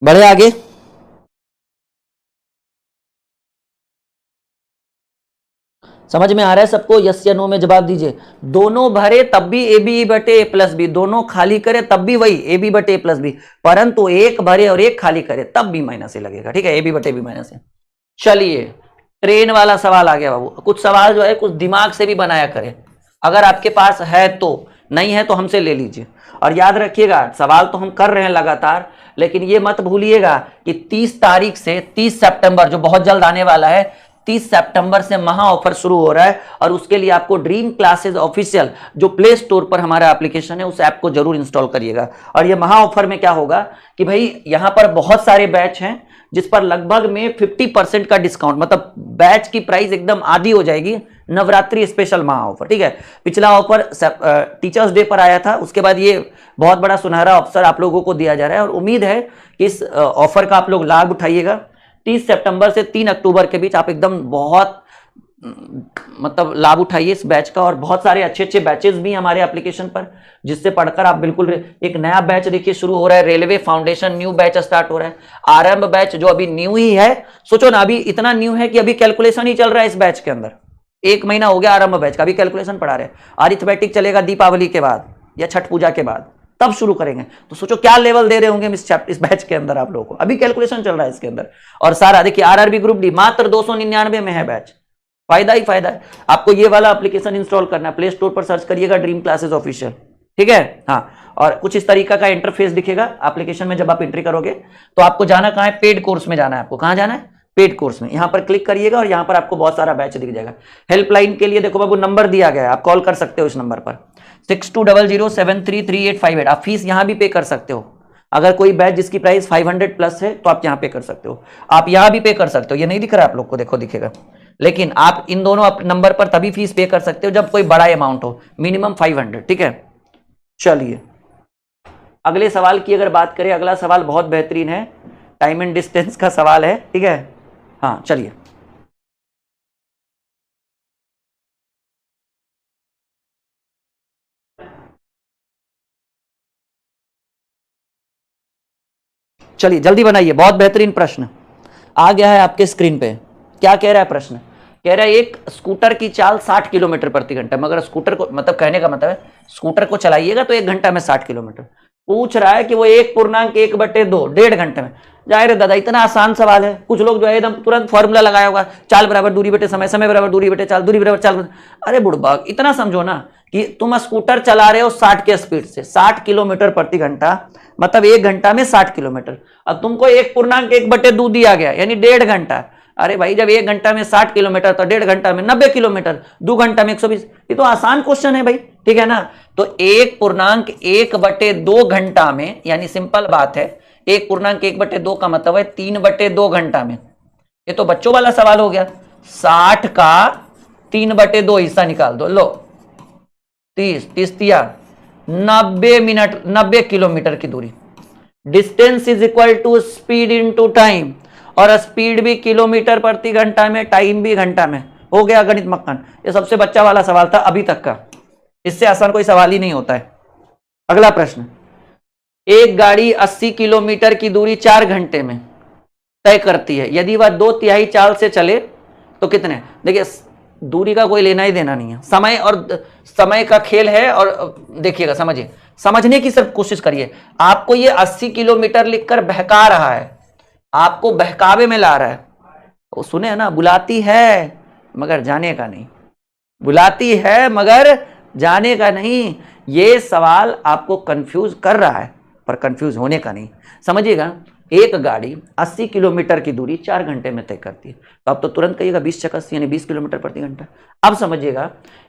बढ़े आगे, समझ में आ रहा है सबको? यस या नो में जवाब दीजिए। दोनों भरे तब भी AB/A+B, दोनों खाली करे तब भी वही AB/A+B, परंतु एक भरे और एक खाली करे तब B- लगेगा, ठीक है, AB/B-। चलिए ट्रेन वाला सवाल आ गया बाबू। कुछ सवाल जो है कुछ दिमाग से भी बनाया करें, अगर आपके पास है तो, नहीं है तो हमसे ले लीजिए। और याद रखिएगा, सवाल तो हम कर रहे हैं लगातार, लेकिन ये मत भूलिएगा कि 30 तारीख से 30 सितंबर, जो बहुत जल्द आने वाला है, 30 सितंबर से महा ऑफर शुरू हो रहा है, और उसके लिए आपको ड्रीम क्लासेस ऑफिशियल जो प्ले स्टोर पर हमारा एप्लीकेशन है, उस ऐप को जरूर इंस्टॉल करिएगा। और ये महा ऑफर में क्या होगा कि भाई यहाँ पर बहुत सारे बैच हैं जिस पर लगभग में 50% का डिस्काउंट, मतलब बैच की प्राइस एकदम आधी हो जाएगी। नवरात्रि स्पेशल महा ऑफर, ठीक है। पिछला ऑफर टीचर्स डे पर आया था, उसके बाद ये बहुत बड़ा सुनहरा अवसर आप लोगों को दिया जा रहा है, और उम्मीद है कि इस ऑफर का आप लोग लाभ उठाइएगा। 30 सितंबर से 3 अक्टूबर के बीच आप एकदम बहुत मतलब लाभ उठाइए इस बैच का। और बहुत सारे अच्छे अच्छे बैचेस भी हमारे एप्लीकेशन पर, जिससे पढ़कर आप बिल्कुल, एक नया बैच देखिए शुरू हो रहा है, railway foundation new batch start हो रहा है। आरंभ बैच जो अभी न्यू ही है, सोचो ना, अभी इतना न्यू है कि अभी कैलकुलेशन ही चल रहा है इस बैच के अंदर। 1 महीना हो गया आरंभ बैच का, अभी कैलकुलेशन पढ़ा रहे हैं। अरिथमेटिक चलेगा दीपावली के बाद या छठ पूजा के बाद, तब शुरू करेंगे। तो सोचो क्या लेवल दे रहे होंगे इस बैच के अंदर आप लोगों को। अभी कैलकुलेशन चल रहा है इसके अंदर। और सारा देखिए, आरआरबी ग्रुप डी मात्र 299 में है बैच। फायदा ही फायदा है। आपको ये वाला एप्लीकेशन इंस्टॉल करना है, प्ले स्टोर पर सर्च करिएगा ड्रीम क्लासेस ऑफिशियल, ठीक है। हाँ, और कुछ इस तरीका का इंटरफेस दिखेगा एप्लीकेशन में। जब आप एंट्री करोगे तो आपको जाना कहाँ है? पेड कोर्स में जाना है। आपको कहाँ जाना है? पेड कोर्स में, यहां पर क्लिक करिएगा और यहां पर आपको बहुत सारा बैच दिख जाएगा। हेल्पलाइन के लिए देखो बाबू नंबर दिया गया है, आप कॉल कर सकते हो इस नंबर पर 6200733858। आप फीस यहां भी पे कर सकते हो। अगर कोई बैच जिसकी प्राइस 500 प्लस है तो आप यहां पे कर सकते हो, आप यहां भी पे कर सकते हो। ये नहीं दिख रहा है आप लोग को, देखो दिखेगा। लेकिन आप इन दोनों नंबर पर तभी फीस पे कर सकते हो जब कोई बड़ा अमाउंट हो, मिनिमम 500, ठीक है। चलिए अगले सवाल की अगर बात करें, अगला सवाल बहुत बेहतरीन है, टाइम एंड डिस्टेंस का सवाल है, ठीक है। हाँ चलिए, चलिए जल्दी बनाइए, बहुत बेहतरीन प्रश्न आ गया है आपके स्क्रीन पे। क्या कह रहा है प्रश्न? कह रहा है एक स्कूटर की चाल 60 किलोमीटर प्रति घंटा, मगर स्कूटर को, मतलब कहने का मतलब है स्कूटर को चलाइएगा तो 1 घंटा में 60 किलोमीटर। पूछ रहा है कि वो 1.1/2 1.5 घंटे में। जाहिर है दादा इतना आसान सवाल है, कुछ लोग जो है एकदम तुरंत फॉर्मूला लगाया होगा, चाल बराबर दूरी बटे समय, समय बराबर दूरी बटे चाल, दूरी बराबर चाल। अरे बुढ़बा, इतना समझो ना कि तुम स्कूटर चला रहे हो 60 के स्पीड से, 60 किलोमीटर प्रति घंटा, मतलब 1 घंटा में 60 किलोमीटर। अब तुमको 1.1/2 दिया गया, यानी 1.5 घंटा। अरे भाई जब 1 घंटा में 60 किलोमीटर तो 1.5 घंटा में 90 किलोमीटर, 2 घंटा में 120। ये तो आसान क्वेश्चन है भाई, ठीक है ना। तो 1.1/2 घंटा में, यानी सिंपल बात है, 1.1/2 का मतलब है 3/2 घंटा में। ये तो बच्चों वाला सवाल हो गया। 60 का 3/2 हिस्सा निकाल दो, लो 30 दिया, 90 मिनट, 90 किलोमीटर की दूरी। Distance is equal to speed into time, और स्पीड भी किलोमीटर प्रति घंटा में, टाइम भी घंटा में। हो गया गणित मक्खन। ये सबसे बच्चा वाला सवाल था अभी तक का, इससे आसान कोई सवाल ही नहीं होता है। अगला प्रश्न, एक गाड़ी 80 किलोमीटर की दूरी 4 घंटे में तय करती है, यदि वह 2/3 चाल से चले तो कितने? देखिए दूरी का कोई लेना ही देना नहीं है, समय और समय का खेल है। और देखिएगा, समझिए, समझने की सिर्फ कोशिश करिए। आपको ये 80 किलोमीटर लिखकर बहका रहा है, आपको बहकावे में ला रहा है। वो सुने ना, बुलाती है मगर जाने का नहीं, बुलाती है मगर जाने का नहीं। ये सवाल आपको कंफ्यूज कर रहा है पर कंफ्यूज होने का नहीं। समझिएगा, एक गाड़ी 80 किलोमीटर की दूरी 4 घंटे में तय करती है, तो आप तो तुरंत कहिएगा 20 चक्कर यानी 20 किलोमीटर प्रति घंटा। अब समझिएगा,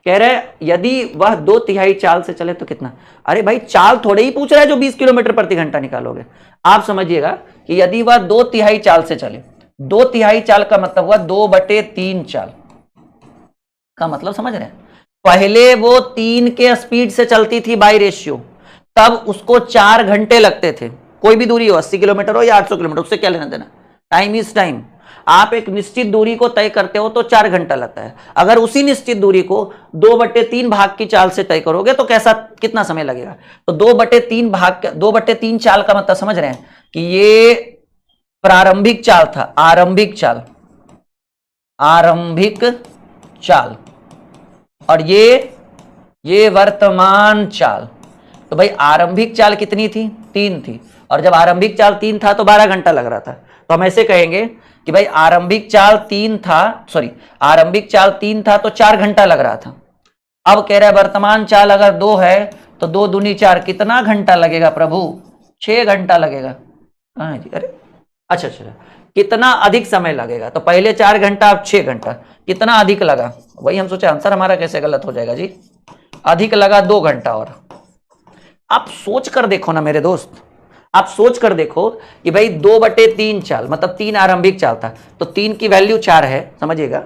कह रहे यदि वह 2/3 चाल से चले तो कितना। अरे भाई चाल थोड़े ही पूछ रहा है जो 20 किलोमीटर प्रति घंटा निकालोगे। आप समझिएगा कि यदि वह 2/3 चाल से चले, 2/3 चाल का मतलब हुआ 2/3 चाल का मतलब समझ रहे हैं। पहले वो 3 के स्पीड से चलती थी बाई रेशियो, तब उसको 4 घंटे लगते थे। कोई भी दूरी हो, 80 किलोमीटर हो या 800 किलोमीटर, उससे क्या लेना देना, टाइम इज टाइम। आप एक निश्चित दूरी को तय करते हो तो 4 घंटा लगता है। अगर उसी निश्चित दूरी को 2/3 भाग की चाल से तय करोगे तो कैसा, कितना समय लगेगा। तो 2/3 चाल का मतलब समझ रहे हैं कि ये प्रारंभिक चाल था, आरंभिक चाल, आरंभिक चाल, और ये वर्तमान चाल। तो भाई आरंभिक चाल कितनी थी, 3 थी, और जब आरंभिक चाल 3 था तो 12 घंटा लग रहा था। तो हम ऐसे कहेंगे कि भाई आरंभिक चाल 3 था, आरंभिक चाल 3 था तो 4 घंटा लग रहा था। अब कह रहा है वर्तमान चाल अगर 2 है तो 2 दूनी 4, कितना घंटा लगेगा प्रभु, 6 घंटा लगेगा। हाँ जी, अरे अच्छा, कितना अधिक समय लगेगा। तो पहले 4 घंटा, अब 6 घंटा, कितना अधिक लगा। वही हम सोचे आंसर हमारा कैसे गलत हो जाएगा जी। अधिक लगा 2 घंटा। और आप सोच कर देखो ना मेरे दोस्त, आप सोच कर देखो कि भाई 2/3 चाल मतलब 3 आरंभिक चाल था, तो 3 की वैल्यू 4 है, समझिएगा।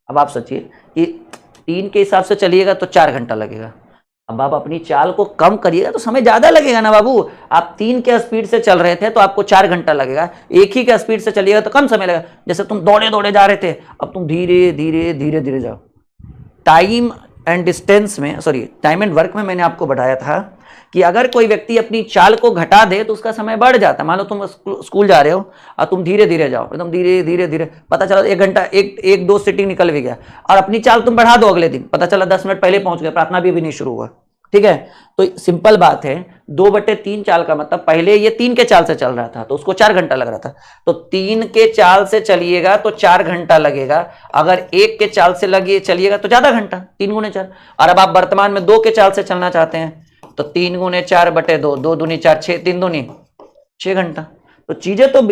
अब आप सोचिए कि 3 के हिसाब से चलिएगा तो 4 घंटा लगेगा। अब आप अपनी चाल को कम करिएगा तो समय ज्यादा लगेगा ना बाबू। आप 3 के स्पीड से चल रहे थे तो आपको 4 घंटा लगेगा, एक ही के स्पीड से चलिएगा तो कम समय लगेगा। जैसे तुम दौड़े दौड़े जा रहे थे, अब तुम धीरे धीरे धीरे धीरे जाओ। टाइम एंड डिस्टेंस में, टाइम एंड वर्क में मैंने आपको बताया था कि अगर कोई व्यक्ति अपनी चाल को घटा दे तो उसका समय बढ़ जाता है। मान लो तुम स्कूल जा रहे हो और तुम धीरे धीरे जाओ, एकदम धीरे धीरे धीरे, पता चला 1 घंटा, एक 2 सिटिंग निकल भी गया, और अपनी चाल तुम बढ़ा दो, अगले दिन पता चला 10 मिनट पहले पहुंच गए, प्रार्थना भी नहीं शुरू हुआ। ठीक है, तो सिंपल बात है, 2/3 चाल का मतलब पहले ये 3 के चाल से चल रहा था तो उसको 4 घंटा लग रहा था, तो 3 के चाल से चलिएगा तो 4 घंटा लगेगा। अगर 1 के चाल से चलिएगा तो ज्यादा घंटा, 3 गुने 4। और अब आप वर्तमान में 2 के चाल से चलना चाहते हैं तो 3 गुने 4/2, 2 दूनी 4, 6, 3 दूनी 6 घंटा। तो चीजें तो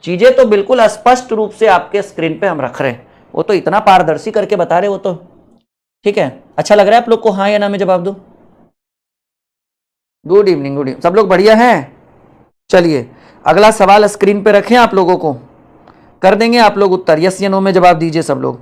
चीजें तो बिल्कुल स्पष्ट रूप से आपके स्क्रीन पे हम रख रहे हैं, वो तो इतना पारदर्शी करके बता रहे, वो तो ठीक है। अच्छा लग रहा है आप लोग को, हाँ या ना में जवाब दो। गुड इवनिंग, गुड इवनिंग, सब लोग बढ़िया हैं। चलिए अगला सवाल स्क्रीन पे रखें, आप लोगों को कर देंगे आप लोग उत्तर, यस या नो में जवाब दीजिए सब लोग।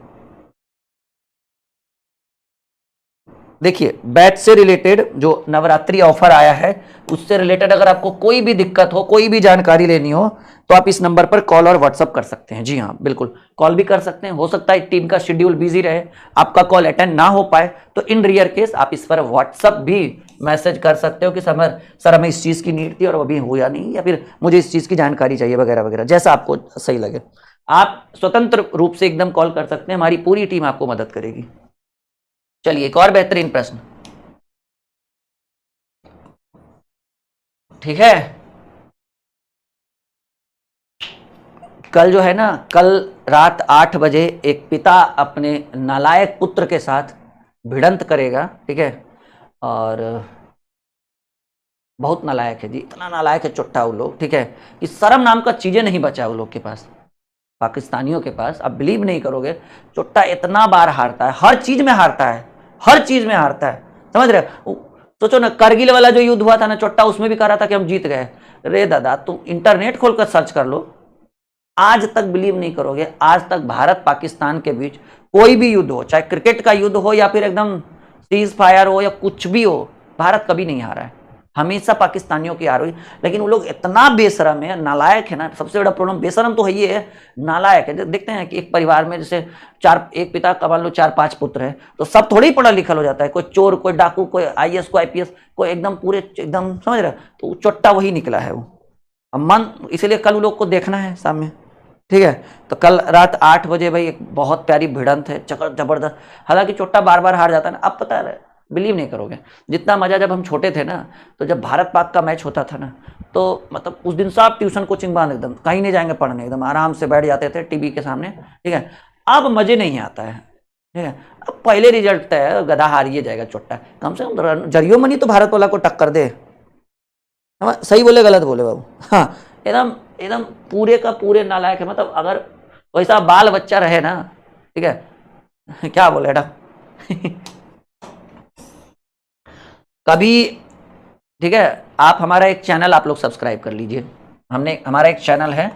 देखिए बैच से रिलेटेड जो नवरात्रि ऑफर आया है उससे रिलेटेड अगर आपको कोई भी दिक्कत हो, कोई भी जानकारी लेनी हो, तो आप इस नंबर पर कॉल और व्हाट्सअप कर सकते हैं। जी हाँ बिल्कुल, कॉल भी कर सकते हैं। हो सकता है टीम का शेड्यूल बिजी रहे, आपका कॉल अटेंड ना हो पाए, तो इन रियर केस आप इस पर व्हाट्सअप भी मैसेज कर सकते हो कि सर हमें इस चीज़ की नीड थी और अभी हुआ नहीं, या फिर मुझे इस चीज़ की जानकारी चाहिए वगैरह वगैरह, जैसा आपको सही लगे। आप स्वतंत्र रूप से एकदम कॉल कर सकते हैं, हमारी पूरी टीम आपको मदद करेगी। चलिए एक और बेहतरीन प्रश्न, ठीक है। कल जो है ना, कल रात 8 बजे एक पिता अपने नालायक पुत्र के साथ भिड़ंत करेगा, ठीक है। और बहुत नालायक है जी, इतना नालायक है चुट्टा वो लोग, ठीक है, कि शर्म नाम का चीजें नहीं बचा वो लोग के पास, पाकिस्तानियों के पास। आप बिलीव नहीं करोगे, चुट्टा इतना बार हारता है, हर चीज में हारता है, हर चीज में हारता है, समझ रहे हो। सोचो ना, करगिल वाला जो युद्ध हुआ था ना, चुट्टा उसमें भी कह रहा था कि हम जीत गए। रे दादा, तुम इंटरनेट खोलकर सर्च कर लो, आज तक बिलीव नहीं करोगे, आज तक भारत पाकिस्तान के बीच कोई भी युद्ध हो, चाहे क्रिकेट का युद्ध हो या फिर एकदम सीज फायर हो या कुछ भी हो, भारत कभी नहीं हारा है, हमेशा पाकिस्तानियों की हार हुई। लेकिन वो लोग इतना बेशरम है, नालायक है ना, सबसे बड़ा प्रॉब्लम बेशरम तो है ये है, नालायक है। देखते हैं कि एक परिवार में जैसे एक पिता का मान लो 4-5 पुत्र है, तो सब थोड़ी ही पढ़ा लिखा हो जाता है, कोई चोर, कोई डाकू, कोई IAS, कोई IPS, कोई एकदम पूरे एकदम, समझ रहे। तो चोट्टा वही निकला है वो, अब मन, इसलिए कल लोग को देखना है सामने, ठीक है। तो कल रात 8 बजे भाई एक बहुत प्यारी भिड़ंत है, जबरदस्त। हालांकि चोट्टा बार बार हार जाता है ना, अब पता है, बिलीव नहीं करोगे, जितना मजा जब हम छोटे थे ना, तो जब भारत पाक का मैच होता था ना, तो मतलब उस दिन सब ट्यूशन कोचिंग बंद, एकदम कहीं नहीं जाएंगे पढ़ने, एकदम आराम से बैठ जाते थे टीवी के सामने, ठीक है। अब मजे नहीं आता है, ठीक है। अब पहले रिजल्ट तय है, गधा हारिए जाएगा चोट्टा, कम से कम जरियो मनी तो भारत वाला को टक्कर दे। सही बोले गलत बोले बाबू, हाँ एकदम एकदम पूरे का पूरे नालायक है। मतलब अगर वैसा बाल बच्चा रहे ना, ठीक है क्या बोले बेटा कभी, ठीक है, आप हमारा एक चैनल आप लोग सब्सक्राइब कर लीजिए, हमारा एक चैनल है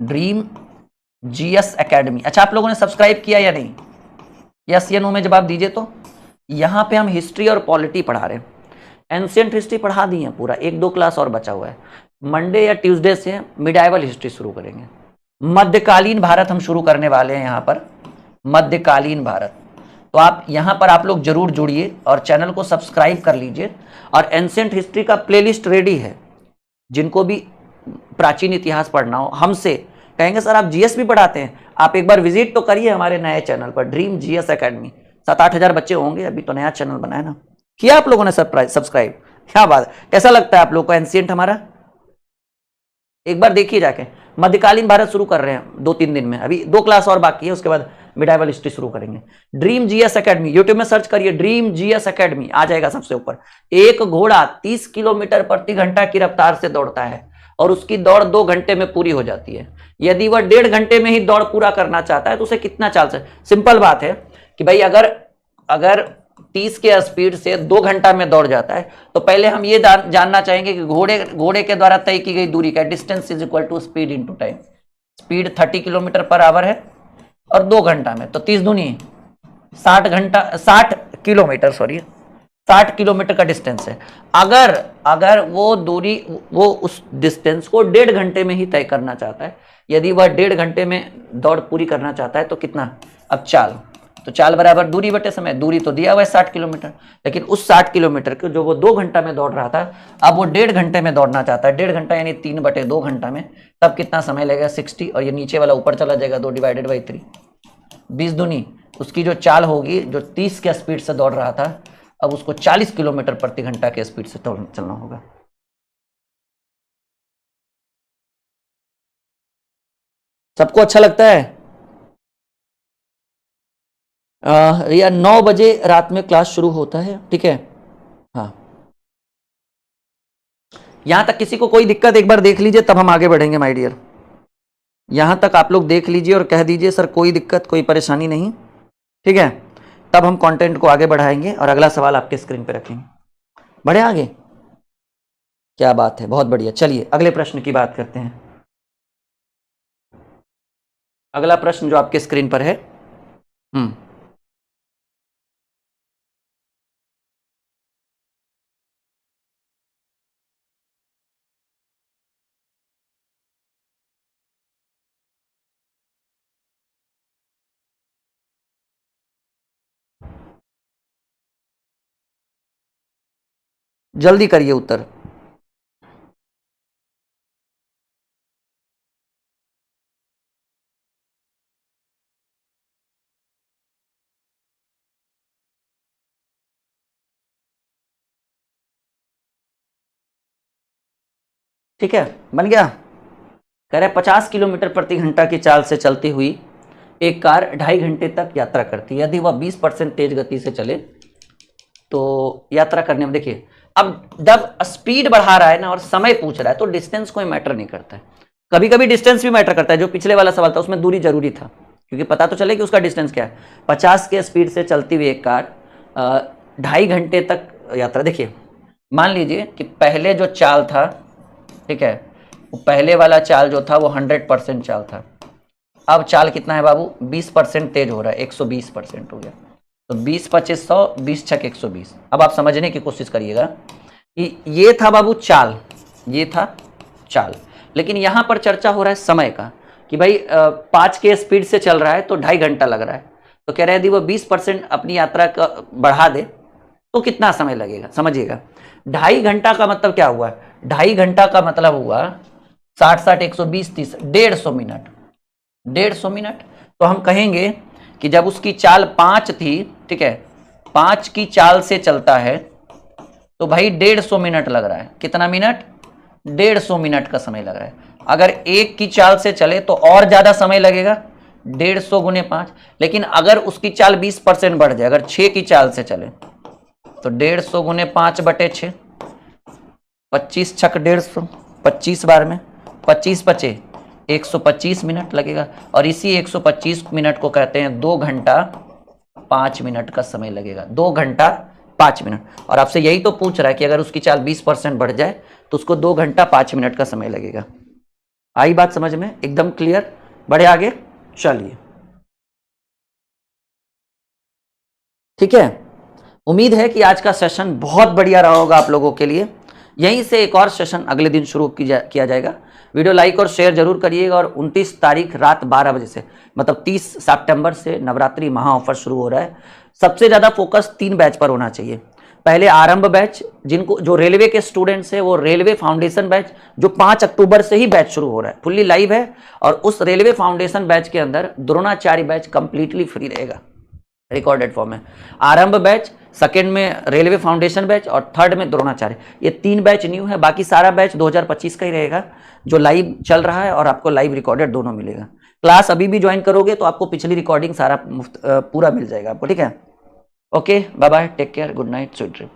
ड्रीम GS एकेडमी। अच्छा आप लोगों ने सब्सक्राइब किया या नहीं, यस या नो में जवाब दीजिए। तो यहाँ पे हम हिस्ट्री और पॉलिटी पढ़ा रहे हैं, एंशिएंट हिस्ट्री पढ़ा दी है पूरा, 1-2 क्लास और बचा हुआ है। मंडे या ट्यूसडे से मिडाइवल हिस्ट्री शुरू करेंगे, मध्यकालीन भारत हम शुरू करने वाले हैं यहाँ पर, मध्यकालीन भारत। तो आप यहाँ पर आप लोग जरूर जुड़िए और चैनल को सब्सक्राइब कर लीजिए। और एंशिएंट हिस्ट्री का प्लेलिस्ट रेडी है, जिनको भी प्राचीन इतिहास पढ़ना हो, हमसे कहेंगे सर आप GS भी पढ़ाते हैं, आप एक बार विजिट तो करिए हमारे नए चैनल पर, ड्रीम GS एकेडमी। 7-8 हज़ार बच्चे होंगे, अभी तो नया चैनल बनाया ना, किया आप लोगों ने सब्सक्राइब, क्या बात, कैसा लगता है आप लोग को एंशिएंट हमारा, एक बार देखिए जाके। मध्यकालीन भारत शुरू कर रहे हैं 2-3 दिन में, अभी 2 क्लास और बाकी है, उसके बाद मिडाइवल हिस्ट्री शुरू करेंगे। ड्रीम GS एकेडमी, यूट्यूब में सर्च करिए ड्रीम GS एकेडमी, आ जाएगा सबसे ऊपर। एक घोड़ा 30 किलोमीटर प्रति घंटा की रफ्तार से दौड़ता है और उसकी दौड़ 2 घंटे में पूरी हो जाती है। यदि वह 1.5 घंटे में ही दौड़ पूरा करना चाहता है तो उसे कितना चाल से, सिंपल बात है कि भाई अगर 30 के स्पीड से 2 घंटा में दौड़ जाता है, तो पहले हम ये जानना चाहेंगे कि घोड़े के द्वारा तय की गई दूरी का, distance is equal to speed into time. Speed 30 kilometre per hour है और 2 घंटा में, तो 30 दूनी 60 किलोमीटर, सॉरी 60 किलोमीटर का डिस्टेंस है। अगर वो दूरी, वो उस डिस्टेंस को 1.5 घंटे में ही तय करना चाहता है, यदि वह 1.5 घंटे में दौड़ पूरी करना चाहता है तो कितना, अब चाल, तो चाल बराबर दूरी बटे समय, दूरी तो दिया हुआ है 60 किलोमीटर, लेकिन उस 60 किलोमीटर को जो वो 2 घंटा में दौड़ रहा था, अब वो 1.5 घंटे में दौड़ना चाहता है। 1.5 घंटा यानी 3/2 घंटा में, तब कितना समय लगेगा 60, और ये नीचे वाला ऊपर चला जाएगा 2 डिवाइडेड बाई 3, 20 दूनी, उसकी जो चाल होगी, जो 30 के स्पीड से दौड़ रहा था, अब उसको 40 किलोमीटर प्रति घंटा के स्पीड से चलना होगा। सबको अच्छा लगता है? या 9 बजे रात में क्लास शुरू होता है, ठीक है। हाँ, यहां तक किसी को कोई दिक्कत एक बार देख लीजिए, तब हम आगे बढ़ेंगे माय डियर। यहां तक आप लोग देख लीजिए और कह दीजिए सर कोई दिक्कत कोई परेशानी नहीं, ठीक है। तब हम कंटेंट को आगे बढ़ाएंगे और अगला सवाल आपके स्क्रीन पे रखेंगे। बढ़े आगे? क्या बात है, बहुत बढ़िया। चलिए अगले प्रश्न की बात करते हैं। अगला प्रश्न जो आपके स्क्रीन पर है, जल्दी करिए उत्तर। ठीक है, बन गया। कह रहे 50 किलोमीटर प्रति घंटा की चाल से चलती हुई एक कार 2.5 घंटे तक यात्रा करती है। यदि वह 20% तेज गति से चले तो यात्रा करने में, देखिए अब जब स्पीड बढ़ा रहा है ना और समय पूछ रहा है तो डिस्टेंस कोई मैटर नहीं करता है। कभी कभी डिस्टेंस भी मैटर करता है, जो पिछले वाला सवाल था उसमें दूरी जरूरी था, क्योंकि पता तो चले कि उसका डिस्टेंस क्या है। 50 के स्पीड से चलती हुई एक कार 2.5 घंटे तक यात्रा। देखिए मान लीजिए कि पहले जो चाल था, ठीक है, वो पहले वाला चाल जो था वो 100% चाल था। अब चाल कितना है बाबू? 20% तेज हो रहा है, 120% हो गया। तो 20 25 100, 20 छक 120। अब आप समझने की कोशिश करिएगा कि ये था बाबू चाल, ये था चाल, लेकिन यहां पर चर्चा हो रहा है समय का, कि भाई 5 के स्पीड से चल रहा है तो 2.5 घंटा लग रहा है। तो कह रहे हैं यदि वो 20% अपनी यात्रा का बढ़ा दे तो कितना समय लगेगा? समझिएगा, 2.5 घंटा का मतलब क्या हुआ? 2.5 घंटा का मतलब हुआ 60 60 120 30 150 मिनट, 150 मिनट। तो हम कहेंगे कि जब उसकी चाल 5 थी, ठीक है, 5 की चाल से चलता है तो भाई 150 मिनट लग रहा है। कितना मिनट? 150 मिनट का समय लग रहा है। अगर 1 की चाल से चले तो और ज्यादा समय लगेगा, 150 गुने 5। लेकिन अगर उसकी चाल 20% बढ़ जाए, अगर 6 की चाल से चले तो 150 गुने 5 बटे 6, 25 छक 150, 25 बार में 25 बचे 125 मिनट लगेगा। और इसी 125 मिनट को कहते हैं 2 घंटा 5 मिनट का समय लगेगा, 2 घंटा 5 मिनट। और आपसे यही तो पूछ रहा है कि अगर उसकी चाल 20% बढ़ जाए तो उसको 2 घंटा 5 मिनट का समय लगेगा। आई बात समझ में? एकदम क्लियर। बढ़े आगे, चलिए ठीक है। उम्मीद है कि आज का सेशन बहुत बढ़िया रहा होगा आप लोगों के लिए। यहीं से एक और सेशन अगले दिन शुरू किया जाएगा। वीडियो लाइक और शेयर जरूर करिएगा। और 29 तारीख रात 12 बजे से, मतलब 30 सितंबर से नवरात्रि महा ऑफर शुरू हो रहा है। सबसे ज्यादा फोकस 3 बैच पर होना चाहिए। पहले आरंभ बैच, जिनको जो रेलवे के स्टूडेंट्स है वो रेलवे फाउंडेशन बैच, जो 5 अक्टूबर से ही बैच शुरू हो रहा है, फुल्ली लाइव है। और उस रेलवे फाउंडेशन बैच के अंदर द्रोणाचार्य बैच कंप्लीटली फ्री रहेगा, रिकॉर्डेड फॉर्म में। आरंभ बैच, सेकेंड में रेलवे फाउंडेशन बैच और थर्ड में द्रोणाचार्य। ये 3 बैच न्यू है, बाकी सारा बैच 2025 का ही रहेगा जो लाइव चल रहा है, और आपको लाइव रिकॉर्डेड दोनों मिलेगा। क्लास अभी भी ज्वाइन करोगे तो आपको पिछली रिकॉर्डिंग सारा मुफ्त पूरा मिल जाएगा आपको, ठीक है। Okay, bye bye, take care, good night, sweet dream.